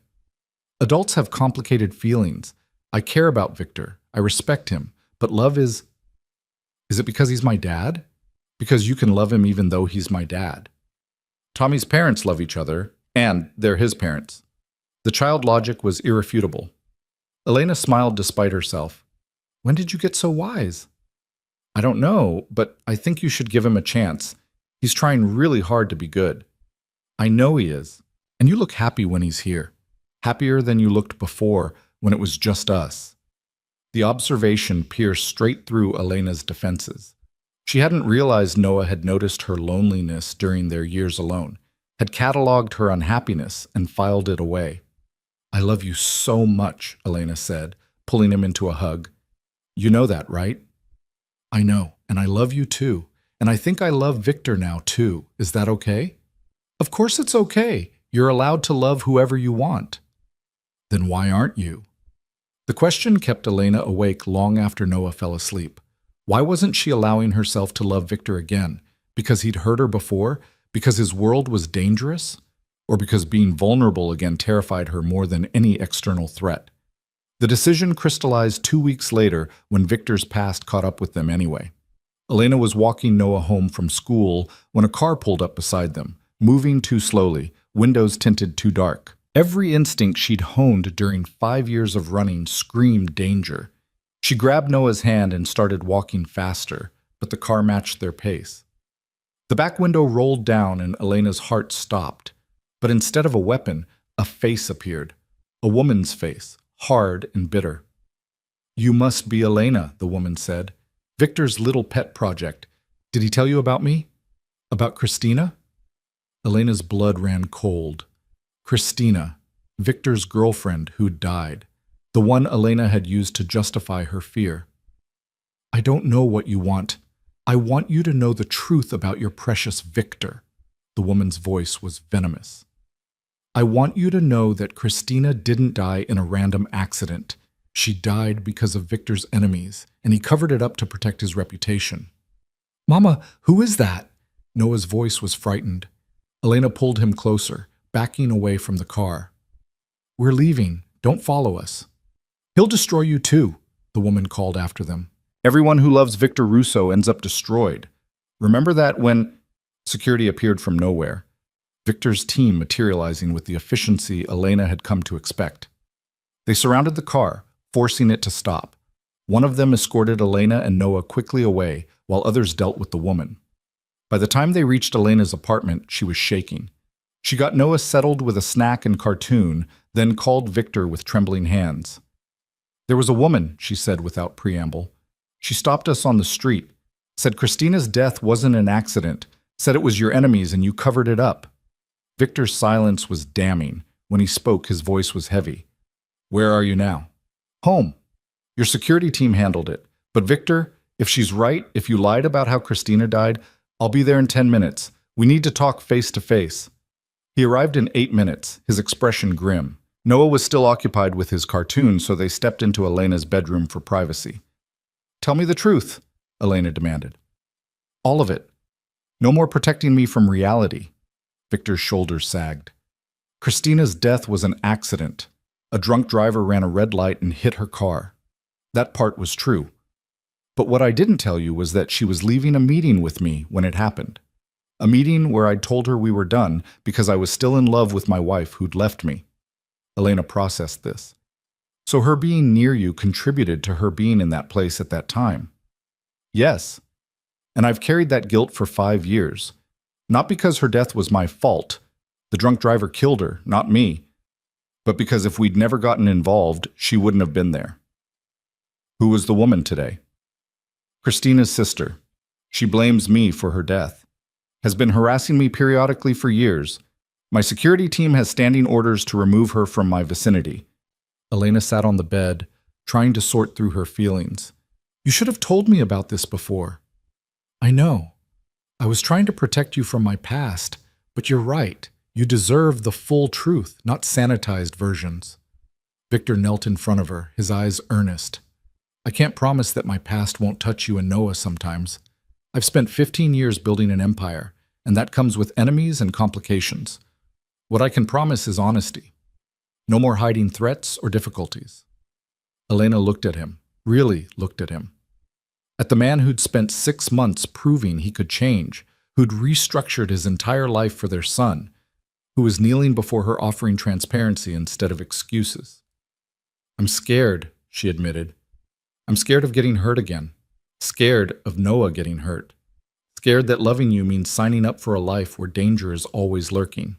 "Adults have complicated feelings. I care about Victor. I respect him. But love is... Is it because he's my dad? Because you can love him even though he's my dad. Tommy's parents love each other, and they're his parents." The child logic was irrefutable. Elena smiled despite herself. "When did you get so wise?" "I don't know, but I think you should give him a chance. He's trying really hard to be good." "I know he is. And you look happy when he's here. Happier than you looked before, when it was just us." The observation pierced straight through Elena's defenses. She hadn't realized Noah had noticed her loneliness during their years alone, had cataloged her unhappiness and filed it away. "I love you so much," Elena said, pulling him into a hug. "You know that, right?" "I know, and I love you too. And I think I love Victor now too. Is that okay?" "Of course it's okay. You're allowed to love whoever you want." "Then why aren't you?" The question kept Elena awake long after Noah fell asleep. Why wasn't she allowing herself to love Victor again? Because he'd hurt her before? Because his world was dangerous? Or because being vulnerable again terrified her more than any external threat? The decision crystallized 2 weeks later when Victor's past caught up with them anyway. Elena was walking Noah home from school when a car pulled up beside them, moving too slowly, windows tinted too dark. Every instinct she'd honed during 5 years of running screamed danger. She grabbed Noah's hand and started walking faster, but the car matched their pace. The back window rolled down and Elena's heart stopped. But instead of a weapon, a face appeared. A woman's face, hard and bitter. "You must be Elena," the woman said. "Victor's little pet project. Did he tell you about me? About Christina?" Elena's blood ran cold. Christina, Victor's girlfriend who'd died. The one Elena had used to justify her fear. "I don't know what you want. I want you to know the truth about your precious Victor." The woman's voice was venomous. "I want you to know that Christina didn't die in a random accident. She died because of Victor's enemies, and he covered it up to protect his reputation." "Mama, who is that?" Noah's voice was frightened. Elena pulled him closer, backing away from the car. "We're leaving. Don't follow us." "He'll destroy you too," the woman called after them. "Everyone who loves Victor Russo ends up destroyed. Remember that when..." Security appeared from nowhere. Victor's team materializing with the efficiency Elena had come to expect. They surrounded the car, forcing it to stop. One of them escorted Elena and Noah quickly away, while others dealt with the woman. By the time they reached Elena's apartment, she was shaking. She got Noah settled with a snack and cartoon, then called Victor with trembling hands. "There was a woman," she said without preamble. "She stopped us on the street, said Christina's death wasn't an accident, said it was your enemies and you covered it up." Victor's silence was damning. When he spoke, his voice was heavy. "Where are you now?" "Home. Your security team handled it. But Victor, if she's right, if you lied about how Christina died, I'll be there in 10 minutes. We need to talk face to face." He arrived in 8 minutes, his expression grim. Noah was still occupied with his cartoon, so they stepped into Elena's bedroom for privacy. "Tell me the truth," Elena demanded. "All of it. No more protecting me from reality." Victor's shoulders sagged. Christina's death was an accident. A drunk driver ran a red light and hit her car. That part was true. But what I didn't tell you was that she was leaving a meeting with me when it happened. A meeting where I'd told her we were done because I was still in love with my wife who'd left me. Elena processed this. So her being near you contributed to her being in that place at that time. Yes. And I've carried that guilt for 5 years. Not because her death was my fault. The drunk driver killed her, not me. But because if we'd never gotten involved, she wouldn't have been there. Who was the woman today? Christina's sister. She blames me for her death. Has been harassing me periodically for years. My security team has standing orders to remove her from my vicinity. Elena sat on the bed, trying to sort through her feelings. You should have told me about this before. I know. I was trying to protect you from my past, but you're right. You deserve the full truth, not sanitized versions. Victor knelt in front of her, his eyes earnest. I can't promise that my past won't touch you and Noah sometimes. I've spent 15 years building an empire, and that comes with enemies and complications. What I can promise is honesty. No more hiding threats or difficulties. Elena looked at him, really looked at him. At the man who'd spent 6 months proving he could change, who'd restructured his entire life for their son, who was kneeling before her offering transparency instead of excuses. I'm scared, she admitted. I'm scared of getting hurt again. Scared of Noah getting hurt. Scared that loving you means signing up for a life where danger is always lurking.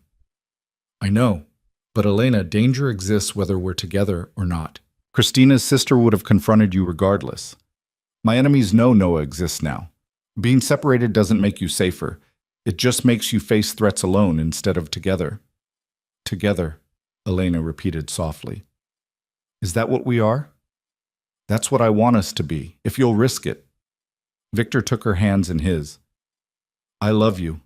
I know, but Elena, danger exists whether we're together or not. Christina's sister would have confronted you regardless. My enemies know Noah exists now. Being separated doesn't make you safer. It just makes you face threats alone instead of together. Together, Elena repeated softly. Is that what we are? That's what I want us to be, if you'll risk it. Victor took her hands in his. I love you.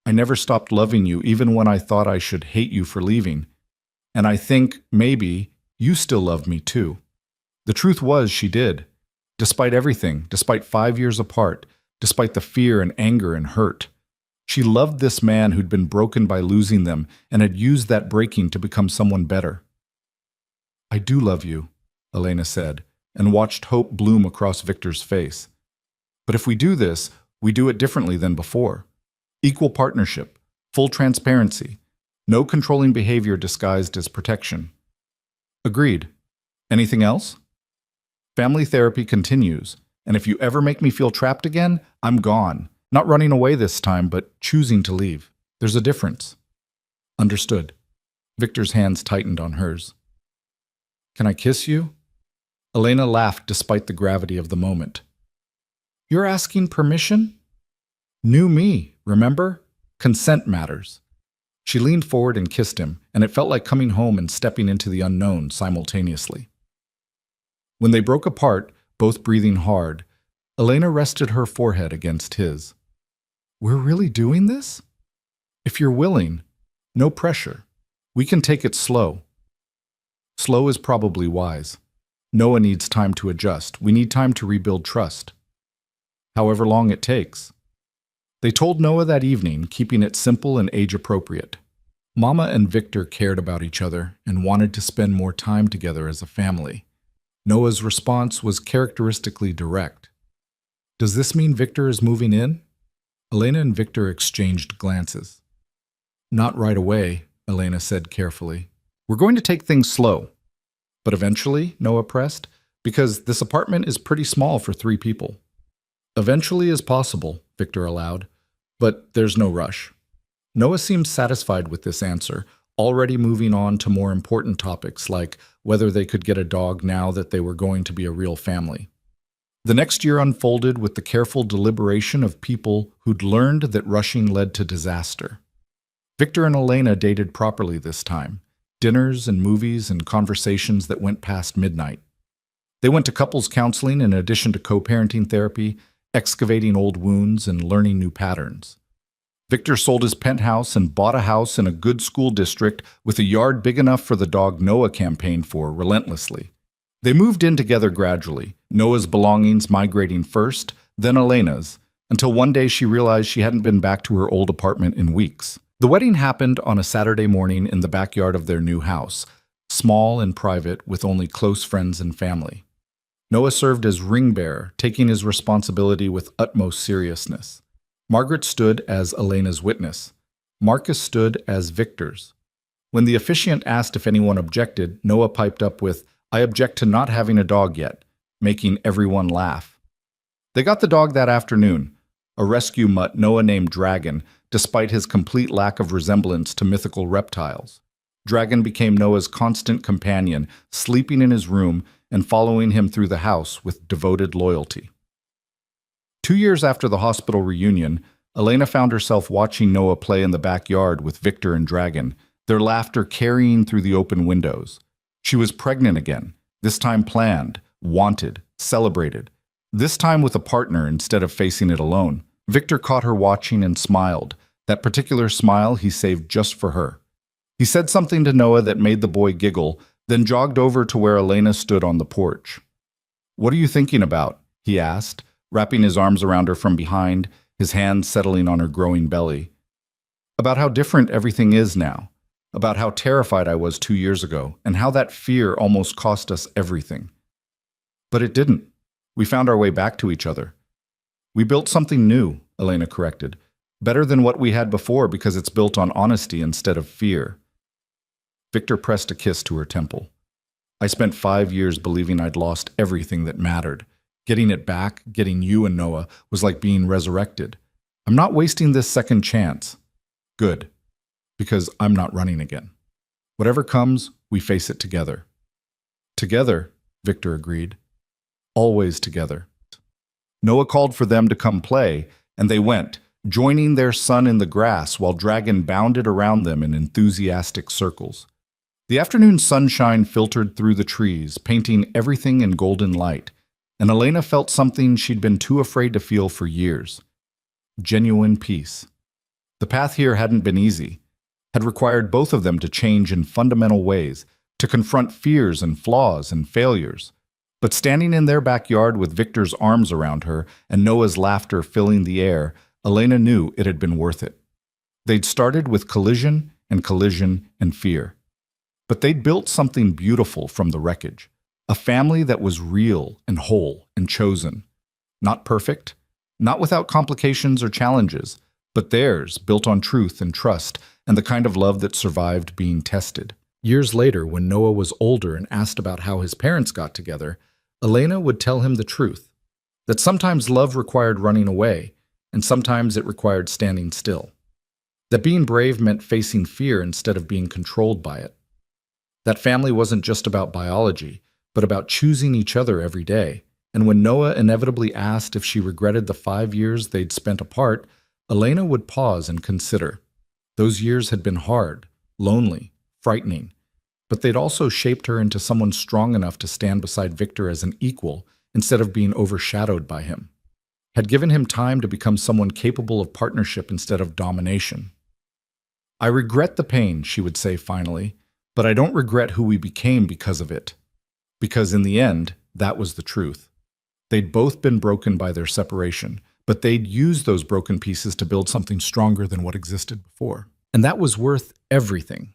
I never stopped loving you even when I thought I should hate you for leaving. And I think, maybe, you still love me too. The truth was she did. Despite everything, despite 5 years apart, despite the fear and anger and hurt. She loved this man who'd been broken by losing them and had used that breaking to become someone better. I do love you, Elena said, and watched hope bloom across Victor's face. But if we do this, we do it differently than before. Equal partnership, full transparency, no controlling behavior disguised as protection. Agreed. Anything else? Family therapy continues, and if you ever make me feel trapped again, I'm gone. Not running away this time, but choosing to leave. There's a difference. Understood. Victor's hands tightened on hers. Can I kiss you? Elena laughed despite the gravity of the moment. You're asking permission? New me, remember? Consent matters. She leaned forward and kissed him, and it felt like coming home and stepping into the unknown simultaneously. When they broke apart, both breathing hard, Elena rested her forehead against his. We're really doing this? If you're willing, no pressure. We can take it slow. Slow is probably wise. Noah needs time to adjust. We need time to rebuild trust. However long it takes. They told Noah that evening, keeping it simple and age-appropriate. Mama and Victor cared about each other and wanted to spend more time together as a family. Noah's response was characteristically direct. Does this mean Victor is moving in? Elena and Victor exchanged glances. Not right away, Elena said carefully. We're going to take things slow. But eventually, Noah pressed, because this apartment is pretty small for 3 people. Eventually is possible, Victor allowed, but there's no rush. Noah seemed satisfied with this answer, already moving on to more important topics like whether they could get a dog now that they were going to be a real family. The next year unfolded with the careful deliberation of people who'd learned that rushing led to disaster. Victor and Elena dated properly this time, dinners and movies and conversations that went past midnight. They went to couples counseling in addition to co-parenting therapy, excavating old wounds and learning new patterns. Victor sold his penthouse and bought a house in a good school district with a yard big enough for the dog Noah campaigned for relentlessly. They moved in together gradually, Noah's belongings migrating first, then Elena's, until one day she realized she hadn't been back to her old apartment in weeks. The wedding happened on a Saturday morning in the backyard of their new house, small and private with only close friends and family. Noah served as ring bearer, taking his responsibility with utmost seriousness. Margaret stood as Elena's witness. Marcus stood as Victor's. When the officiant asked if anyone objected, Noah piped up with, "I object to not having a dog yet," making everyone laugh. They got the dog that afternoon, a rescue mutt Noah named Dragon, despite his complete lack of resemblance to mythical reptiles. Dragon became Noah's constant companion, sleeping in his room and following him through the house with devoted loyalty. 2 years after the hospital reunion, Elena found herself watching Noah play in the backyard with Victor and Dragon, their laughter carrying through the open windows. She was pregnant again, this time planned, wanted, celebrated, this time with a partner instead of facing it alone. Victor caught her watching and smiled, that particular smile he saved just for her. He said something to Noah that made the boy giggle, then jogged over to where Elena stood on the porch. "What are you thinking about?" he asked, wrapping his arms around her from behind, his hands settling on her growing belly. "About how different everything is now. About how terrified I was 2 years ago, and how that fear almost cost us everything. But it didn't. We found our way back to each other. We built something new," Elena corrected. "Better than what we had before because it's built on honesty instead of fear." Victor pressed a kiss to her temple. "I spent 5 years believing I'd lost everything that mattered. Getting it back, getting you and Noah, was like being resurrected. I'm not wasting this second chance." "Good. Because I'm not running again. Whatever comes, we face it together." "Together," Victor agreed. "Always together." Noah called for them to come play, and they went, joining their son in the grass while Dragon bounded around them in enthusiastic circles. The afternoon sunshine filtered through the trees, painting everything in golden light, and Elena felt something she'd been too afraid to feel for years. Genuine peace. The path here hadn't been easy, had required both of them to change in fundamental ways, to confront fears and flaws and failures. But standing in their backyard with Victor's arms around her and Noah's laughter filling the air, Elena knew it had been worth it. They'd started with collision and fear. But they'd built something beautiful from the wreckage, a family that was real and whole and chosen. Not perfect, not without complications or challenges, but theirs, built on truth and trust and the kind of love that survived being tested. Years later, when Noah was older and asked about how his parents got together, Elena would tell him the truth, that sometimes love required running away, and sometimes it required standing still. That being brave meant facing fear instead of being controlled by it. That family wasn't just about biology, but about choosing each other every day. And when Noah inevitably asked if she regretted the 5 years they'd spent apart, Elena would pause and consider. Those years had been hard, lonely, frightening, but they'd also shaped her into someone strong enough to stand beside Victor as an equal instead of being overshadowed by him. Had given him time to become someone capable of partnership instead of domination. "I regret the pain," she would say finally, "but I don't regret who we became because of it." Because in the end, that was the truth. They'd both been broken by their separation, but they'd used those broken pieces to build something stronger than what existed before. And that was worth everything.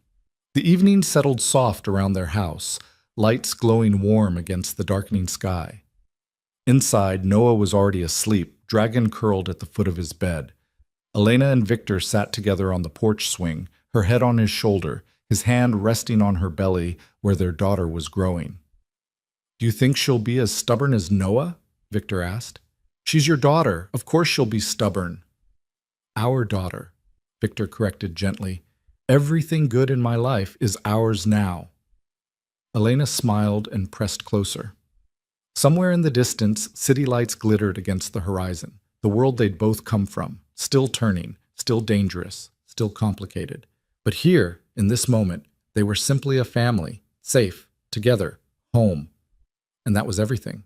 The evening settled soft around their house, lights glowing warm against the darkening sky. Inside, Noah was already asleep, Dragon curled at the foot of his bed. Elena and Victor sat together on the porch swing, her head on his shoulder, his hand resting on her belly where their daughter was growing. "Do you think she'll be as stubborn as Noah?" Victor asked. "She's your daughter. Of course she'll be stubborn." "Our daughter," Victor corrected gently. "Everything good in my life is ours now." Elena smiled and pressed closer. Somewhere in the distance, city lights glittered against the horizon, the world they'd both come from, still turning, still dangerous, still complicated. But here, in this moment, they were simply a family, safe, together, home. And that was everything.